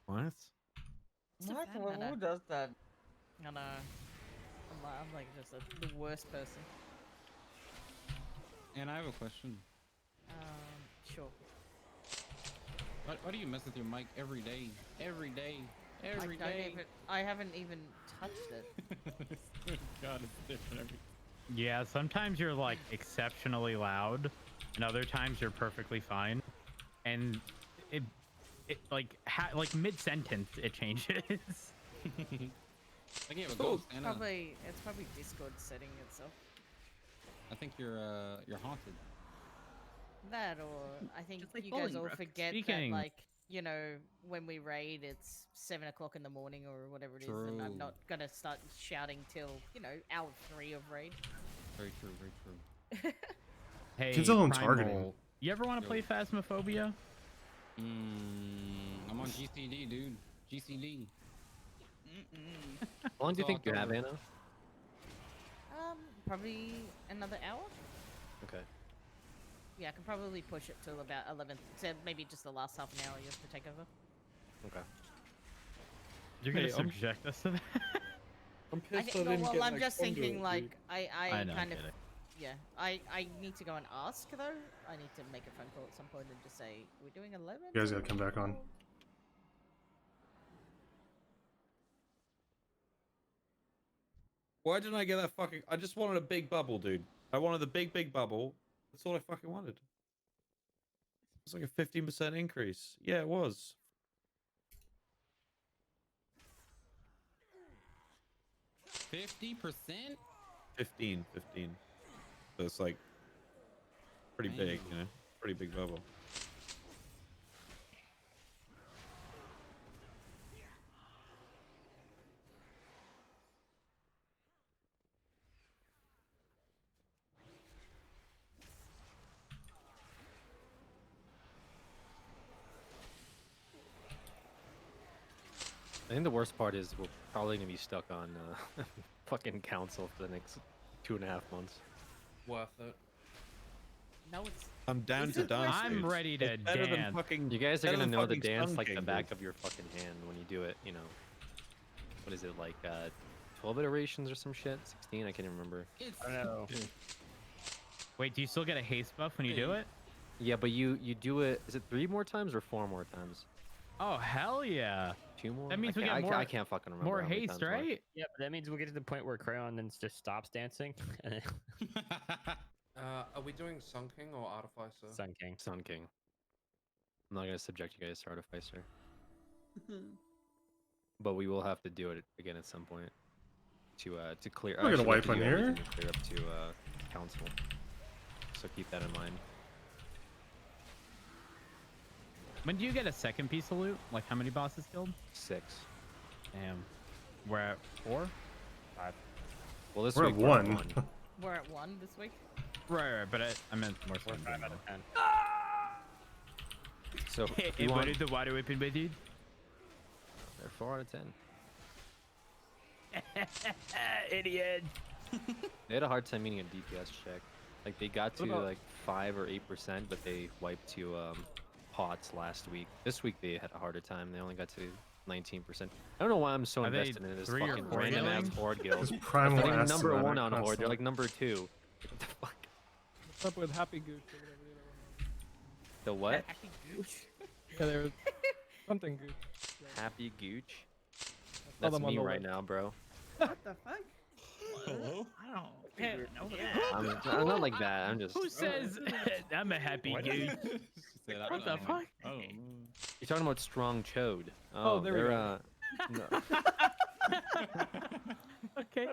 What? It's a What? fan Who matter. does that? I know. I'm like just the worst person. And I have a question. Sure. Why do you mess with your mic every day? Every day. Every day. I haven't even touched it. God, it's different every. Yeah, sometimes you're like exceptionally loud, and other times you're perfectly fine. And it like mid sentence it changes. I gave a ghost. And It's probably Discord setting itself. I think you're haunted. That or I think Just like you guys all Bolingbroke. forget Speaking- that, like, you know, when we raid it's 7 o'clock in the morning or whatever it is, and I'm True. not gonna start shouting till, you know, hour 3 of raid. Very true. Very true. Hey, Cancel on Primal, targeting. you ever want to Yo. play Phasmophobia? I'm on GCD, dude. GCD. How long do you So think you I'll have, go- Anna? Probably another hour. Okay. Yeah, I can probably push it till about 11. So maybe just the last half an hour you have to take over. Okay. You're gonna Hey, I'm- subject us to that? I'm I pissed thi- I no, didn't well, get I'm next just thinking conduit, like dude. I know, kind of get it. yeah. I need to go and ask though. I need to make a phone call at some point and just say we're doing 11. You guys or gotta come back on. 12?" Why didn't I get that fucking? I just wanted a big bubble, dude. I wanted the big bubble. That's all I fucking wanted. It's like a 15% increase. Yeah, it was. 50%? 15. So it's like pretty big, you know, pretty big bubble. I think the worst part is we're probably gonna be stuck on fucking council for the next 2.5 months. Worth it. No, it's. I'm down to dance. I'm dude. ready to It's better than dance. fucking. You guys are better gonna than know the fucking dance Sun like the King, back dude. of your fucking hand when you do it. You know, what is it like? 12 iterations or some shit? 16? I can't even remember. It's I don't know. Wait, do you still get a haste buff when you do it? Yeah, but you do it. Is it 3 more times or 4 more times? Oh hell yeah! 2 more? That means I we can't- get more. I can't fucking remember. More how many haste, times it was. right? Yeah, but that means we'll get to the point where Crayon then just stops dancing. Are we doing Sun King or Artificer? Sun King. Sun King. I'm not gonna subject you guys to Artificer, but we will have to do it again at some point to clear. I'm not gonna actually, we have wipe to on do here. everything to clear up to council. So keep that in mind. When do you get a second piece of loot? Like how many bosses killed? 6. Damn. We're at 4? 5. Well, this We're week at we're at 1. 1. We're at 1 this week. Right, but I meant more so. We're 5 out of 10. So if Hey, you what want, is the water weapon, my dude? they're 4 out of 10. Idiot. They had a hard time meeting a DPS check. Like they got to What about- like 5 or 8%, but they wiped to pots last week. This week they had a harder time. They only got to 19%. I don't know why I'm so Are they invested in this 3 or fucking 4 random ass killing? horde guild. It's They're primal like acid number on 1 it on horde. They're constantly. like number 2. Like, what the fuck? What's up with Happy Gooch or whatever the other one was? The what? Happy Gooch. Yeah, there was something Gooch. Yeah. Happy Gooch? I saw That's them on me the right list. now, bro. What the fuck? Hello? I don't know that. I'm not like that. I'm just. Who says I'm a happy dude? What the fuck? Oh, You're talking about Strong Chode. Oh, there we they're, go. No, Okay.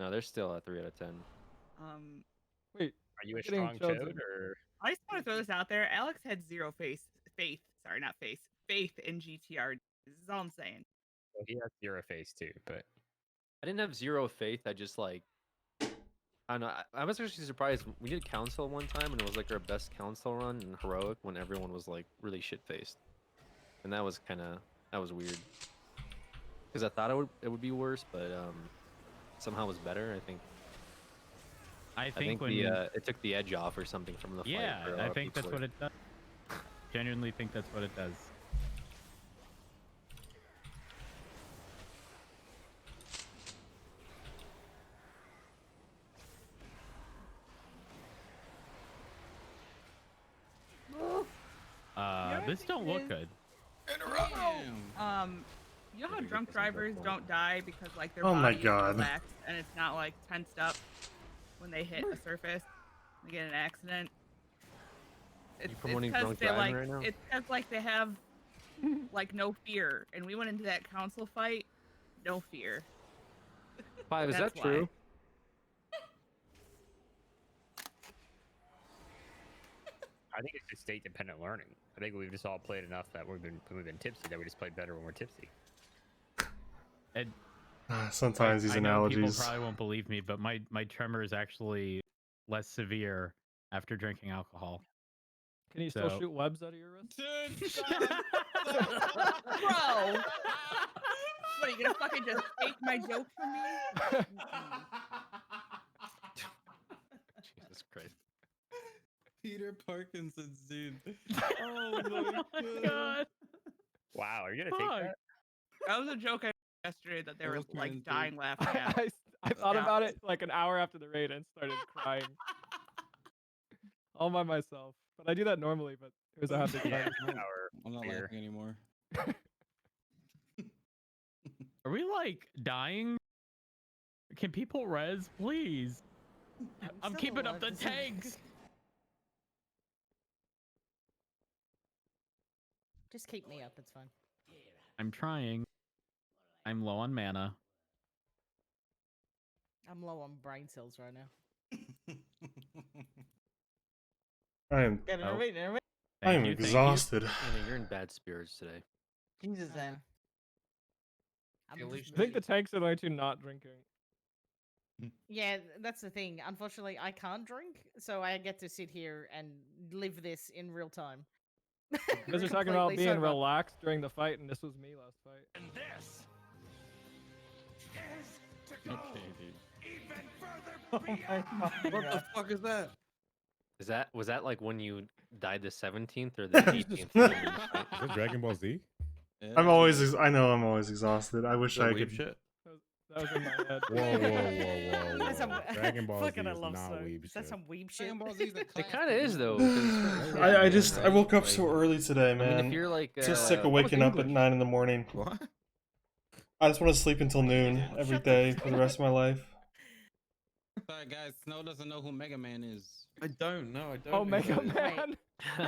no, they're still at 3 out of 10. Wait, Are you a getting strong chilled chode in. or? I just want to throw this out there. Alex had zero faith. Sorry, not faith. Faith in GTR. This is all I'm saying. Well, he has 0 face too, but I didn't have 0 faith. I just like. I don't know. I was actually surprised. We did council one time, and it was like our best council run in heroic when everyone was like really shit faced, and that was weird. Because I thought it would be worse, but somehow it was better. I think when it took the edge off or something from the fight. yeah, for a lot I of think that's people. what it does. Genuinely think that's what it does. This don't look good. You know how drunk drivers don't die because like their Oh my body is God. relaxed and it's not like tensed up when they hit a surface, they get in an accident. It's promoting 'cause drunk they, driving like, right now? It's because like they have like no fear, and we went into that council fight, no fear. 5, is That's that true? I think it's just state dependent learning. I think we've just all played enough that we've been tipsy that we just played better when we're tipsy. And Sometimes these I know people analogies. probably won't believe me, but my tremor is actually less severe after drinking alcohol. Can you still So- shoot webs out of your wrist? Bro, what are you gonna fucking just take my joke from me? Jesus Christ. Peter Parkinson's, dude. Oh my god. Wow, are you gonna take Fuck. that? That was a joke I yesterday that they were Those like man's dying laughing at. I thought Yeah. about it like an hour after the raid and started crying. All by myself. But I do that normally, but it was a happy Yeah, time. I'm not Here. laughing anymore. Are we like dying? Can people res, please? I'm still keeping up alive, the this is- tanks. Just keep me up, it's fine. I'm trying. I'm low on mana. I'm low on brain cells right now. I am Get Oh. it, right? I am Thank you. exhausted. Anna, you're in bad spirits today. Jesus, then. I'm At just least I think the moody. tanks are the only two not drinking. Yeah, that's the thing. Unfortunately, I can't drink, so I get to sit here and live this in real time. You guys are talking about Completely being sober. relaxed during the fight, and this was me last fight. And this is to go Okay, dude. even further Oh my beyond. What the fuck is that? Was that like when you died the 17th or the 18th? Is that Dragon Ball Z? I'm always. I know I'm always exhausted. I wish That I weeb could. shit. That was in my head. Whoa. That's some Dragon Ball Z fucking I is love not so. weeb Is that shit. some weeb shit? Dragon Ball Z's a It classic, kind of is man. though. 'cause I it's just I right? woke up Like, so early today, I mean, man. if you're like So sick of that was waking up at English. 9 in the morning. What? I just want to sleep until noon every day for the rest of my life. Sorry, guys. Snow doesn't know who Mega Man is. I don't know. I don't. Oh, know Mega who that is. Man!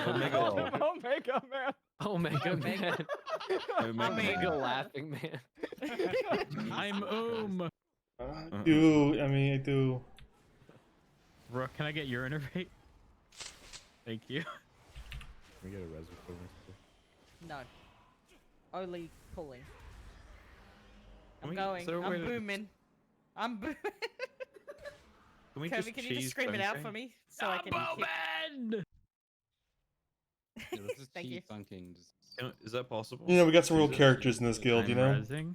Omega. Oh, Mega Man! Omega Man. Omega Omega Man. laughing man. I'm I do. I do. Rook, can I get your innervate? Thank you. Can we get a res equivalent? No. Only pulling. Can I'm we- going. so I'm wait a- booming. I'm booming. Can we Kirby, can you just scream it out for me so I can? Bowman! Yeah, this is Thank you. cheap sunking. Just... Is that possible? You know, we got some real Jesus. characters in this guild, you I'm know? rezzing.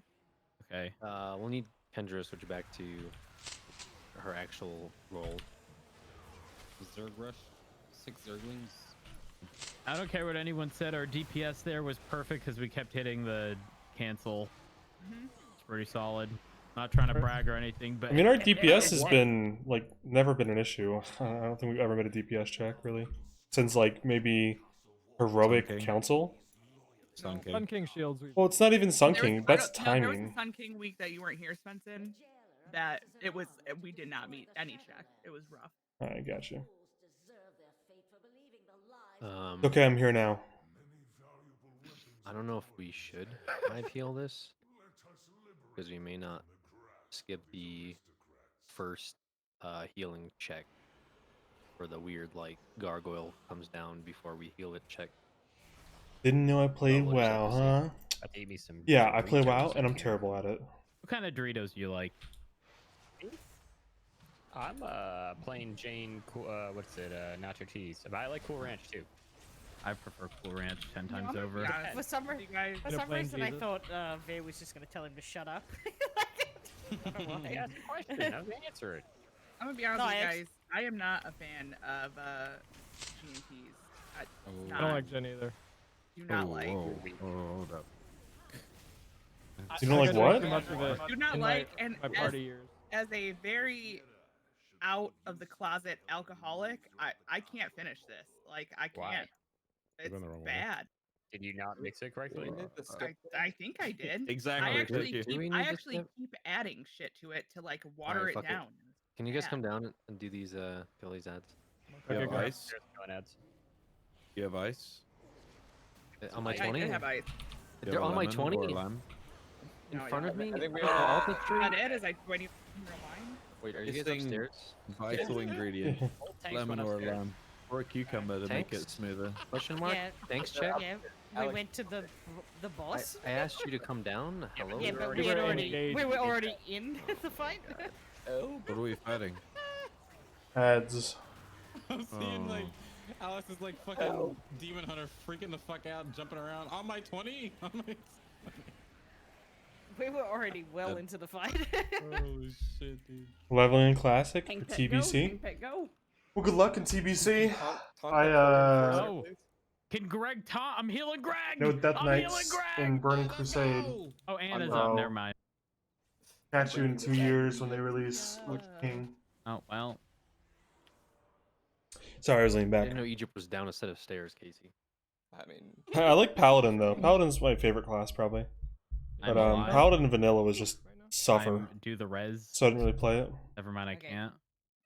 Okay. We'll need Kendra to switch back to her actual role. Zerg rush. 6 Zerglings. I don't care what anyone said. Our DPS there was perfect because we kept hitting the cancel. It's pretty solid. Not trying to brag or anything, but I mean, our DPS has been, like, never been an issue. I don't think we've ever made a DPS check, really. Since, like, maybe Heroic Sun King. Council? Sun King. Sun King shields. Well, it's not even Sun There was- King. I That's don't- no, there was timing. a Sun King week that you weren't here, Svensson. That it was we did not meet any check. It was rough. I got you. Um, Okay, I'm here now. I don't know if we should live heal this because we may not skip the first healing check where the weird like gargoyle comes down before we heal it check. Didn't know I played we'll just have WoW, to see. huh? I have to eat me some. Yeah, I play Doritos WoW, and I'm here. terrible at it. what kind of Doritos do you like? I'm plain Jane. What's it? Nacho cheese. But I like Cool Ranch too. I prefer Cool Ranch 10 No, times I'm- over. yeah, For some, you guys- for In a some plain reason, I Jesus? thought Veer was just going to tell him to shut up. I don't know why. I asked a question. I was gonna answer it. I'm gonna be honest No, with you I guys. I am not a fan of GMPs. I Not, don't like Jen either. do not like. Hold up. You don't like I drank what? too much of it Do not in like and my party years. as a very out of the closet alcoholic, I can't finish this. Like I Why? can't. It's done the wrong way. bad. Did you not mix it correctly? I think I did. Exactly. I thank actually you. Do we keep, need I to actually skip? keep adding shit to it to like water Alright, it fuck it. down. Can you guys Yeah. come down and do these fill these ads? You Okay, have go. ice? There's no ads. You have ice? On my I 20? did have ice. You They're have a on my lemon 20 or a lime? in No, front yeah. of me. I think we Oh, all- off the street. That it is like 20 mine. Wait, are you This guys thing- upstairs? Vital ingredient. Tanks Lemon went or a upstairs. lime. Or a cucumber to make it Tanks? smoother. Question mark? Yeah. Thanks, check. Yeah, we Alex. went to the boss. I asked you to come down. Hello. Yeah, we but were we had already already engaged. we were already in the fight. Oh. What are we fighting? Ads. I'm seeing Oh. like Alex is like fucking demon hunter freaking the fuck out, jumping around on my 20. On my... We were already well into the fight. Holy shit, dude. Leveling Classic for Pink Pet TBC. Go. Pink Pet Go. Well, good luck in TBC. Taunt I the current first, Oh, please. can Greg taunt? I'm healing Greg. know Death I'm healing Knights Greg. in Burning Crusade. Oh, Anna's I'm up. So Never mind. catch you in breaking 2 the years when bad they news. release Lich King. Oh well. Sorry, I was leaning I back. didn't know Egypt was down a set of stairs, Casey. I mean, I like Paladin though. Paladin's my favorite class probably. I'm But alive. Paladin Vanilla was just suffer. Do the res. So I didn't really play it. Never mind. I Okay. can't.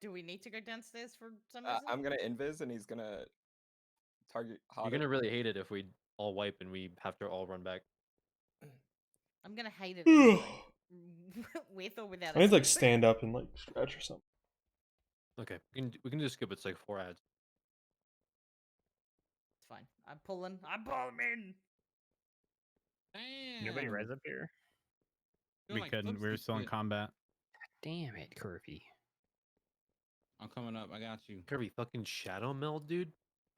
Do we need to go downstairs for some reason? I'm gonna invis and he's gonna target. You're gonna really hate it if we all wipe and we have to all run back. I'm gonna hate it anyway. With or without. I need to like stand up and like stretch or something. Okay, we can just skip it. It's like 4 ads. It's fine. I'm pulling in. Damn. Nobody res up here. We couldn't. We were still in combat. Damn it, Kirby. I'm coming up. I got you. Kirby fucking shadow meld, dude.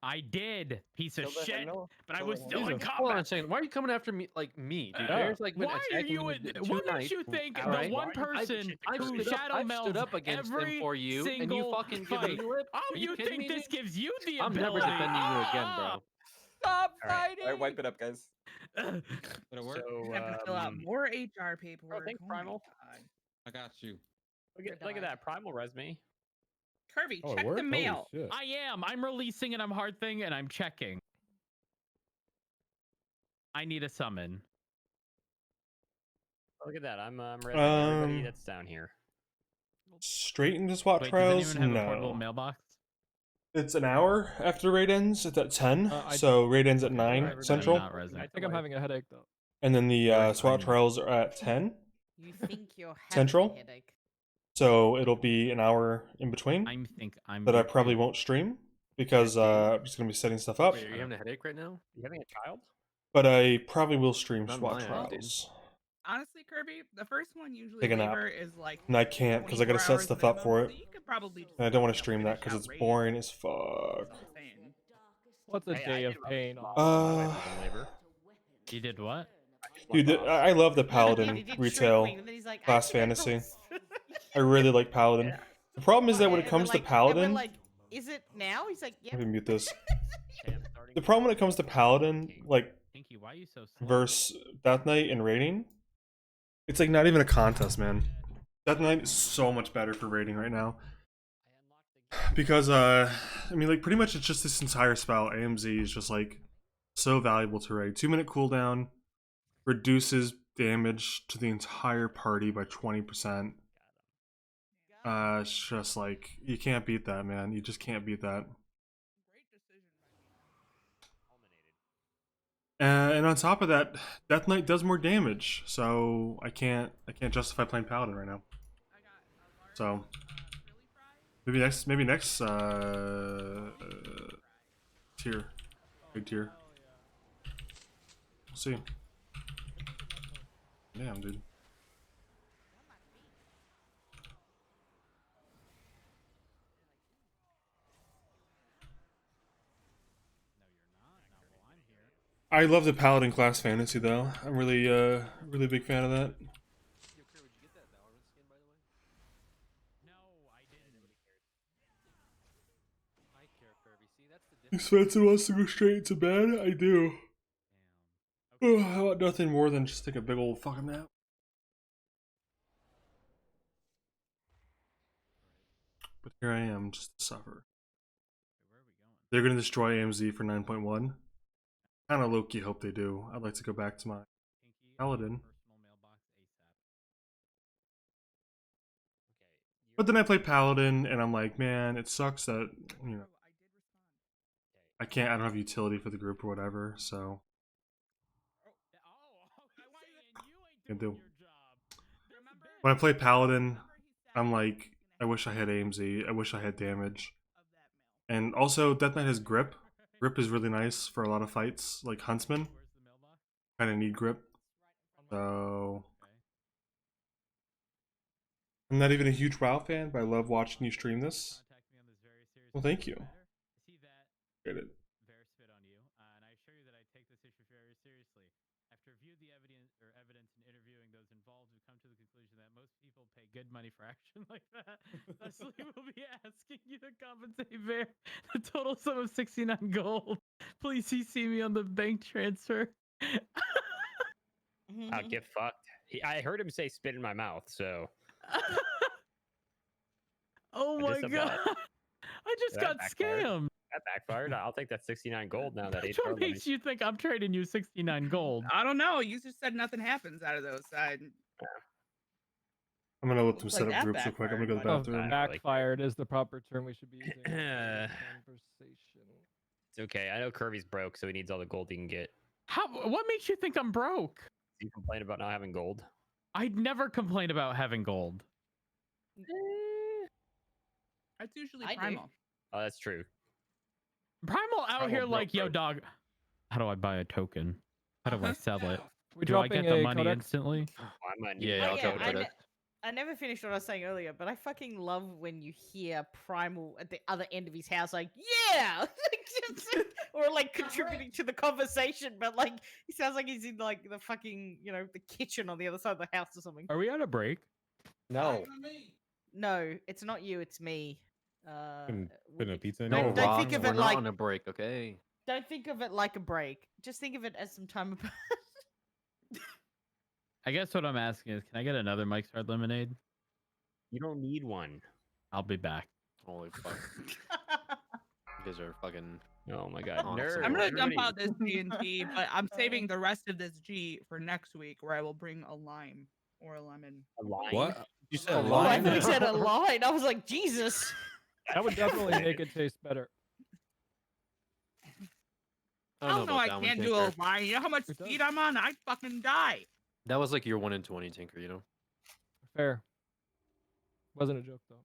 I did, piece of Kill the shit. Hymnal. But I Kill was the still Hymnal. in Jesus, hold on a combat. second. Why are you coming after me like me, dude? Yeah. There's like been Why are attacking you? me What tonight, makes you think all the right? one person I've who stood up, shadow I've stood melds up against them every for you, and you single fucking give fight? me lip? Oh, Are you kidding think me, this dude? gives you the I'm ability? never defending you again, bro. Stop All right. fighting! All right, wipe it up, guys. Did it work? So, I have to fill out more HR paperwork. thanks, Oh my Primal. God. I got you. Look at that Primal resume. Kirby, Oh, it check the worked? Holy mail. shit. I am. I'm releasing an hard thing, and I'm checking. I need a summon. Look at that. I'm resing everybody Um, that's down here. Straight into SWAT Wait, trials? does anyone have a portable No. mailbox? It's an hour after raid ends. It's at 10. I- So raid ends at Okay, 9 whatever, Central. I'm not resing. I think I'm having a headache though. And then the You're SWAT fine. trials are at 10 You think you're having Central. a headache? So it'll be an hour in between I'm that I probably won't stream because I'm just going to be setting stuff up. Wait, are you having a headache right now? You having a child? But I probably will stream Not SWAT mine, trials. Honestly, Kirby, the first one usually Take a nap. labor is like. And I can't because I got to 24 set hours stuff up minimum, for so it. you could probably just, And I don't want you to know, stream that finish because out it's Raid. boring as That's all fuck. I'm saying. What's a Hey, I day of did pain? labor. You did what? Dude, I love the He Paladin did retail shrink me, and then he's like, class "Actually, I fantasy. promise." I really like Paladin. The problem is that when it And comes we're to like- and we're Paladin, like, is it now? He's like, let yep. me mute this. Okay, I'm starting The problem when it comes to Paladin, like Pinky, why are you so slow? versus Death Knight and raiding, it's like not even a contest, man. Death Knight is so much better for raiding right now. Because I mean, like pretty much it's just this entire spell. AMZ is just like so valuable to raid. 2-minute cooldown, reduces damage to the entire party by 20%. It's just like you can't beat that, man. You just can't beat that. And on top of that, Death Knight does more damage, so I can't justify playing Paladin right now. So maybe next tier, big tier. We'll see. Damn, dude. I love the Paladin class fantasy though. I'm really really big fan of that. Spencer wants to go straight into bed? I do. Oh, I want nothing more than just take a big old fucking nap. But here I am, just to suffer. They're gonna destroy AMZ for 9.1. Kinda low-key hope they do. I'd like to go back to my Paladin. But then I play Paladin and I'm like, man, it sucks that, you know, I don't have utility for the group or whatever, so. Can do. When I play Paladin, I'm like, I wish I had AMZ, I wish I had damage. And also, Death Knight has grip. Grip is really nice for a lot of fights, like Huntsman. Kinda need grip. So. I'm not even a huge WoW fan, but I love watching you stream this. Well, thank you. Get it. After reviewing the evidence and interviewing those involved, we've come to the conclusion that most people pay good money for action like that. Thusly, we'll be asking you to compensate Bear the total sum of 69 gold. Please CC me on the bank transfer. I'll get fucked. I heard him say spit in my mouth, so. Oh I my disobeyed. god! I just That got backfired. scammed. That backfired. I'll take that 69 gold now. That Which HR one limit. makes you think I'm trading you 69 gold? I don't know. You just said nothing happens out of those. I'm gonna let them Looks set like up that groups real quick. I'm gonna go to the Oh, bathroom. backfired is the proper term we should be using. Conversation. It's okay. I know Kirby's broke, so he needs all the gold he can get. How? What makes you think I'm broke? You complain about not having gold. I'd never complain about having gold. That's usually I do. primal. Oh, that's true. Primal out Primal here broke, like, yo, bro. dog. How do I buy a token? How do I sell it? We Do I get dropping the a money codex? instantly? I might Yeah, need I'll to drop go a to- codex. I never finished what I was saying earlier, but I fucking love when you hear Primal at the other end of his house, like, yeah! Or like contributing to the conversation, but like, he sounds like he's in like the fucking, the kitchen on the other side of the house or something. Are we on a break? No. No, it's not you, it's me. Putting a pizza in Oh, No, your don't Rock, think of we're it not like on a break, okay? don't think of it like a break. Just think of it as some time apart. I guess what I'm asking is, can I get another Mike's Hard Lemonade? You don't need one. I'll be back. Holy fuck. You guys are fucking. Oh my god, awesome. nerd. I'm gonna dump Everybody- out this G&T, but I'm saving the rest of this G for next week, where I will bring a lime or a lemon. A line? What? You said Oh, Oh, I lime? thought he said a line. I was like, Jesus. That would definitely make it taste better. Hell no, I about that one, can't do a Tinker. line. You know how much It does. speed I'm on? I'd fucking die. That was like your 1 in 20, Tinker, you know? Fair. Wasn't a joke though.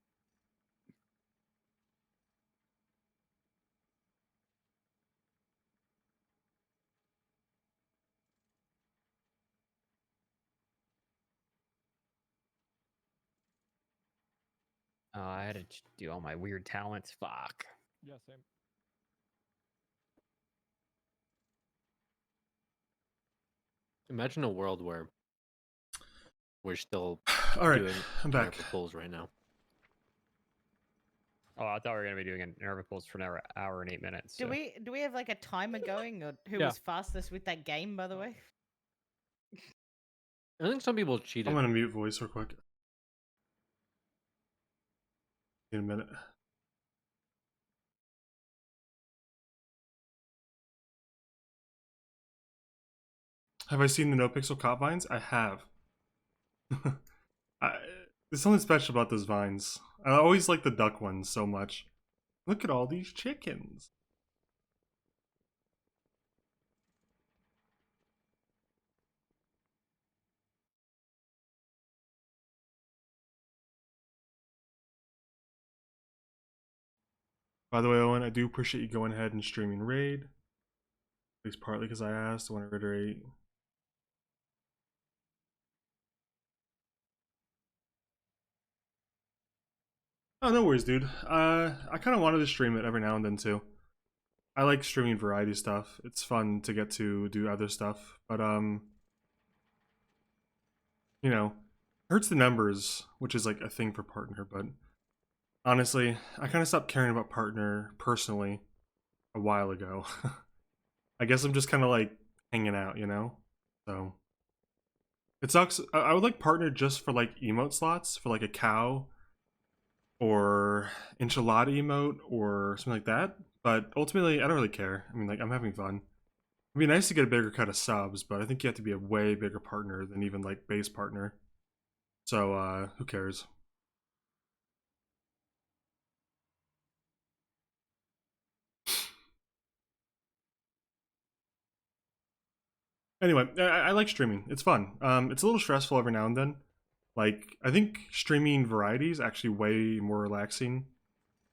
Oh, I had to do all my weird talents. Fuck. Yeah, same. Imagine a world where we're still All right, doing I'm back. Nerva pulls right now. Oh, I thought we were gonna be doing an Nerva pulse for an hour and 8 minutes. Do so- we have like a timer going, or who Yeah. was fastest with that game? By the way, I think some people cheated. I'm gonna mute voice real quick. In a minute. Have I seen the No Pixel Cop vines? I have. There's something special about those vines. I always like the duck ones so much. Look at all these chickens. By the way, Owen, I do appreciate you going ahead and streaming Raid. At least partly because I asked. I want to reiterate. Oh, no worries, dude. I kind of wanted to stream it every now and then too. I like streaming variety stuff. It's fun to get to do other stuff, but you know, hurts the numbers, which is like a thing for partner. But honestly, I kind of stopped caring about partner personally a while ago. I guess I'm just kind of like hanging out, you know. So it sucks. I would like partner just for like emote slots for like a cow or enchilada emote or something like that. But ultimately, I don't really care. I mean, like, I'm having fun. It'd be nice to get a bigger cut of subs, but I think you have to be a way bigger partner than even like base partner. So, who cares? Anyway, I like streaming. It's fun. It's a little stressful every now and then. Like, I think streaming variety is actually way more relaxing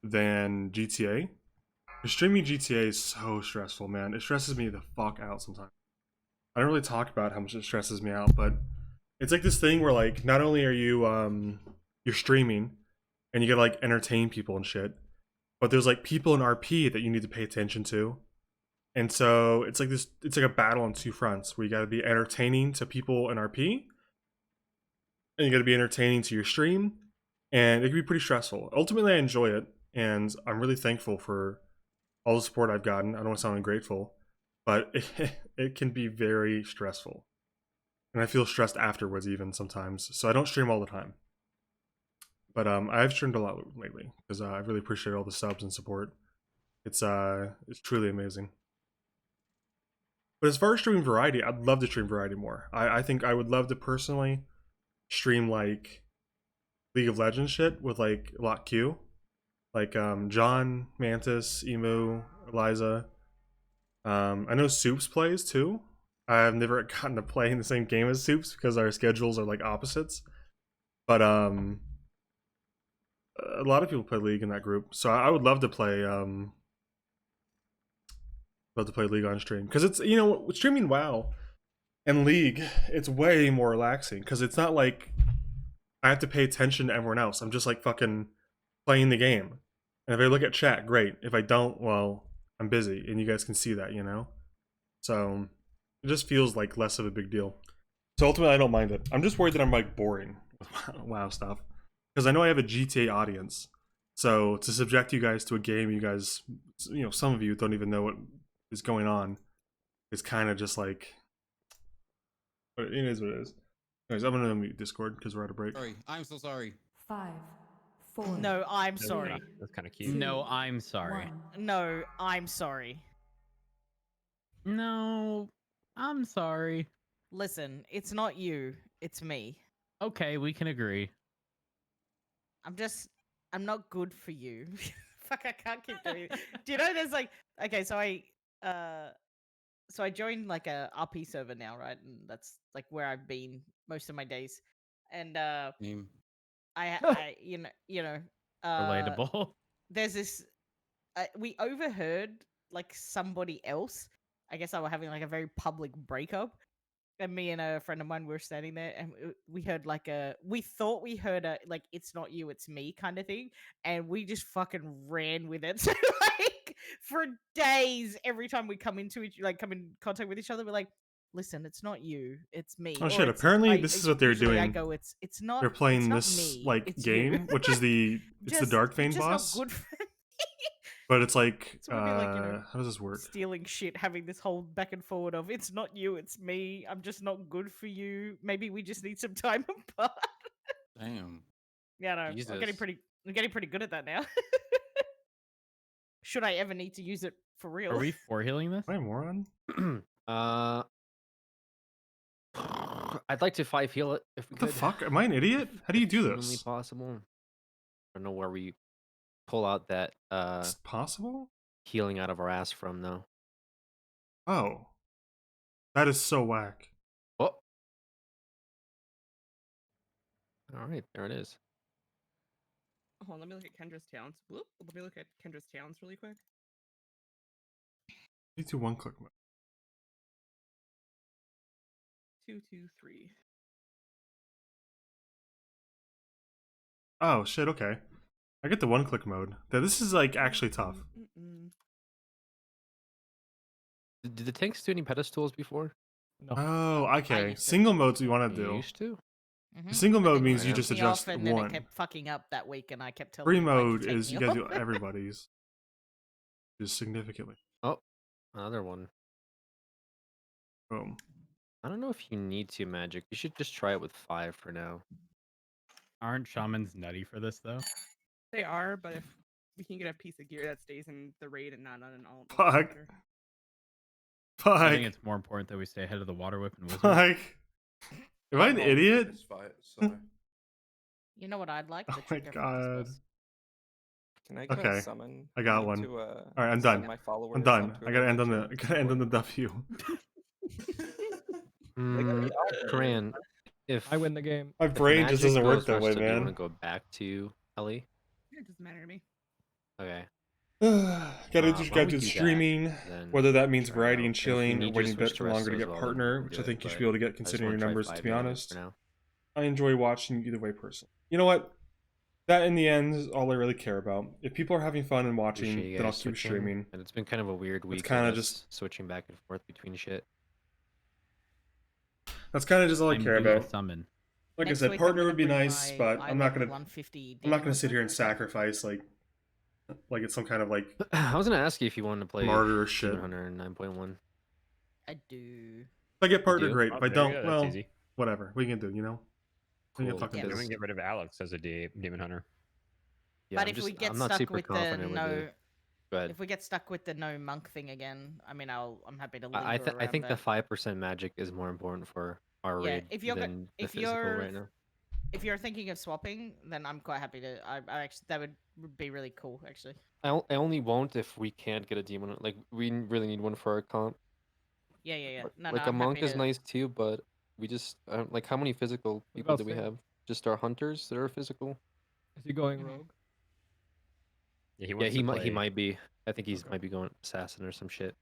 than GTA. Streaming GTA is so stressful, man. It stresses me the fuck out sometimes. I don't really talk about how much it stresses me out, but it's like this thing where like not only are you you're streaming and you gotta like entertain people and shit, but there's like people in RP that you need to pay attention to. And so it's like this. It's like a battle on two fronts where you got to be entertaining to people in RP, and you got to be entertaining to your stream, and it can be pretty stressful. Ultimately, I enjoy it, and I'm really thankful for all the support I've gotten. I don't want to sound ungrateful, but it can be very stressful, and I feel stressed afterwards even sometimes. So I don't stream all the time, but I've streamed a lot lately because I really appreciate all the subs and support. It's truly amazing. But as far as streaming variety, I'd love to stream variety more. I think I would love to personally stream like League of Legends shit with like Lot Q, like John, Mantis, Emu, Eliza. I know Soups plays too. I've never gotten to play in the same game as Soups because our schedules are like opposites. But a lot of people play League in that group, so I would love to play League on stream because it's, you know, streaming WoW and League, it's way more relaxing because it's not like I have to pay attention to everyone else. I'm just like fucking playing the game, and if I look at chat, great. If I don't, well, I'm busy, and you guys can see that, you know. So it just feels like less of a big deal. So ultimately, I don't mind it. I'm just worried that I'm like boring with WoW stuff because I know I have a GTA audience. So to subject you guys to a game, you guys, you know, some of you don't even know what is going on. It's kind of just like, but it is what it is. Anyways, I'm gonna mute Discord because we're at a break. Sorry, I'm so sorry. 5, 4. No, I'm That's sorry. kinda- That's kind of cute. No, I'm sorry. 1. No, I'm sorry. No, I'm sorry. Listen, it's not you, it's me. Okay, we can agree. I'm not good for you. Fuck, I can't keep doing it. Do you know there's like, okay, so I joined like a RP server now, right? And that's like where I've been most of my days. And Name. I Relatable. there's this we overheard like somebody else, I guess I were having like a very public breakup, and me and a friend of mine were standing there, and we heard like we thought we heard a like "it's not you, it's me" kind of thing, and we just fucking ran with it. So like for days, every time we come in contact with each other, we're like, listen, it's not you, it's me. Oh Or shit! it's- Apparently, I- this is what they're usually doing. I go, it's not. They're playing it's not this me, like it's game, you." which is the it's the Dark Fane just boss. Not good for But it's like, So we'd be like, you know, how does this work? stealing shit, having this whole back and forward of "it's not you, it's me. I'm just not good for you. Maybe we just need some time apart." Damn. Yeah, no, I'm Jesus. getting pretty good at that now. Should I ever need to use it for real? Are we for healing this? Am I a moron? I'd like to 5 heal it if we What the could. fuck? Am I an idiot? How do you do Humanly this? possible. I don't know where we pull out that It's possible? healing out of our ass from though. Oh. That is so whack. Oh. Alright, there it is. Hold on, let me look at Kendra's talents. Whoop, let me look at Kendra's talents really quick. You do one click mode. 2, 2, 3. Oh shit, okay. I get the one click mode. This is like actually tough. Did the tanks do any pedestals before? No. Oh, okay. used to. Single mode's what you want to You do. used to? Mhm. Single But mode then means it you took just me adjust off, and then one. it kept fucking up that week, and I kept telling Free you, like, to mode take is me you gotta off. do everybody's. Just significantly. Oh, another one. Boom. I don't know if you need to magic. You should just try it with 5 for now. Aren't shamans nutty for this though? They are, but if we can get a piece of gear that stays in the raid and not on an alt. Fuck. Fuck. I think it's more important that we stay ahead of the water whip and wizard. Fuck. Am I an I'm on idiot? this fight, so. You know what I'd like? Oh The my trigger god. Can I go Okay. summon? I got need one. To, Alright, I'm send done. My followers I'm done. onto I gotta end on another the chat gotta end on the Discord. W. Coran, if I win the game. My if brain just magic doesn't work goes that way, rusted, do you man. want to go back to Ellie? It doesn't matter to me. Okay. Gotta why just don't gotta we do do that, streaming, then whether that means try it variety out. and If we chilling, or need waiting to a bit switch to longer to resto get as well, then partner, we which can I do think it, you should but be able to get I just considering wanna your try numbers, to 5 be healing it honest. for now. I enjoy watching either way personally. You know what? That in the end is all I really care about. If people are having fun and watching, Appreciate you then I'll guys keep switching, streaming. and it's been kind of a weird week. kinda of us just- switching back and forth between shit. That's kind of just all I I'm care due to about. summon. Like Next I said, week, partner I'm would be gonna bring nice, my but eye I'm not level gonna 150 I'm not demon gonna sit hunter. here and sacrifice like it's some kind of like I was gonna ask you if you wanted to play martyr shit. Demon Hunter 9.1. I do. If I get partner, do? great. Oh, If I there you don't, go, that's well, easy. whatever. We can do, you know. We can Cool. fucking Yeah. Then we do. can get rid of Alex as a demon hunter. Yeah, But I'm if just, we get I'm not stuck super with the confident with no, it. Go ahead. if we get stuck with the no monk thing again, I mean, I'm happy to leave I around think the that. 5% magic is more important for our Yeah, raid if you're than the if physical you're right now. if you're thinking of swapping, then I'm quite happy to. I actually that would be really cool actually. I only won't if we can't get a demon. Like we really need one for our comp. Yeah. No, Like no, a I'm monk happy is to. nice too, but we just like how many physical people about do we Satan? have? Just our hunters that are physical. Is he going Mhm. rogue? Yeah, he Yeah, wants he to might play might be. I think he's Okay. might be going assassin or some shit.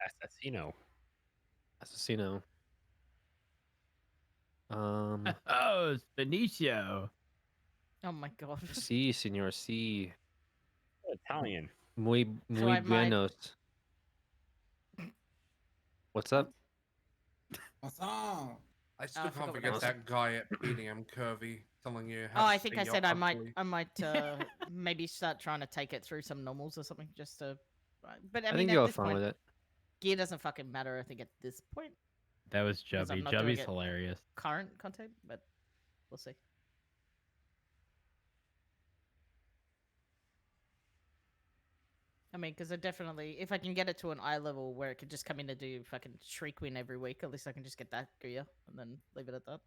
Assassino. Assassino. Oh, it's Benicio. Oh my god. Sí, señor, sí. Italian. Muy So muy I might- buenos. What's up? What's up? I still I forgot can't what forget I that guy at BDM Curvy telling you how Oh, to I think say I you're said ugly. I might maybe start trying to take it through some normals or something just to. But I I mean, think at you'll have this fun point, with it. gear doesn't fucking matter. I think at this point, That was 'cause I'm Jubby. not doing Jubby's it hilarious. current content, but we'll see. I mean, because I definitely, if I can get it to an eye level where it could just come in to do fucking Shriek Win every week, at least I can just get that gear and then leave it at that.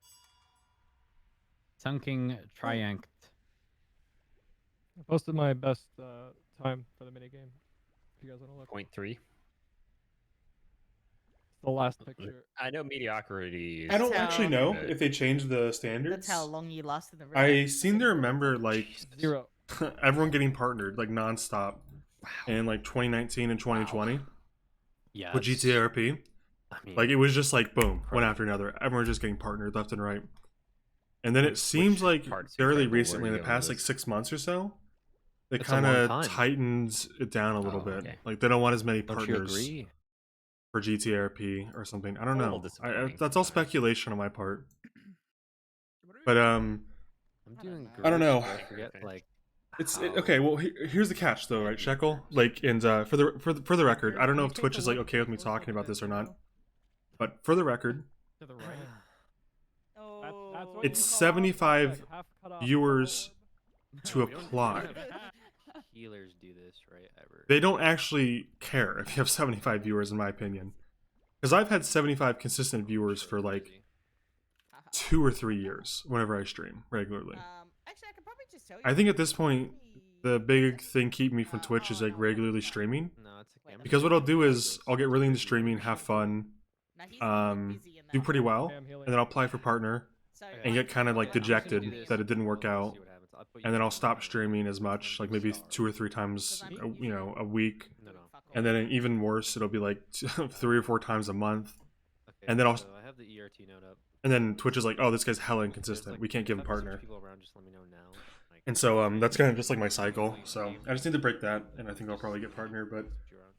Sun King Trianked. I posted my best time for the minigame. If you guys want to look. 0.3. The last picture. I know mediocrity. I don't That's actually how- know if they changed the standards. That's how long you last in the raid. I seem to remember like 0. everyone getting partnered like nonstop in like 2019 and 2020 Yeah. with GTRP. I mean, Like it was just like boom, one Incredible. after another. Everyone was just getting partnered left and right. And then it Which seems like part's fairly incredible? Where recently, are in you the going with past like this? 6 months or so, they It's a long kind of time. tightened it down a little Oh, bit. okay. Like they don't want as many don't you partners agree? for GTRP or something. I don't A little know. disappointing That's all sometimes. speculation on my part. But I'm doing I don't great, know. but I forget like okay. Well, here's the catch though, right, Shekel? Like, and for the record, I don't know if Twitch is like okay with me talking about this or not. But for the record, To the right. That's what it's you call 75 like half cut off viewers to we don't apply. healers do this right ever. They don't actually care if you have 75 viewers, in my opinion, because I've had 75 consistent viewers for like 2 or 3 years whenever I stream regularly. Actually, I could probably just tell you. I think at this point, the big thing keeping me from Twitch is like regularly streaming. No, it's a camera. Because what I'll do is I'll get really into streaming, have fun, Now, he's busy in do that pretty one. well, Okay, I'm healing. and then I'll apply for partner So, and get kind of like Yeah, I'm just gonna dejected do this. that it didn't work out, See what happens. I'll put you and then I'll down stop on streaming as much, like maybe 2 or 3 times, a week, No. and then even worse, it'll be like 3 or 4 times a month, Okay, and then I'll so I have the ERT note up. and then Twitch is like, oh, this guy's hella There's, inconsistent. like, We can't give him if I switch partner. people around, just let me know now. Like, And so that's kind of just like my cycle. So I just need to break that, and I think I'll probably get partner. But switch you around.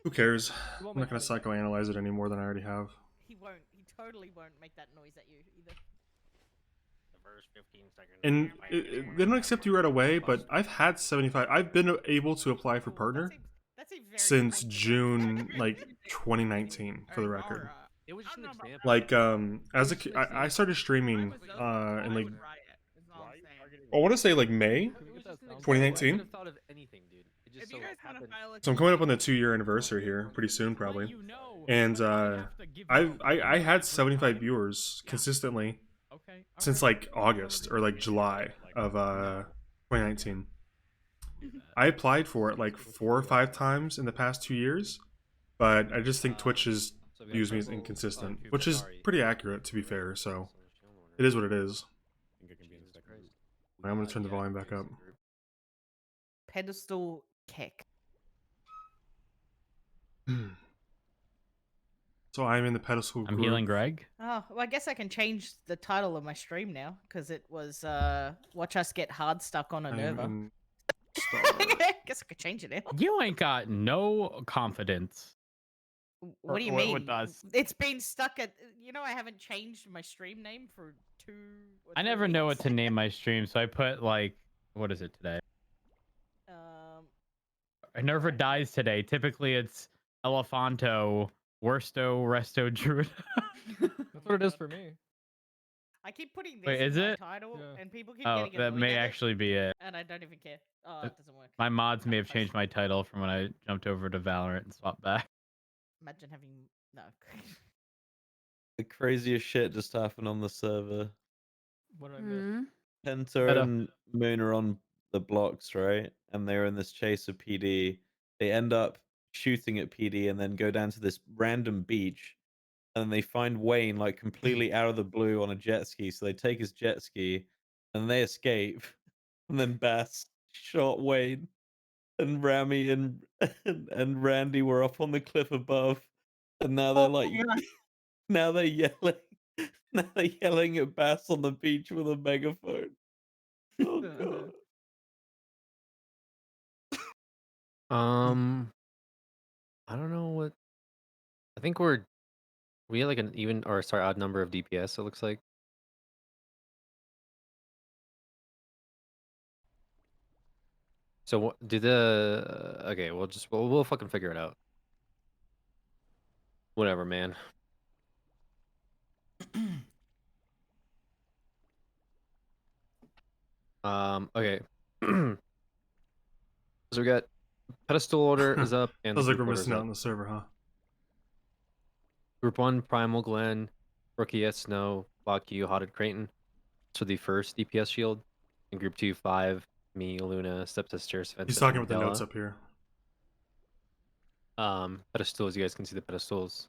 who cares? You won't I'm not make gonna psychoanalyze it any more than I already have. He won't. He totally won't make that noise at you either. The first 15 seconds. And they don't accept you right away, but I've had 75. I've been able to apply for partner That's a very since cool- June, like 2019, for the record. It was just an example. Like as a I started streaming in like I want to say like May Can we get that sound? I 2019. could have thought of anything, dude. It just If so you guys want to happened. file a So I'm coming up on the 2-year anniversary here pretty soon, probably. You know, And but you have to give I them I had every 75 time. viewers consistently Okay. since like August or like July of 2019. I applied for it like 4 or 5 times in the past 2 years, but I just think Twitch has So we got used me as purple, inconsistent, Cooper, which is sorry. pretty accurate to be fair. So Shield it is what it is. I think I can be in a Jesus second. Christ. I'm gonna turn the volume back up. Pedestal kick. So I'm in the pedestal group. I'm healing Greg. Oh, well, I guess I can change the title of my stream now because it was "Watch Us Get Hard Stuck on a I'm Nerva." in star. Guess I could change it now. You ain't got no confidence. What do you With mean? us. It's been stuck at. You know, I haven't changed my stream name for 2. Or I 3 never know what weeks. to name my stream, so I put like, what is it today? Nerva dies today. Typically, it's Elefanto, Worsto, Resto, Druid. That's what it is for me. I keep putting this Wait, in is my it? title, and people keep Oh, getting that annoyed may at actually it, be it. and I don't even care. Oh, it doesn't work. My mods may have changed my title from when I jumped over to Valorant and swapped back. Imagine having no. The craziest shit just happened on the server. What did I miss? Penta Meta. and Moon are on the blocks, right? And they're in this chase of PD. They end up shooting at PD and then go down to this random beach. And they find Wayne like completely out of the blue on a jet ski. So they take his jet ski and they escape. And then Bass shot Wayne. And Rami and Randy were up on the cliff above. And now they're like now they're yelling. Now they're yelling at Bass on the beach with a megaphone. Oh god. I don't know what. I think we had like an even or sorry odd number of DPS. It looks like. So what do the okay? We'll fucking figure it out. Whatever, man. Okay. So we got pedestal order is up and the Sounds like group we're order is missing out up. on the server, huh? Group 1, Primal Glen, Rookie at Snow, Lock You, Hotted Creighton. So the first DPS shield. And Group 2, 5, me, Luna, Stepsister, Svensson, He's talking and about the notes Della. up here. Pedestals, you guys can see the pedestals.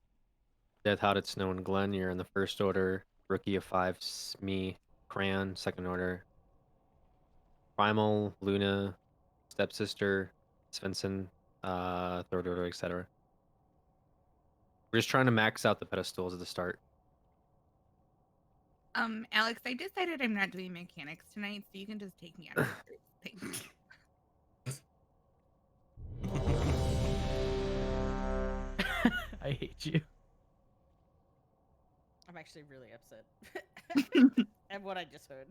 Death, Hotted Snow, and Glen, you're in the first order. Rookie of 5, me, Crayon, second order. Primal, Luna, Stepsister, Svensson, third order, etc. We're just trying to max out the pedestals at the start. Alex, I decided I'm not doing mechanics tonight, so you can just take me out of the thing. I hate you. I'm actually really upset at what I just heard.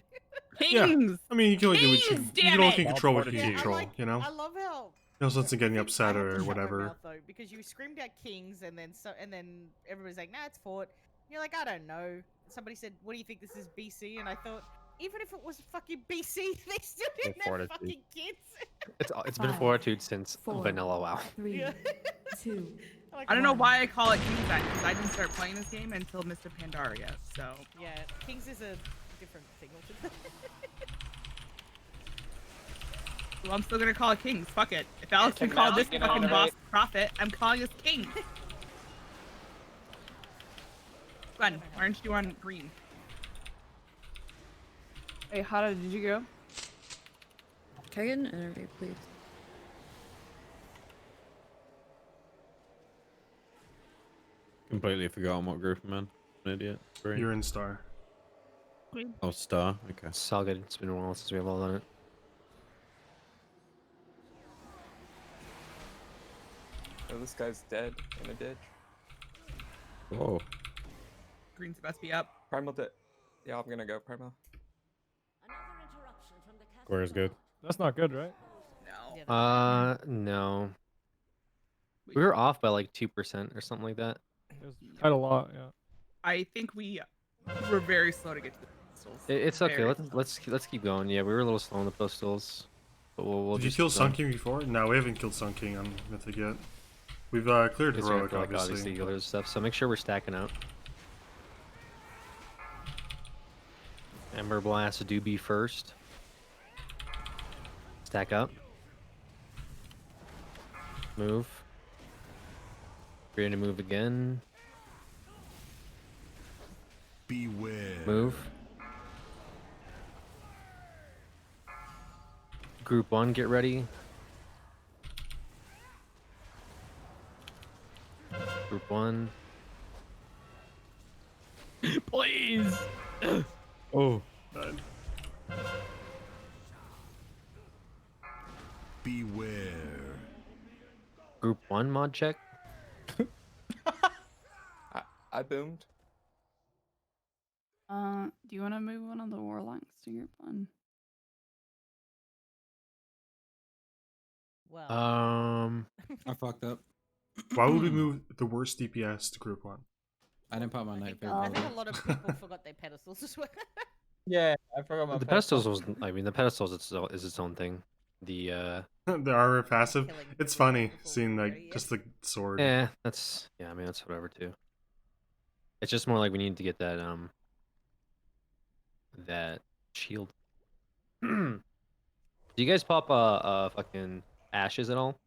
Kings! I mean, you can only do what you, Kings, you damn can only it! control what you Yeah, can I control, like- you know? I love how No sense in getting I upset had to or shut my whatever. mouth, though, because you screamed at Kings, and then everybody's like, "Nah, it's Fort." You're like, "I don't know." Somebody said, "What do you think this is, BC?" And I thought, even if it was fucking BC, they still didn't have Fortitude. fucking kids. It's been 5, Fortitude since 4, vanilla WoW. 3, Yeah. 2. I don't know why I call it Kings then, because I didn't start playing this game until Mr. Pandaria, so... Yeah, Kings is a different thing altogether. Well, I'm still gonna call it Kings. Fuck it. If Alex Can can call Mal this get fucking on boss it? prophet, I'm calling this King. Glenn, why aren't you on green? Hey, Hada, did you go? Can I get an interview, please? Completely forgotten what group I'm in. An idiot. Sorry. You're in star. Oh, star. Okay. It's all good. It's been a while since we've all done it. Oh, this guy's dead in a ditch. Whoa. Green's about to be up. Primal dead. Yeah, I'm gonna go Primal. Square is good. That's not good, right? No. No. We were off by like 2% or something like that. It was quite a lot, yeah. I think we were very slow to get to the pistols. It's okay. Very Let's keep going. Yeah, we were a little slow on the pistols, but we'll Did you just kill keep going. Sun King before? No, we haven't killed Sun King on Mythic yet. We've cleared Because we have Heroic, to, like, obviously. kill other stuff. So make sure we're stacking out. Ember Blast do be first. Stack up. Move. We're gonna move again. Beware. Move. Group 1, get ready. Group 1. Please. Oh. Died. Beware. Group 1 mod check. I boomed. Do you want to move one of the warlocks to group 1? Well, I fucked up. Why would we move the worst DPS to group 1? I didn't pop my night fair. I think a lot of people forgot their pedestals as well. Yeah, I forgot my The pedestals was. I mean, the pedestals is its own thing. The The armor passive. It's funny seeing like just the sword. Yeah, that's I mean that's whatever too. It's just more like we need to get that that shield. Do you guys pop fucking ashes at all?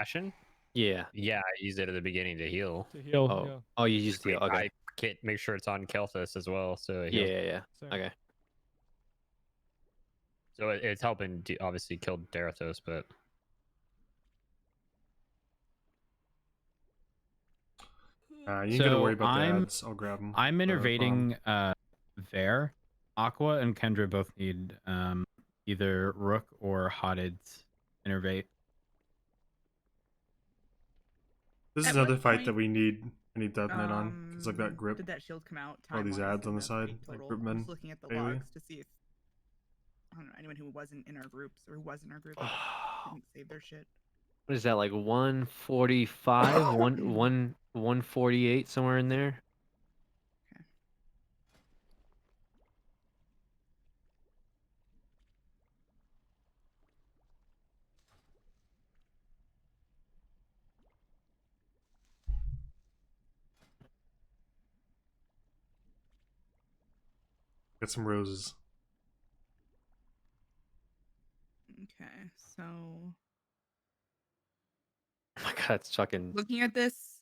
Ashen? Yeah. Yeah, I used it at the beginning to heal. To heal, Oh, yeah. oh, you used to heal. Okay. I can't make sure it's on Kelthus as well, so it Yeah, heals. yeah. Same. Okay. So it's helping obviously kill Darathos, but You ain't gotta worry about the ads. I'll grab them. I'm innervating Vare. Aqua and Kendra both need either Rook or Hotted's innervate. This is At what another fight point, that we need. I need Deathnet on. It's like that grip. Did that shield come out? All these time-wise? ads on the That's side, big like total. grip I'm men. just looking at the Bailey. logs to see if I don't know anyone who wasn't in our groups or who was in our group didn't save their shit. What is that like 145, 148 somewhere in there? Get some roses. Okay, so Oh my god, it's fucking. looking at this,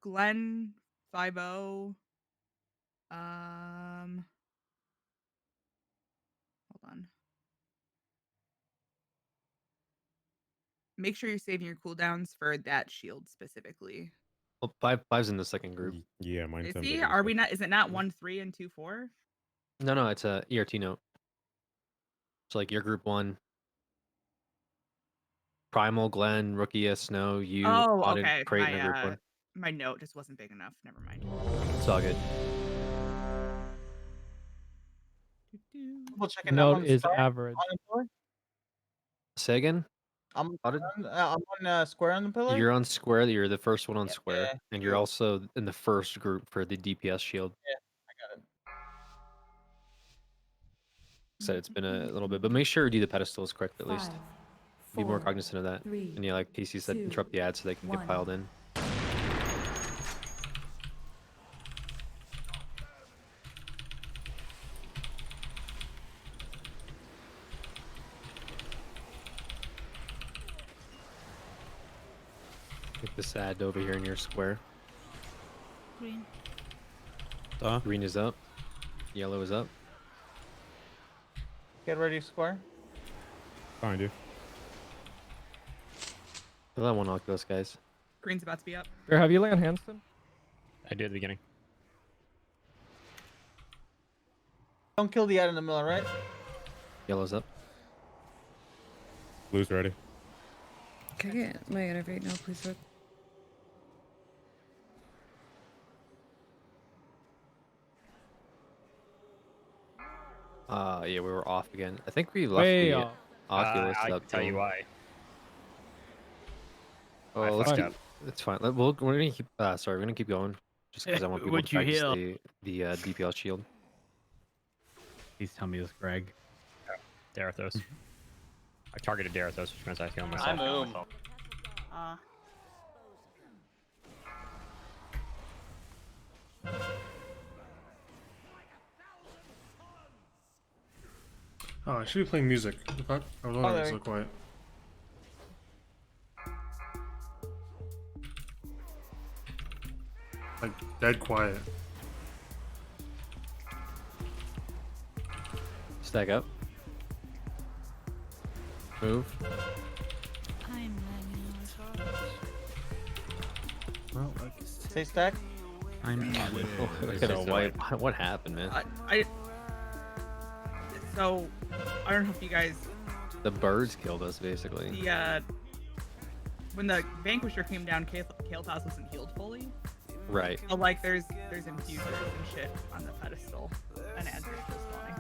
Glenn 5-0. Hold on. Make sure you're saving your cooldowns for that shield specifically. Well, five's in the second group. Yeah, mine's Is in he? the Are we not? Is it not 1-3 and 2-4? No, it's a ERT note. So like your group 1. Primal, Glenn, Rookie, Snow, you, Oh, Auden, okay. Creighton, in group 1. My note just wasn't big enough. Never mind. It's all good. Double checking. Note is average. On the pillar? Say again? I'm Auden? on square on the pillar. You're on square. You're the first one on square, yeah. and you're also in the first group for the DPS shield. Yeah, I got it. Said it's been a little bit, but make sure you do the pedestals correct at least. Be more 4, cognizant of that. 3, And yeah, like Casey said, 2, interrupt the ads so they can 1. get piled in. Get this ad over here in your square. Green. Green is up. Yellow is up. Get ready, square. Find you. Kill that one Oculus, guys. Green's about to be up. Here, have you land Hanston? I did at the beginning. Don't kill the ad in the middle, right? Yellow's up. Blue's ready. Can I get my innervate now, please, Rick? Yeah, we were off again. I think we left Way the off. Oculus I up. can tell you why. Oh, I let's fucked keep, up. it's fine. We're gonna keep. Sorry, we're gonna keep going. Just because I want people Would to you practice heal? the DPL shield. Please tell me it was Greg. Darathos. I targeted Darathos, which means I heal myself. I'm Oom. Oh, I should be playing music. The fuck? I was wondering it's so quiet. Like, dead quiet. Stack up. Move. I'm lagging Well, like, Stay stacked. I'm Okay, so what happened, man? So I don't know if you guys. The birds killed us, basically. The when the Vanquisher came down, Kael'thas wasn't healed fully. Right. So like there's infusers and shit on the pedestal, and Andrew's just spawning.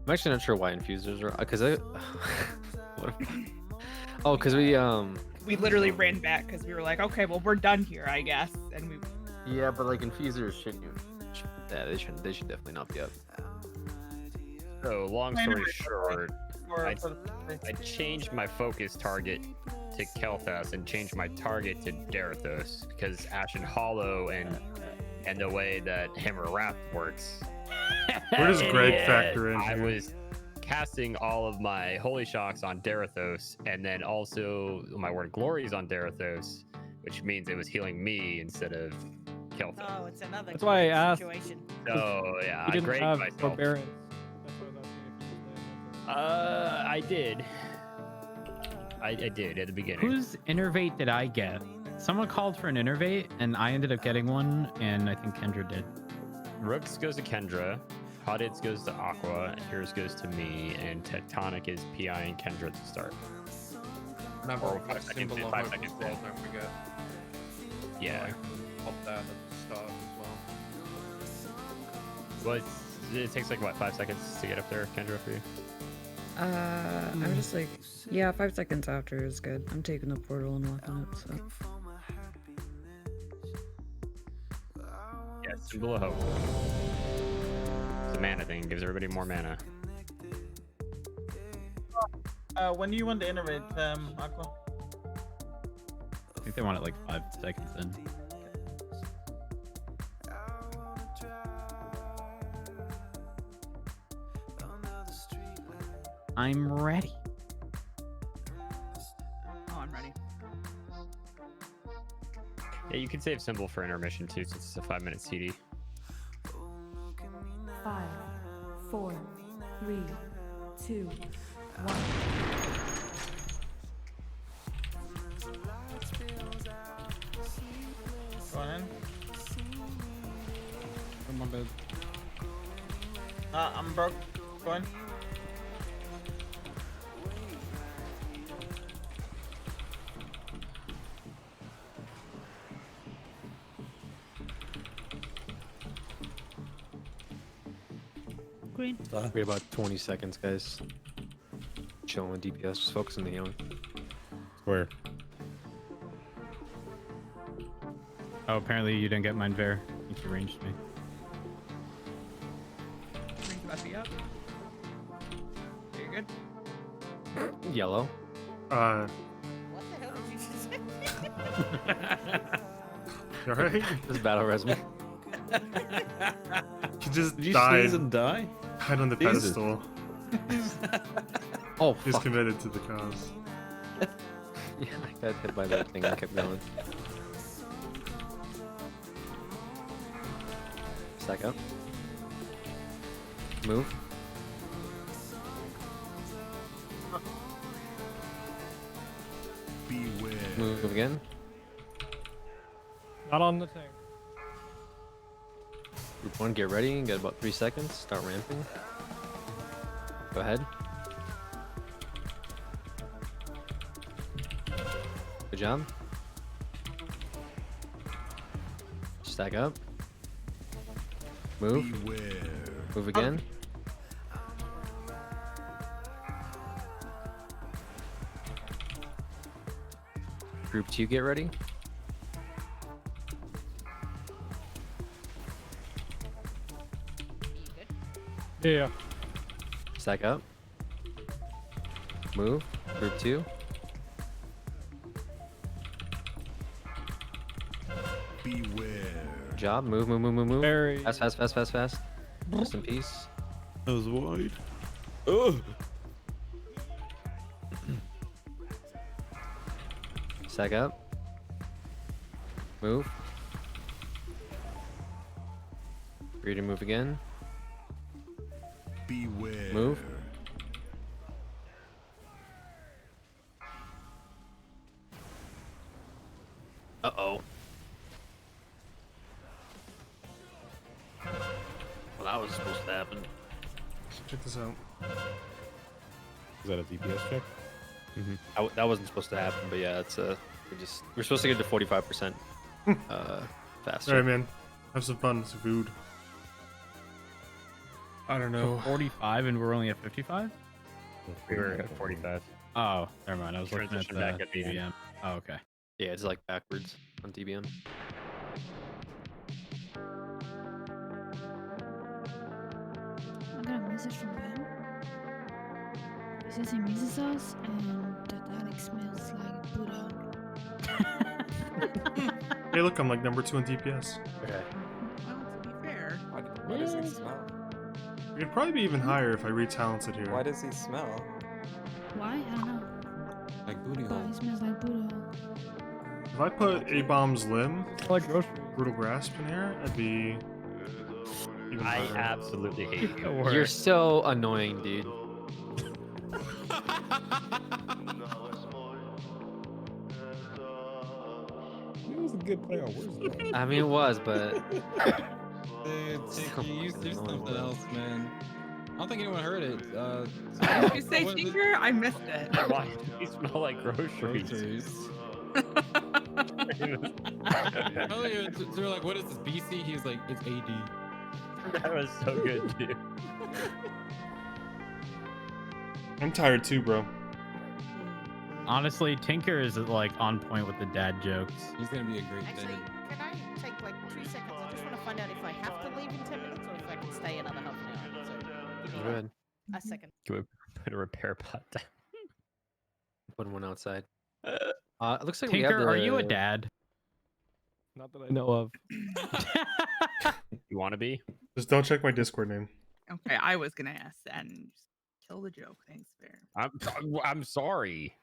I'm actually not sure why infusers are, because I. Oh, because we literally ran back because we were like, okay, well we're done here, I guess, and we. Yeah, but like infusers shouldn't. Yeah, they should definitely not be up. So long story short, I changed my focus target to Kael'thas and changed my target to Darathos because Ashen Hollow and the way that Hammer Wrath works. Where does Greg factor in I here? was casting all of my Holy Shocks on Darathos, and then also my Word of Glory is on Darathos, which means it was healing me instead of Kael'thas. Oh, it's another That's why I asked. situation. So yeah, You I didn't graded have myself. forbearance. That's why I was asking if you used that. I did. I did at the beginning. Whose innervate did I get? Someone called for an innervate, and I ended up getting one, and I think Kendra did. Rooks goes to Kendra, Hotits goes to Aqua, Heroes goes to me, and Tectonic is PI and Kendra at the start. Remember, Or we've got 5 seconds, symbol of 5 hope seconds as well, in. don't forget. Yeah. Pop that at the start as well. But it takes like what, 5 seconds to get up there, Kendra, for you? I'm just like, yeah, 5 seconds after is good. I'm taking the portal and locking it, so. Yeah, symbol of hope. It's a mana thing, gives everybody more mana. When do you want to innovate, Aqua? I think they want it like 5 seconds in. I'm ready. Oh, I'm ready. Yeah, you can save symbol for intermission too, since it's a 5-minute CD. 5, 4, 3, 2, 1. Go on in. I'm on bed. I'm broke. Go in. Green. Wait about 20 seconds, guys. Chilling with DPS, just focus on the healing. Square. Oh, apparently you didn't get mine, Ver. I think you ranged me. Bring Buffy up. Are you good? Yellow. What the hell did you just say? You alright? This battle res me. He just Did you died. sneeze and die? Died on the Jesus. pedestal. Oh, He's fuck. committed to the cause. Yeah, I got hit by that thing and kept going. Stack up. Move. Beware. Move again. Not on the tank. Group 1, get ready. Get about 3 seconds. Start ramping. Go ahead. Good job. Stack up. Move. Beware. Move again. Group 2, get ready. Yeah. Stack up. Move. Group 2. Beware. Good job. Move, move, move, move, move. Very. Fast, fast, fast, fast, fast. Rest in peace. That was wide. Oh. Stack up. Move. Free to move again. Beware. Move. to happen. Check this out. Is that a DPS check? That wasn't supposed to happen, but yeah, it's we're supposed to get to 45% faster. All right, man. Have some fun. Some food. I don't know. 45 and we're only at 55? We were at 45. Oh, never mind. I was looking at Transition the back at the end. DBM. Oh, okay. Yeah, it's like backwards on DBM. I got a message from him. He says he misses us and that Alex smells like Buddha. Hey, look, I'm like number 2 in DPS. Okay. Well, to be fair. Why does he smell? We could probably be even higher if I re-talented here. Why does he smell? Why? I don't know. Like booty But hole. he smells like Buddha. If I put A-Bomb's Limb, Like groceries. Brutal Grasp in here, I'd be even I higher. absolutely hate you. You're so annoying, dude. It was a good play on words, though. I mean, it was, but Dude, Tinky, you do something else, man. I don't think anyone heard it. Did you say what is it? tinker? I missed it. Why do you smell like groceries? Earlier, they were like, "What is this, BC?" He was like, "It's AD." That was so good, dude. I'm tired too, bro. Honestly, Tinker is like on point with the dad jokes. He's gonna be a great Actually, dad. can I take like 2 seconds? I just want to find out if I have to leave in 10 minutes or if I can stay another half an hour. So, give me Good. a second. Can we put a repair pot down? Put one outside. It looks like we Tinker, have the... are you a dad? Not that I know of. You want to be? Just don't check my Discord name. Okay, I was gonna ask that and just kill the joke. Thanks, fair. I'm sorry.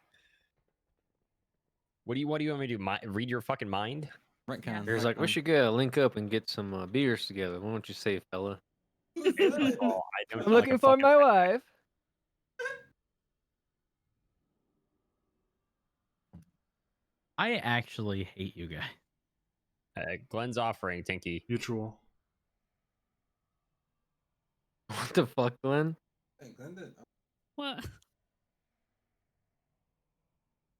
What do you want me to do? Read your fucking mind? Right, There's like, we should go link up and get some beers together. Why don't you say, fella? I'm looking for my wife. I actually hate you guys. Glenn's offering, Tinky. Mutual. What the fuck, Glenn? Hey, Glenn did. What?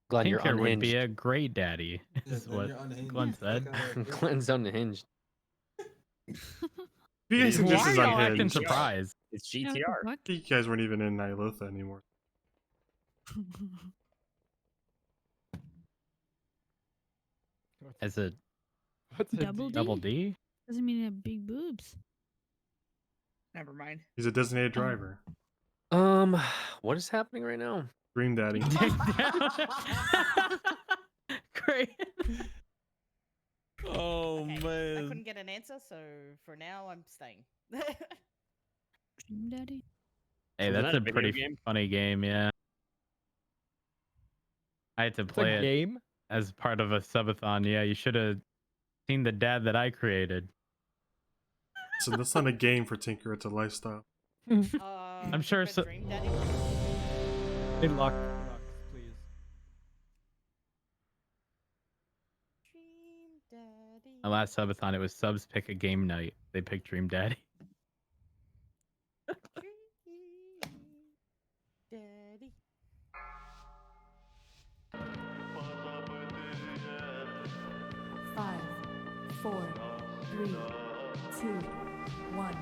Glenn, you're Tinker would be unhinged. a great daddy, is Glenn, what you're unhinged. Glenn said. Glenn's unhinged. You guys think this Why is are y'all acting unhinged? surprised? It's Yeah, GTR. what You guys weren't even in Nihilotha anymore. the As a What's a Double D? double D? Doesn't mean you have big boobs. Never mind. He's a designated driver. What is happening right now? Dream Daddy. Great. Oh Okay, I man. couldn't get an answer, so for now I'm staying. Dream Daddy? Hey, Isn't that's that a a video pretty game? funny game, yeah. I had to play it game? as part of a subathon. Yeah, you should have seen the dad that I created. So that's not a game for Tinker, it's a lifestyle. I'm sure but so. Dream Daddy? Hey, lock, please. Dream Daddy. My last subathon, it was subs pick a game night. They picked Dream Daddy. Daddy. Five, 4, 3, 2, 1.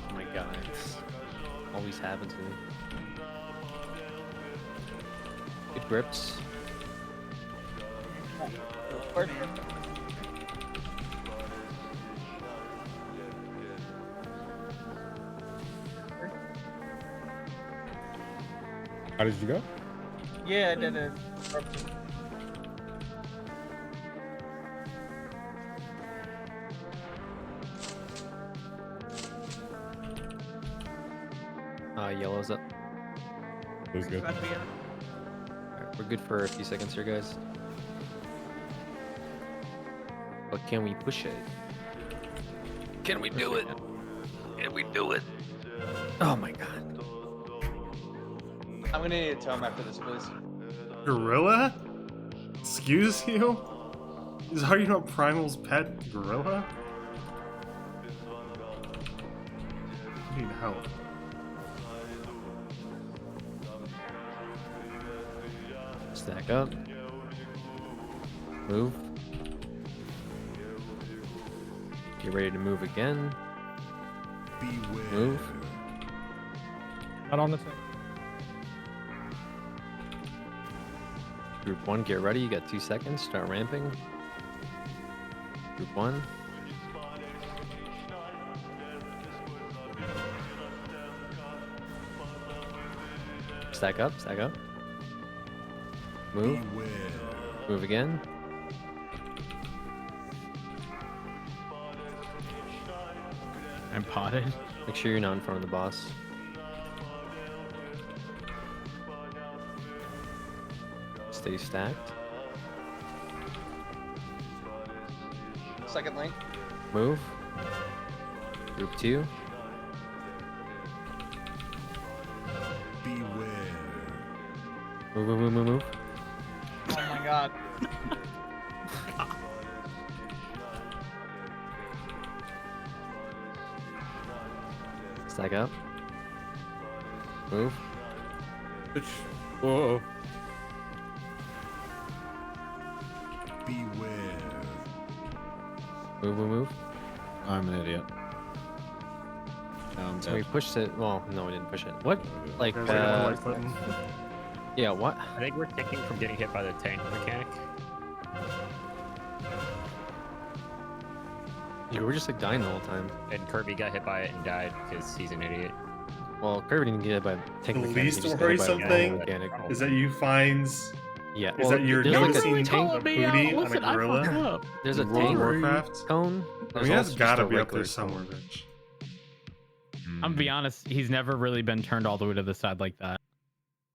Oh my god. It's always happens to me. Good grips. How did you go? Yeah, I did it. Yellow's up. It was good. About to be up. Alright, we're good for a few seconds here, guys. But can we push it? Can we do it? Can we do it? Oh my god. I'm gonna need a tome after this, please. Gorilla? Excuse you? Is Are You Not Primal's pet gorilla? need help. Stack up. Move. Get ready to move again. Move. Not on the tank. Group 1, get ready. You got 2 seconds. Start ramping. Group 1. Stack up, stack up. Move. Move again. I'm potted. Make sure you're not in front of the boss. Stay stacked. Second link. Move. Group 2. Move, move, move, move, move. Oh my god. Stack up. Move. Whoa. Move, move, move. I'm an idiot. No, I'm So we dead. pushed it. Well, no, we didn't push it. What? Like, There's like a white button. yeah, what? I think we're ticking from getting hit by the tank mechanic. You were just like dying the whole time. And Kirby got hit by it and died because he's an idiot. Well, Kirby didn't get hit by tank The mechanic. he least just got worry hit by a something mechanic. is that you find. Yeah, Is that you're there's like a noticing tank- a booty on a Listen, I gorilla? fucked up. There's a in World of tank Warcraft? cone. I There's mean, also that's just gotta a be up there regular somewhere, cone. Rich. I'm gonna be honest, he's never really been turned all the way to the side like that.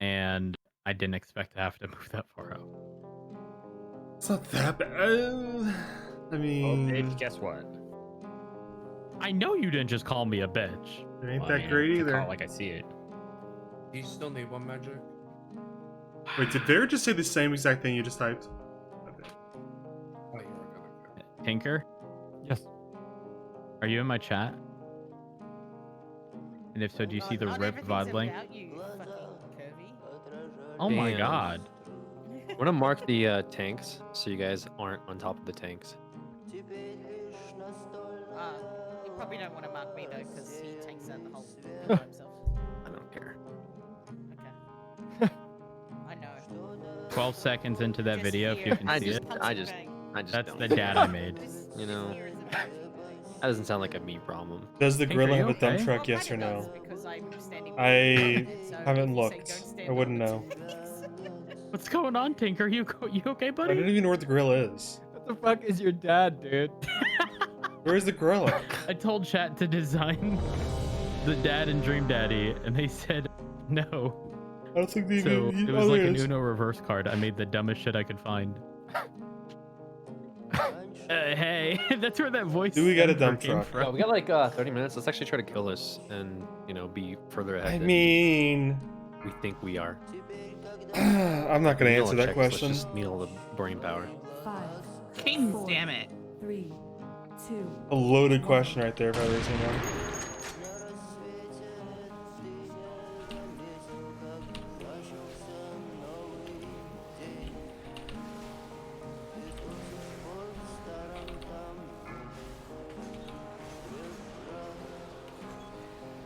And I didn't expect to have to move that far out. It's not that bad. I Oh, mean, bitch, guess what? I know you didn't just call me a bitch. it ain't Well, I that mean, great you either. call it like I see it. Do you still need one magic? Wait, did Bear just say the same exact thing you just typed? Oh, you were good. Tinker, Yes. are you in my chat? And if so, do you see the Not RIP everything's VOD link? about you, fucking Kirby. Oh my Damn. god. I'm gonna mark the tanks so you guys aren't on top of the tanks. You probably don't want to mark me though, because he takes out the whole thing by himself. I don't care. Okay. I know. 12 seconds into that Just video, if here. you can I see just, it. I just That's don't. the dad I made. You know, that doesn't sound like a me problem. Does the Tinker, gorilla you have a dump okay? truck? Yes or no? Because I'm standing I so haven't if you say looked. don't stand I on wouldn't the know. What's going on, Tinker? You okay, I buddy? don't even know where the gorilla is. What the fuck is your dad, dude? Where is the gorilla? I told chat to design the dad and Dream Daddy, and they said no. I don't think they So even. it was like an Uno reverse card. I made the dumbest shit I could find. Hey, that's where that voice. Do we got a came dump truck? Yeah, we got like 30 minutes. Let's actually try to kill this and be further ahead. I than mean, we think we are. I'm not gonna Needle answer that checks, let's question. just needle the brain power. 5, Kings, 4, damn it. 3, 2. A loaded question right there, brothers and men.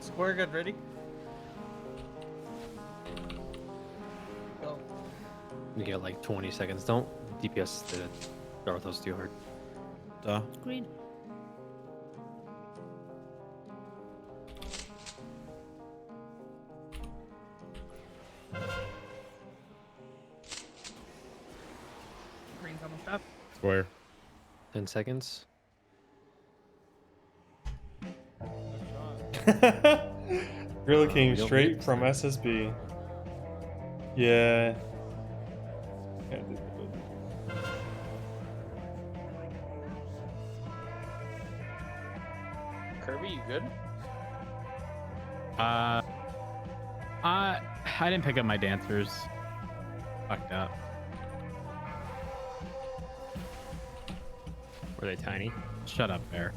Square, get ready. Go. You get like 20 seconds. Don't DPS the Darthos too hard. Duh. Green. Green's almost up. Square. 10 seconds. Gorilla came we don't straight need from SSB. Yeah. Kirby, you good? I didn't pick up my dancers. Fucked up. Were they tiny? Shut up, Bear.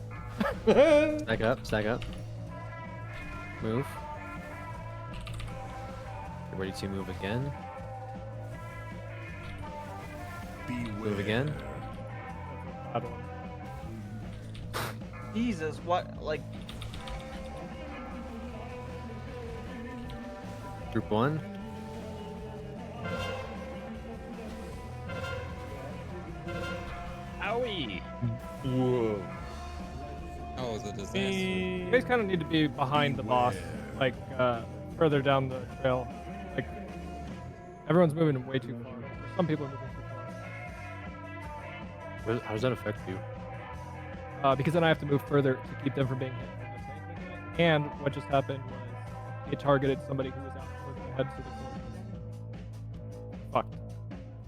Stack up, stack up. Move. Get ready to move again. Move again. Bad one. Jesus, what? Like, Group 1. Owie! Whoa. That was a disaster. You guys kind of need to be behind the boss, like further down the trail. Like everyone's moving way too far. Some people are moving too How does that affect you? far. Because then I have to move further to keep them from being hit from the tank. And what just happened was it targeted somebody who was out further ahead, so the fucked.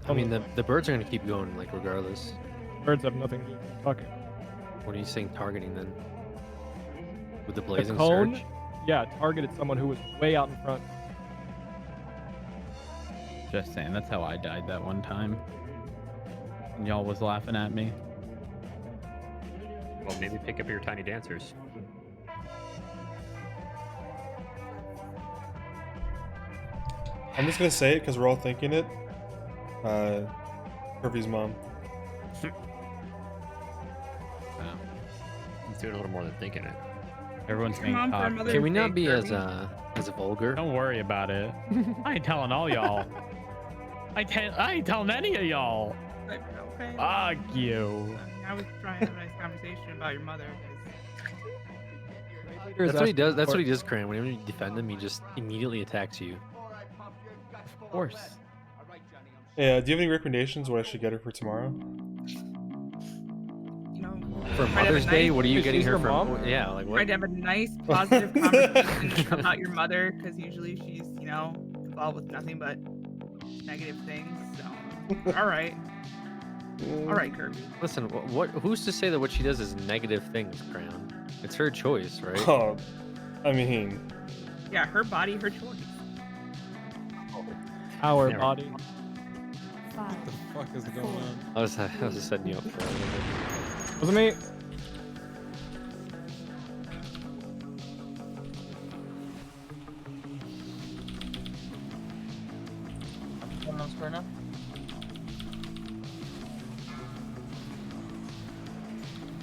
I mean, the birds are gonna keep going, like, regardless. Birds have nothing to do with what I'm talking about. What are you saying targeting then? With the The blazing cone, surge? yeah, targeted someone who was way out in front. Just saying, that's how I died that one time. And y'all was laughing at me. Well, maybe pick up your tiny dancers. I'm just gonna say it because we're all thinking it. Kirby's mom. He's doing a little more than thinking it. Everyone's being Mom for cocky. Mother's Can we Day, not be as Kirby. vulgar? Don't worry about it. I ain't telling all y'all. I ain't telling any of y'all. Like, okay. Fuck you. I was trying to have a nice conversation about your mother. That's what he does. That's what he does, Cran. Whenever you defend him, he just immediately attacks you. Of course. Yeah, do you have any recommendations what I should get her for tomorrow? You know, For try to have a Mother's Day, nice- what are you getting She's her your from? mom? Yeah, like Try what? to have a nice, positive conversation about your mother, because usually she's, you know, involved with nothing but negative things. So, all right, Kirby. Listen, what? Who's to say that what she does is negative things, Crown? It's her choice, right? Oh, I mean, Yeah, her body, her choice. Our Never. body. What the fuck is going on? I was just setting you up for it. Wasn't me. Someone on square now?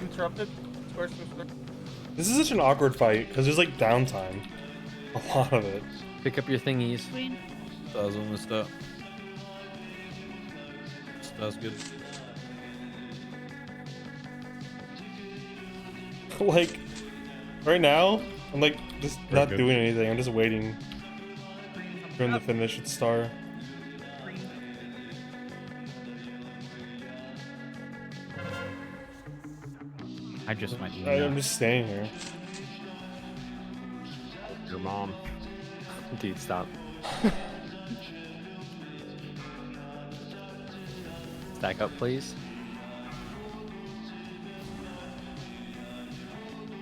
Interrupted. Square. this is such an awkward fight because there's like downtime. A lot of it. Pick up your thingies. Stars almost up. Stars good. Like, right now, I'm like just Very not good. doing anything. I'm just waiting for him to finish its star. I just went. I'm just staying here. Your mom. Dude, stop. Stack up, please.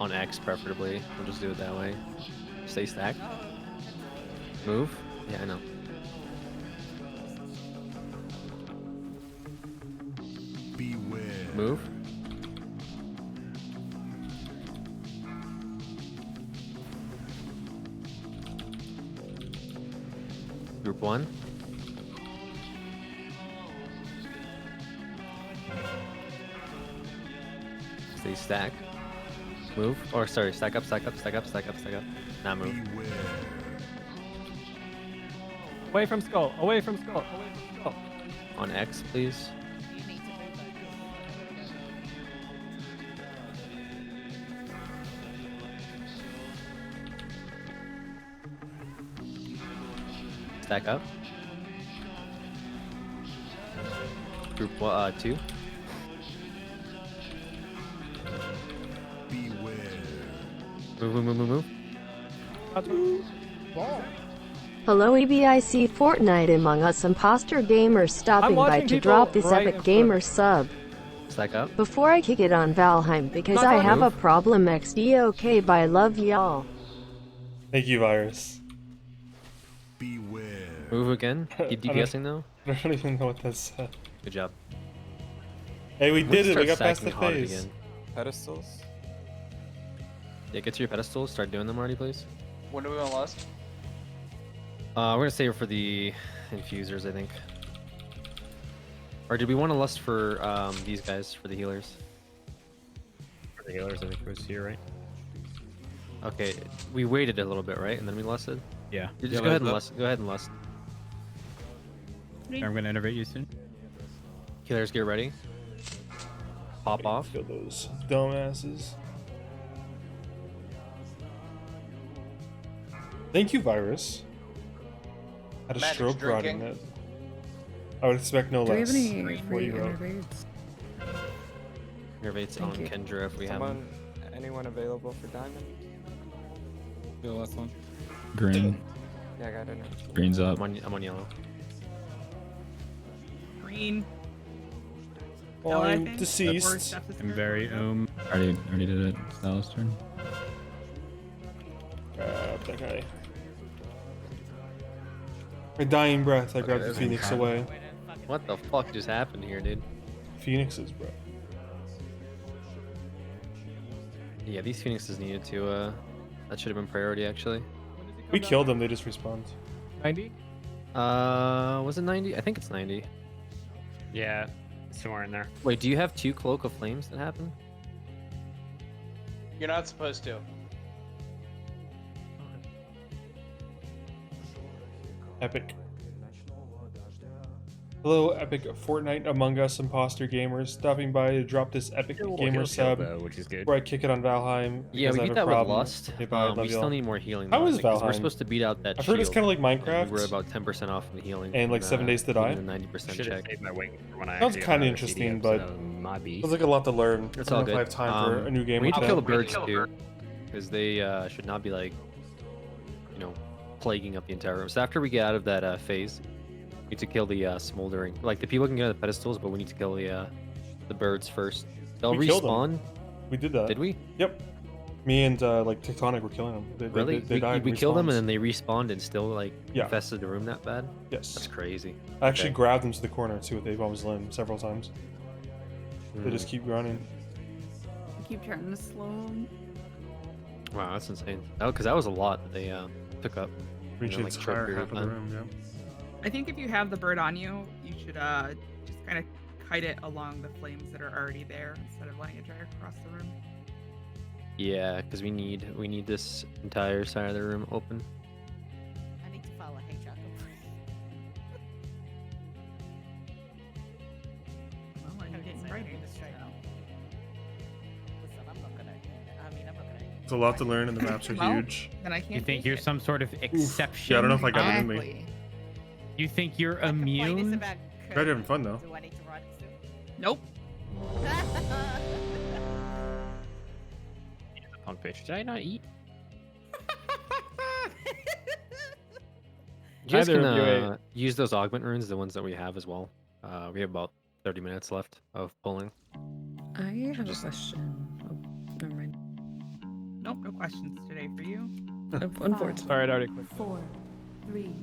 On X, preferably. We'll just do it that way. Stay stacked. Move. Yeah, I know. Beware. Move. Group 1. Stay stacked. Move. Or sorry, stack up, stack up, stack up, stack up, stack up. Now move. Away from skull. Away from skull. Away from skull. On X, please. Stack up. Group 2. Beware. Move. Hello EBIC Fortnite Among Us Imposter Gamer stopping by watching to people drop this right in epic front gamer of sub. Stack up. Before I kick it on Valheim because Not I on have a move. problem XD okay bye love y'all. Thank you, Virus. Beware. Move again. Keep I don't- DPSing though. I don't even know what that said. Good job. Hey, we When did you it. We start got past the stacking haunted phase. again. Pedestals? Yeah, get to your pedestals. Start doing them already, please. What do we want to list? We're gonna save it for the infusers, I think. Or did we want to lust for these guys for the healers? For the healers, I think it was here, right? Okay, we waited a little bit, right? And then we lusted? Yeah. You just Yeah, go ahead and let's- lust. Go ahead and lust. I'm gonna innovate you soon. Healers, get ready. Pop off. Kill those dumbasses. Thank you, Virus. Had a Magic's stroke riding drinking. it. I would expect no Do we less. have any from what free you wrote. innervates? Innervates Thank on you. Kendra if we have them. Anyone available for diamond? The last one. Green. Yeah, I got it. Green's up. I'm on yellow. Green. Well, I I'm think. deceased. I'm very Already did it. Stella's turn. Grab that guy. My dying breath, I grabbed the there's Phoenix one. away. What the fuck just happened here, dude? Phoenixes, bro. Yeah, these phoenixes needed to. That should have been priority actually. We killed them, they just respawned. 90? Was it 90? I think it's 90. Yeah, somewhere in there. Wait, do you have 2 Cloak of Flames that happen? You're not supposed to. Epic. Hello, epic Fortnite Among Us imposter gamers. Stopping by to drop this epic gamer sub, which is good. where I kick it on Valheim. Yeah, because we I beat have a that with problem. Lust. Okay, bye, love We y'all. still need more healing. How though, is because Valheim? We're supposed to beat out that I've heard it's shield, kind of like and Minecraft. We're about 10% off in the healing. And like 7 days to die. 90% Should have check. saved my wing for when I Sounds actually kind of have a interesting, CDF, but so my beast. there's like a lot to learn. It's I all don't know good. if I have time for a new game We need with to kill the them. birds too, because they should not be like, you know, plaguing up the entire room. So after we get out of that phase, we need to kill the smoldering. Like the people can get on the pedestals, but we need to kill the birds first. They'll We killed them. respawn. We did that. Did we? Yep. Me and like Tectonic were killing them. Really? They died. We in killed them and respawns. then they respawned and still like Yeah. infested the room that bad? Yes. That's crazy. I actually Okay. grabbed them to the corner too with Avon's limb several times. They just Hmm. keep running. I keep trying to slow 'em. Wow, that's insane. Because that was a lot that they took up. Reach its short higher period half of the time. room, yeah. I think if you have the bird on you, you should just kind of kite it along the flames that are already there instead of letting it drag across the room. Yeah, because we need this entire side of the room open. I need to follow Hey Jacob. Well, I have it in writing. So. Listen, I'm not gonna. I mean, I'm not gonna. It's a lot to learn, and the maps are Well, huge. Then I can't. You think take you're it. some sort of exception? Yeah, I don't know if I got it in me. Exactly. You think you're My complaint is immune? about Great having fun though. Do I need to write it soon? Nope. On page. Did I not eat? You guys Neither can of you ate. use those augment runes, the ones that we have as well. We have about 30 minutes left of pulling. I have a question. Oh, never mind. Nope. No questions today for you. Unfortunately. Sorry, I already clicked. 4, 3,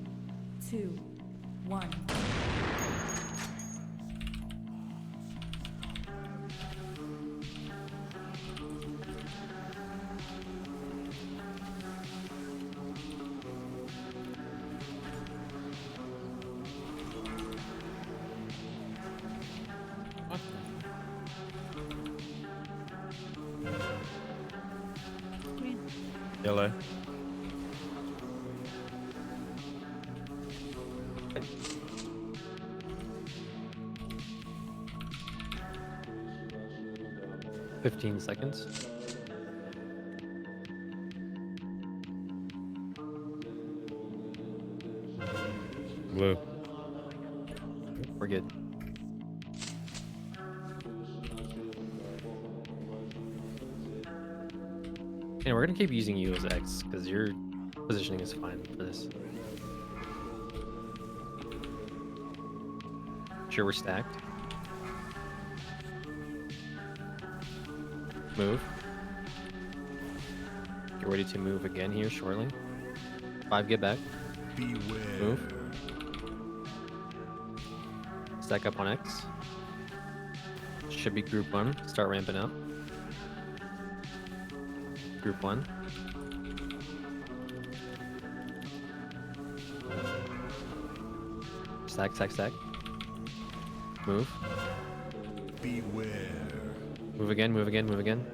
2, 1. Yellow. – 15 seconds. Blue. We're good. And we're gonna keep using you as X because your positioning is fine for this. Sure, we're stacked. Move. Get ready to move again here shortly. 5, get back. Move. Stack up on X. Should be group 1. Start ramping up. Group 1. Stack, stack, stack. Move. Beware. Move again, move again, move again.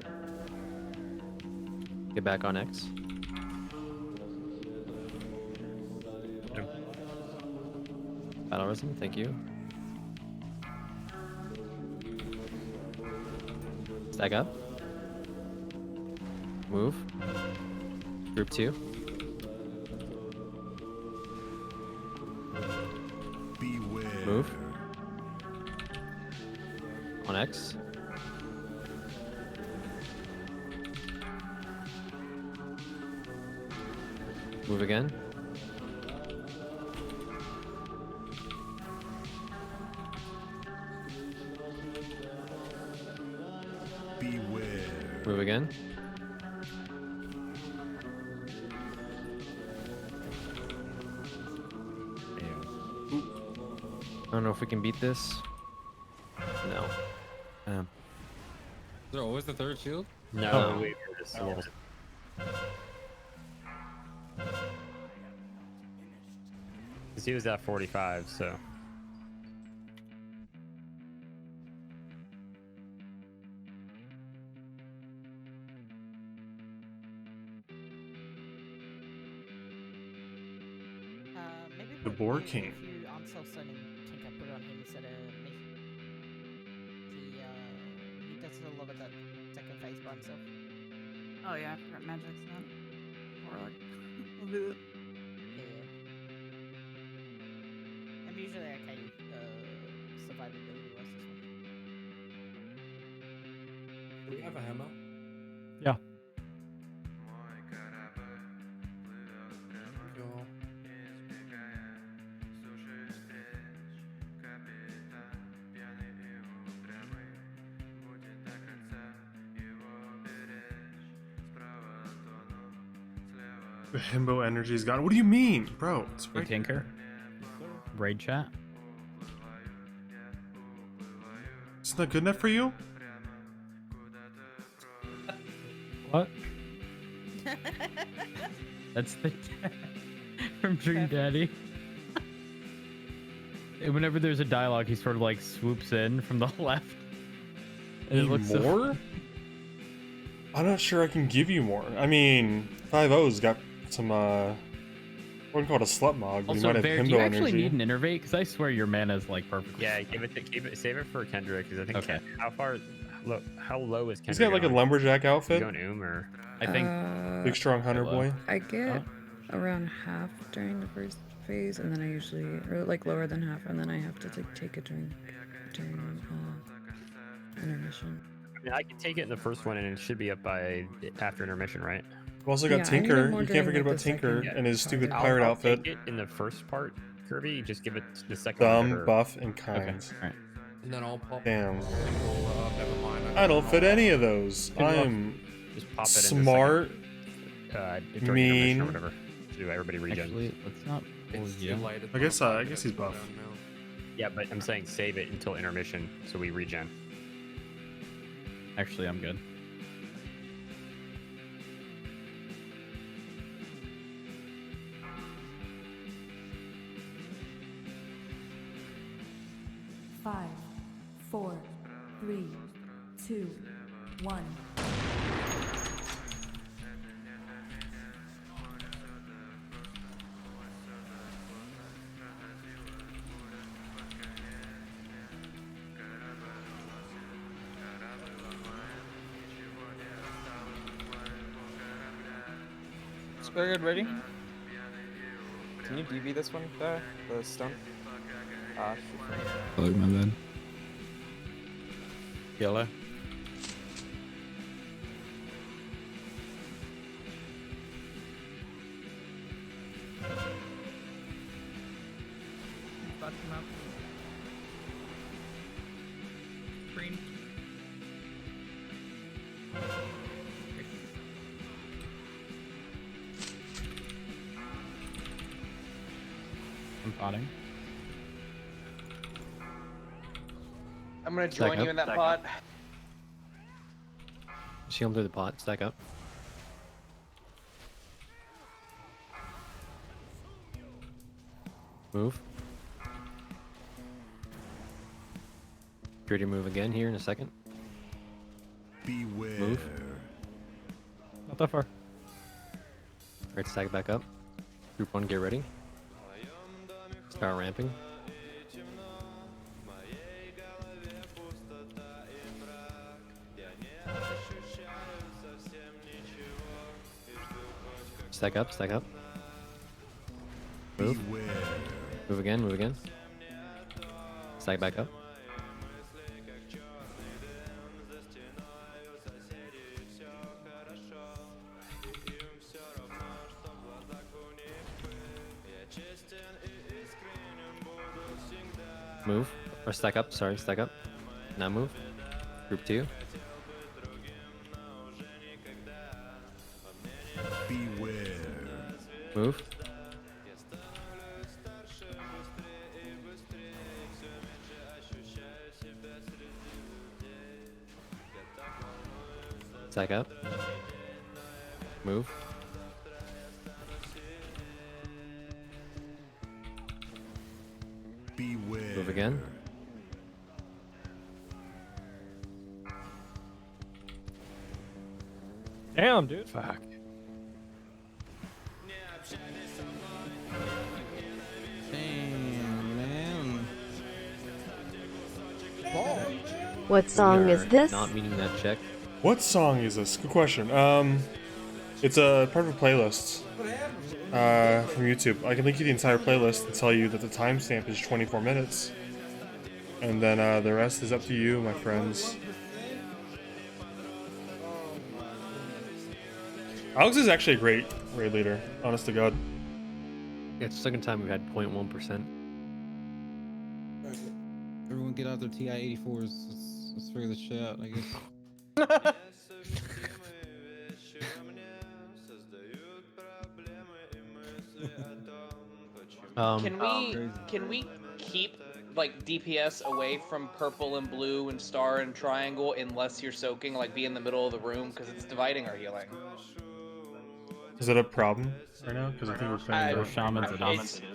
Get back on X. Battle Rhythm, thank you. Stack up. Move. Group 2. Beware. Move. On X. Move again. Beware. Move again. I don't know if we can beat this. No. Is there always the third shield? No, Oh. we just Because he was at 45, so. Maybe The put Boar if King. you on self-stunning Tinker, put it on him instead of me. He does a lot of that second phase by himself. Oh yeah, I forgot magic's not. Warlock. I'll do it. Yeah. I'm usually okay survivability wise this one. Do we have a hammer? Yeah. The himbo energy's gone. What do you mean, bro? It's Hey, right Tinker. Raid chat. It's not good enough for you? What? That's the from Dream Daddy. And whenever there's a dialogue, he sort of like swoops in from the left. And Need more? I'm not sure I can give you more. I mean, 5-0's got some, I wouldn't call it a slut mog, but he Also, might have Bear, himbo do you actually energy. need an innervate? Because I swear your mana is like perfect. Yeah, save it for Kendra, because I think Okay. how low is Kendra? He's got like a going? lumberjack He's outfit. going or I think Big strong hunter low. boy. I get around half during the first phase, and then I usually, or like lower than half, and then I have to take it during intermission. I mean, I can take it in the first one, and it should be up by after intermission, right? We've also got Yeah, I need it Tinker. more You can't during, forget like, about the Tinker second and his stupid part. pirate I'll outfit. take it in the first part, Kirby. Just give it the second Dumb, one to her. buff, and kind. Alright. And then I'll pop. Damn. Never mind. I don't fit any of those. I'm Just pop it smart, in the second, during intermission mean. or whatever. Do everybody regen? Actually, let's not pull It's you. too late. It's I guess, not I like guess it. he's buff. Down now. Yeah, but I'm saying save it until intermission so we regen. Actually, I'm good. Five, 4, 3, 2, 1. Spirit ready? Can you DB this one, the stone? Shoot. Oh, my bad. Yellow. Fuck him up. Green. I'm potting. I'm gonna join Stack you up. in that Stack pot. Shield through the pot. Stack up. Move. Security move again here in a second. Beware. Move. Not that far. Alright, stack back up. Group 1, get ready. Start ramping. Stack up, stack up. Move. Move again, move again. Stack back up. Move. Or stack up, sorry, stack up. Now move. Group 2. Beware. Move. Stack up. Move. Beware. Move again. Damn, dude. Fuck. Damn, man. What song is this? Not meeting that check. What song is this? Good question. It's a part of a playlist from YouTube. I can link you the entire playlist and tell you that the timestamp is 24 minutes. And then the rest is up to you, my friends. Alex is actually a great raid leader, honest to God. Yeah, it's the second time we've had 0.1%. Everyone get out their TI-84s. Let's figure this shit out, I guess. Can we keep like DPS away from purple and blue and star and triangle unless you're soaking, like be in the middle of the room because it's dividing our healing? Is it a problem right now? Because I think we're playing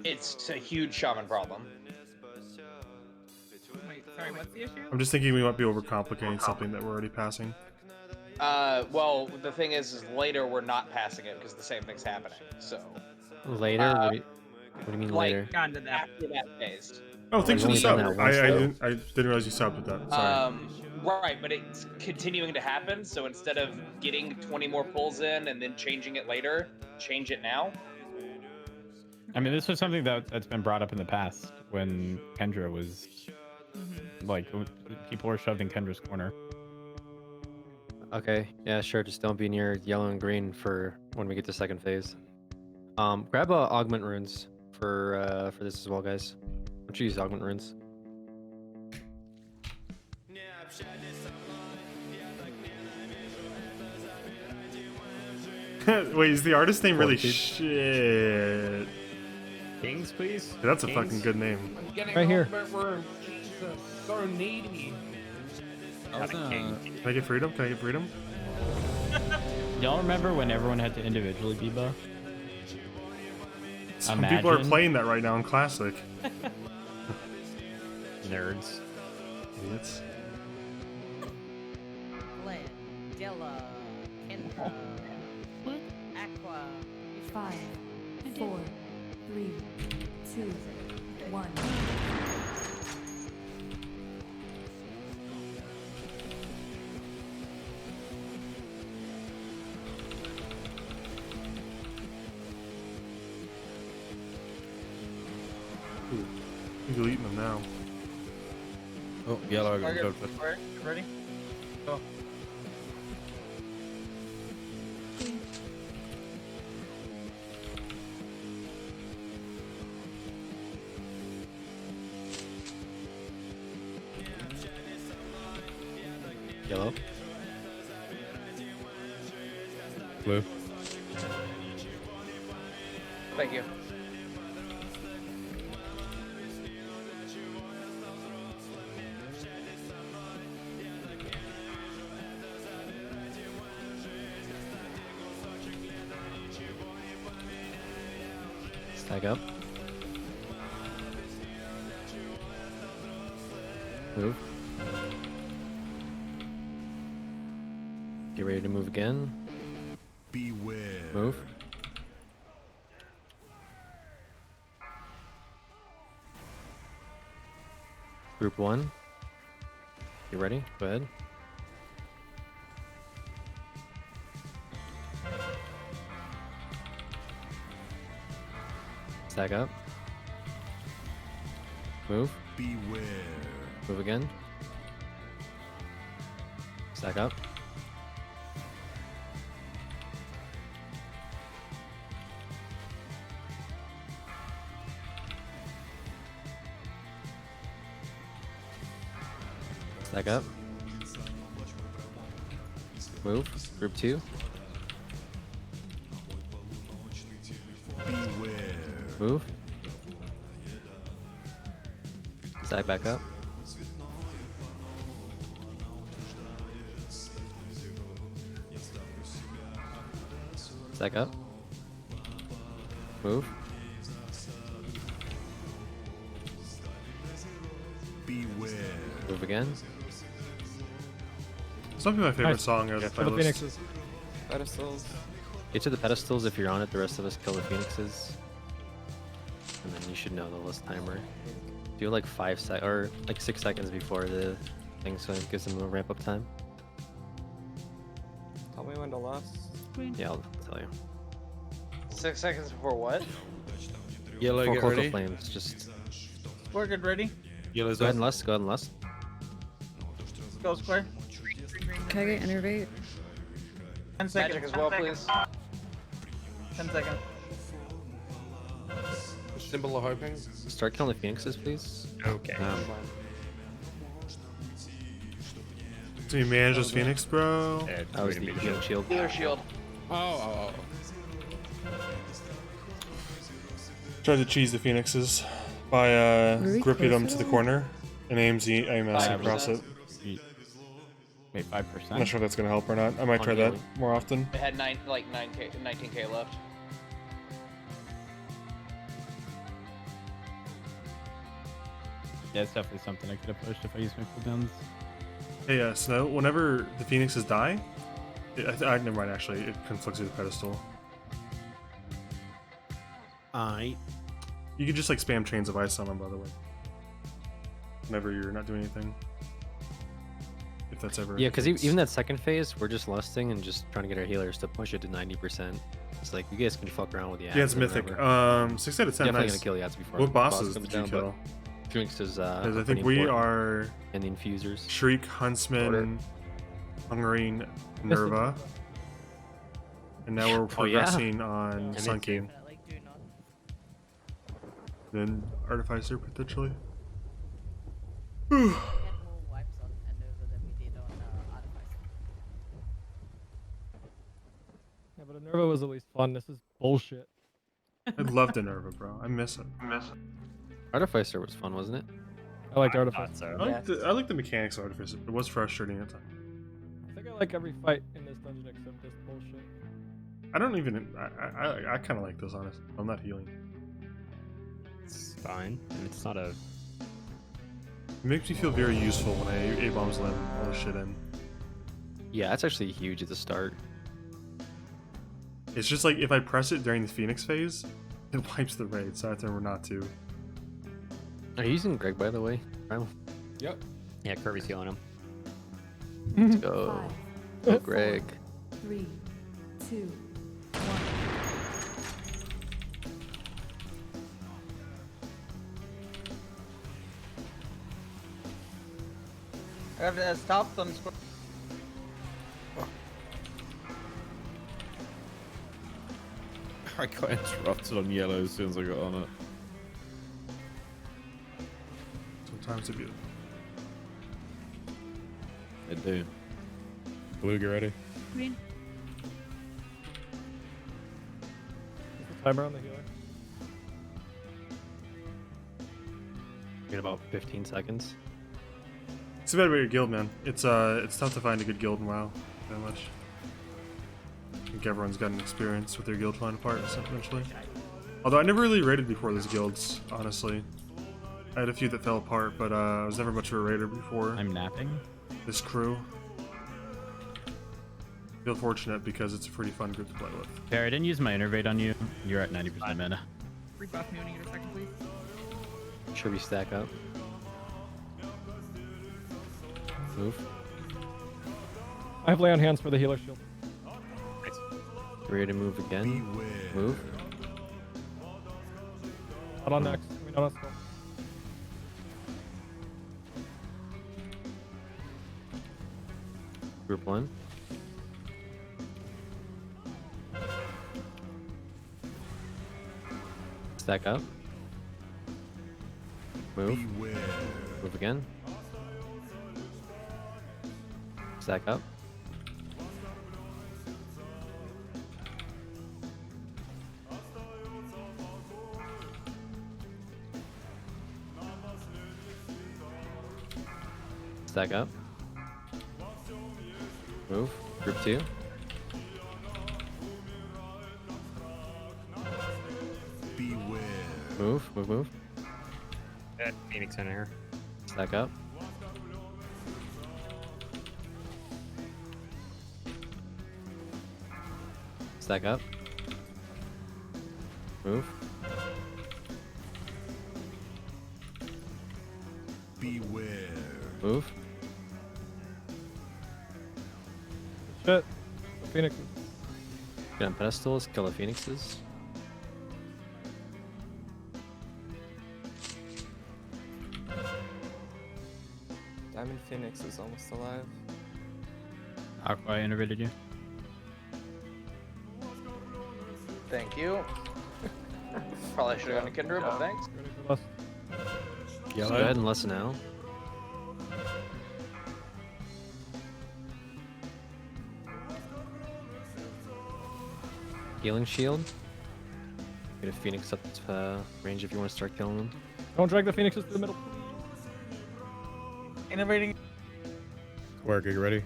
It's a huge shaman problem. Wait, sorry, what's the issue? I'm just thinking we might be overcomplicating something that we're already passing. Well, the thing is later we're not passing it because the same thing's happening. So Later? What do you mean like, later? After that phase. Oh, thanks for the We've sub. done that once, I though. didn't realize you subbed with that. Sorry. Right, but it's continuing to happen. So instead of getting 20 more pulls in and then changing it later, change it now. I mean, this was something that's been brought up in the past when Kendra was like, people were shoved in Kendra's corner. Okay, yeah, sure. Just don't be near yellow and green for when we get to second phase. Grab augment runes for this as well, guys. Why don't you use augment runes? Wait, is the artist name really shit? Kings, please. Yeah, that's a Kings? fucking good name. Right here. Jesus, so needy. Can I get freedom? Can I get freedom? Y'all remember when everyone had to individually be buff? Some people are playing that right now in Classic. Nerds. Idiots. Glenn, Della, Kendra, Aqua. 5, 4, 3, 2, 1. Ooh, I'm deleting them now. Oh, yellow. Target, ready? Go. Yellow. Blue. Thank you. Stack up. Move. You ready to move again? Beware. Move. Group 1. You ready? Go ahead. Stack up. Move. Beware. Move again. Stack up. Stack up. Move. Group 2. Beware. Move. Stack back up. Stack up. Move. Beware. Move again. It's not my favorite Nice. song as a For the playlist. Phoenixes. Pedestals. Get to the pedestals if you're on it. The rest of us kill the phoenixes. And then you should know the list timer. Do like 5 sec or like 6 seconds before the thing, so it gives them a ramp up time. Tell me when to last. Yeah, I'll tell you. 6 seconds before what? Yellow, For get Coral ready. Flames, just Square, get ready. Yellow's go ahead up. and lust. Go ahead and lust. Go square. Can I get innervate? 10 seconds. Magic as well, please. 10 seconds. Symbol of hoping. Start killing the phoenixes, please. Okay. Do you manage this Phoenix, bro? That was the healing shield. Healer shield. Oh. Tried to cheese the Phoenixes by gripping them to the corner and aim across it. Wait, 5%? I'm not sure if that's gonna help or not. I might try that more often. It had 19k left. Yeah, it's definitely something I could have pushed if I used my cooldowns. Hey, Snow, whenever the Phoenixes die, never mind, actually, it conflicts with the pedestal. You could just like spam chains of ice on them, by the way. Whenever you're not doing anything. If that's ever. Yeah, because even that second phase, we're just lusting and just trying to get our healers to push it to 90%. It's like, you guys can fuck around with the ads. Yeah, it's or mythic. whatever. 6 out of 10. Definitely Nice. gonna kill the ads before. What the boss bosses comes did you down, kill? but Phoenix is I pretty think we important. are. And the infusers. Shriek, Huntsman, Hungarine, Nerva. And now we're progressing on Sunking. Then Artificer, potentially. Yeah, but Nerva was at least fun. This is bullshit. I loved Nerva, bro. I miss it. Artificer was fun, wasn't it? I liked Artificer. So. I like the mechanics of Artificer. It was frustrating at times. I think I like every fight in this dungeon except this bullshit. I don't even. I kind of like this, honestly. I'm not healing. It's fine. It's not a. It makes me feel very useful when I A-bombs all this shit in. Yeah, that's actually huge at the start. It's just like if I press it during the Phoenix phase, it wipes the raid, so I have to remember not to. Are you using Greg, by the way? Primal? Yep. Yeah, Kirby's healing him. Let's go. Go, Greg. 3, 2, 1. I have to stop on square. I got interrupted on yellow as soon as I got on it. Sometimes it be. They do. Blue, get ready. Green. Is the timer on the healer? In about 15 seconds. It's bad about your guild, man. It's tough to find a good guild in WoW. That much. I think everyone's got an experience with their guild falling apart eventually. Although I never really raided before those guilds, honestly. I had a few that fell apart, but I was never much of a raider before. I'm napping. This crew. feel fortunate because it's a pretty fun group to play with. Barry, I didn't use my innervate on you. You're at 90% mana. Rebuff me when you get a second, please. Should we stack up? Move. I have lay on hands for the healer shield. Ready to move again? Move. Not on next. We know let's go. Group 1. Stack up. Move. Move again. Stack up. Stack up. Move. Group 2. Move, move, move. Phoenix in here. Stack up. Stack up. Move. Beware. Move. Shit. Phoenix. Get on pedestals, kill the phoenixes. Diamond Phoenix is almost alive. Aqua innervated you. Thank you. Probably should have gone to Kindred, but thanks. Go ahead and listen now. Healing shield. Get a phoenix up range if you want to start killing them. Don't drag the phoenixes to the middle. Innovating. Work, are you ready?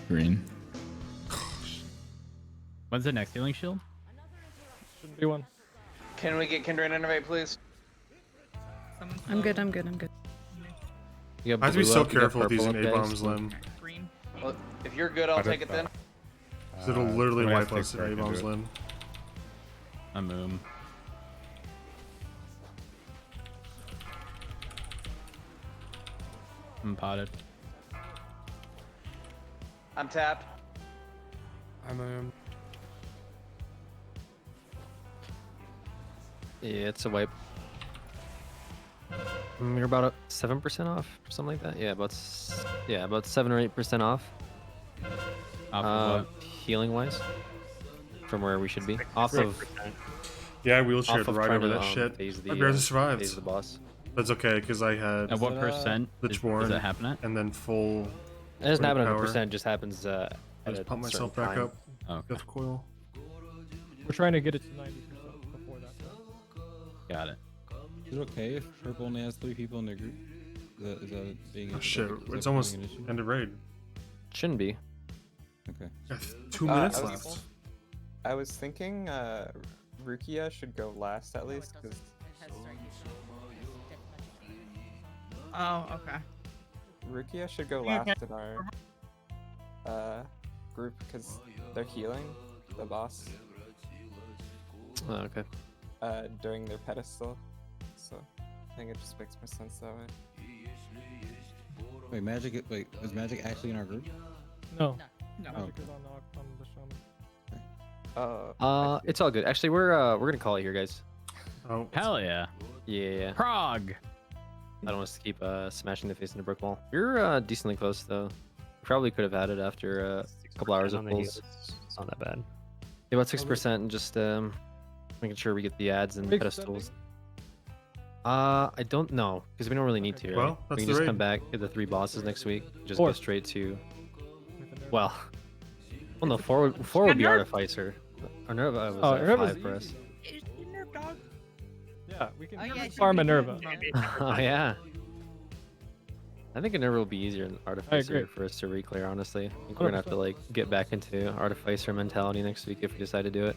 Green. When's the next healing shield? Shouldn't be one. Can we get Kindred and Innovate, please? I'm good, I'm good, I'm good. You got I have to be blue so up, you got careful with purple using up, guys. A-bomb's limb. Well, if you're good, I'll take it then. It'll literally I'm gonna have wipe to us take in Frank A-bomb's into it. limb. I'm potted. I'm tapped. Yeah, it's a wipe. You're about 7% off, or something like that. Yeah, about 7 or 8% off. Off of what? Healing wise, from where we should be. Off of. Yeah, I wheelchaired off of right trying over to, that shit. phase I the, barely survived. phase the boss. That's okay, because I had. At what percent does that happen at? And then full. It doesn't happen at a power. percent. It just happens I at just a pump certain myself back time. up. Okay. Death coil. We're trying to get it to 90% before that. Got it. Is it okay if Purple only has 3 people in their group? Is that being Oh is shit! that It's becoming almost an issue? end of raid. Shouldn't be. Okay. Got 2 minutes I was- left. I was thinking Rukia should go last at least, because Oh, okay. Rukia should go Yeah, last in our group because they're healing the boss Oh, okay. during their pedestal. So I think it just makes more sense that way. Wait, Wait, is Magic actually in our group? No. No. Oh, Magic is on the shaman. It's all good. Actually, we're gonna call it here, guys. Oh. Hell yeah. Yeah. Prague. I don't want us to keep smashing the face in the brick wall. You're decently close though. Probably could have had it after a couple hours of on the pulls. heals. It's not that bad. Yeah, about 6% and just making sure we get the ads and Big pedestals. I don't know because we don't really need to. Right? Well, We that's can the just raid. come back, get the 3 bosses next week. Just Four. go straight to. Well, no, four would be Nerf. Artificer. Minerva was Oh, 5 Minerva's for us. easy. Nerf dog. Yeah, we can Oh, yeah, farm Minerva. Oh yeah. I think Minerva will be easier than Artificer agree. for us to reclear. Honestly, I think we're gonna have to like get back into Artificer mentality next week if we decide to do it.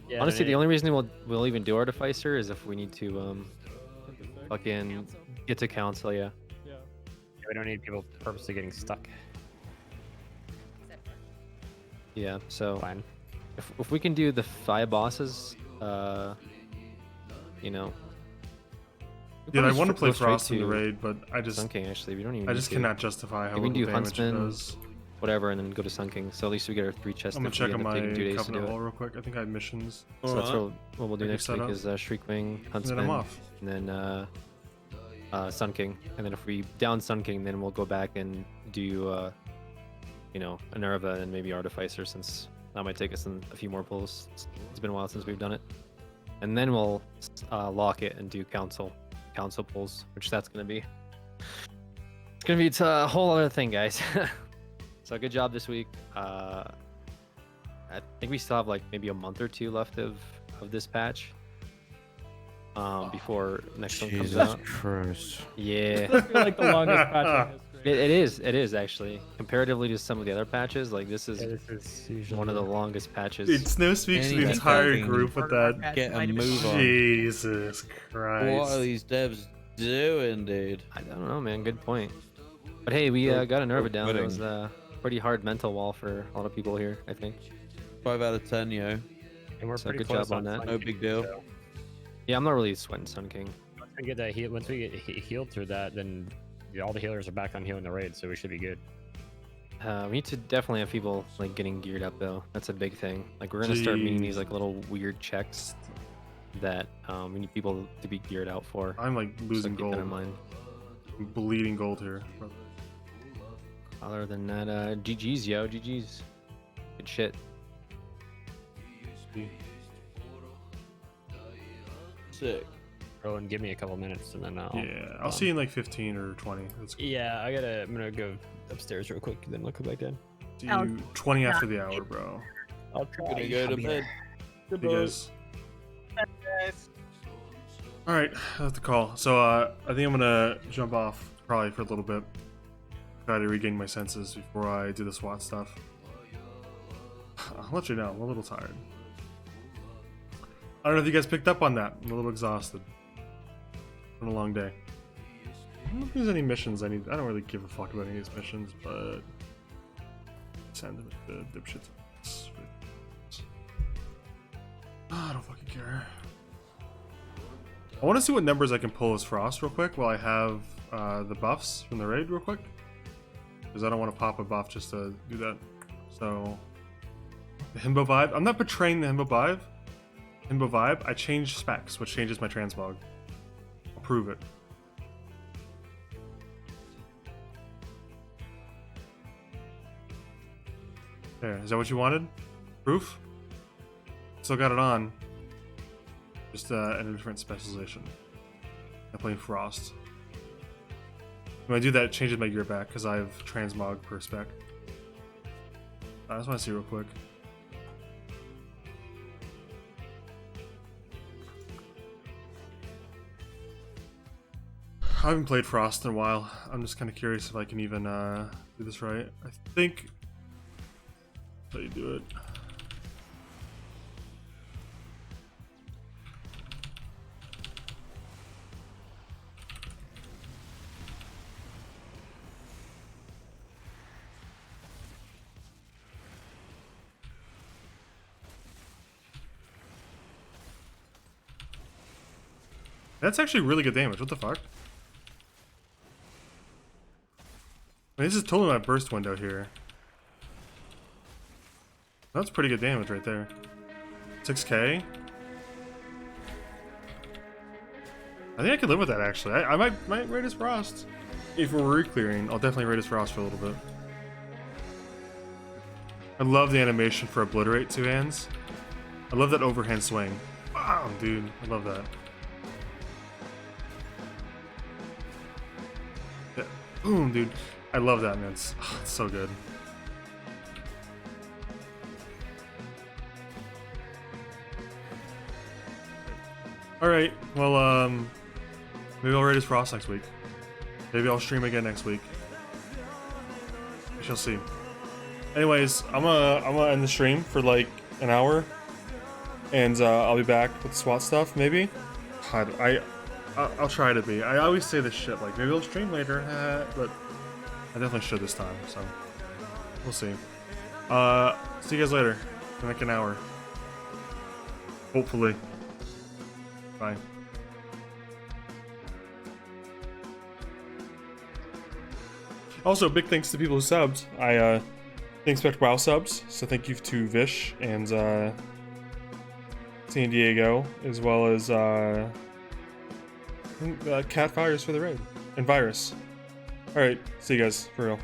Yeah, Honestly, I the mean, only reason we'll even do Artificer is if we need to fucking get to council. Yeah. Yeah. We don't need people purposely getting stuck. Yeah, so Fine. if we can do the 5 bosses, you know. we Yeah, I probably want to play go straight Frost in the to raid, but I just Sunking. Actually, we don't even. I need just to. cannot justify how we can little do damage it Huntsman, does. whatever, and then go to Sunking. So at least we get our 3 chests. I'm gonna if we check on end up my taking 2 days to Covenant do it. Hall real quick. I think I have missions. So that's what we'll do I can next set week up. is Shriekwing, Huntsman, I'm off. and then Sun King. And then if we down Sun King, then we'll go back and do, you know, Enerva and maybe Artificer, since that might take us in a few more pulls. It's been a while since we've done it. And then we'll lock it and do council pulls, which that's gonna be. It's gonna be a whole other thing, guys. So good job this week. I think we still have like maybe a month or 2 left of this patch. Before next one comes out. Christ. Yeah. This feels like the longest patch in history. It is actually. Comparatively to some of the other patches, like this is one of the longest patches. Snow speaks to the entire group with that. Get a move on. Jesus Christ. What are these devs doing, dude? I don't know, man. Good point. But hey, we got a Nerva down. It was a pretty hard mental wall for a lot of people here, I think. 5 out of 10, yo. And we're So pretty good close job on that. Sun No King, big deal. so Yeah, I'm not really sweating Sun King. once we get that heal, once we get healed through that, then all the healers are back on healing the raid, so we should be good. We need to definitely have people like getting geared up though. That's a big thing. Like we're gonna start meeting these like little weird checks that we need people to be geared out for. I'm like losing keep that in gold. mind. I'm bleeding gold here. Other than that, GG's, yo, GG's. Good shit. Sick. Rowan, give me a couple minutes and then I'll. I'll see you in like 15 or 20. That's cool. Yeah, I'm gonna go upstairs real quick, then I'll come back down. See you 20 after the hour, bro. I'll try. Gonna go to bed. You guys. All right, that's the call. So I think I'm gonna jump off probably for a little bit, try to regain my senses before I do the SWAT stuff. I'll let you know, I'm a little tired. I don't know if you guys picked up on that. I'm a little exhausted. Been a long day. I don't know if there's any missions I need. I don't really give a fuck about any of these missions, but send them to dipshits. I don't fucking care. I want to see what numbers I can pull as Frost real quick while I have the buffs from the raid real quick, because I don't want to pop a buff just to do that. So the Himbo vibe. I'm not betraying the Himbo vibe. I changed specs, which changes my transmog. I'll prove it. There, is that what you wanted? Proof? Still got it on. Just in a different specialization. I'm playing Frost. When I do that, it changes my gear back because I have transmog per spec. I just want to see real quick. I haven't played Frost in a while. I'm just kind of curious if I can even do this right. I think that's how you do it. That's actually really good damage. What the fuck? I mean, this is totally my burst window here. That's pretty good damage right there. 6k? I think I could live with that actually. I might raid as Frost. If we're re-clearing, I'll definitely raid as Frost for a little bit. I love the animation for Obliterate 2 hands. I love that overhand swing. Wow, dude. I love that. Yeah. Boom, dude. I love that, man. It's so good. Alright, well, maybe I'll raid as Frost next week. Maybe I'll stream again next week. We shall see. Anyways, I'm gonna end the stream for like an hour, and I'll be back with SWAT stuff. Maybe. I'll try to be. I always say this shit like maybe I'll stream later, but I definitely should this time, so we'll see. See you guys later in like an hour. Hopefully. Bye. Also, big thanks to people who subbed. I didn't expect WoW subs, so thank you to Vish and San Diego, as well as Cat Fires for the raid and Virus. All right, see you guys for real.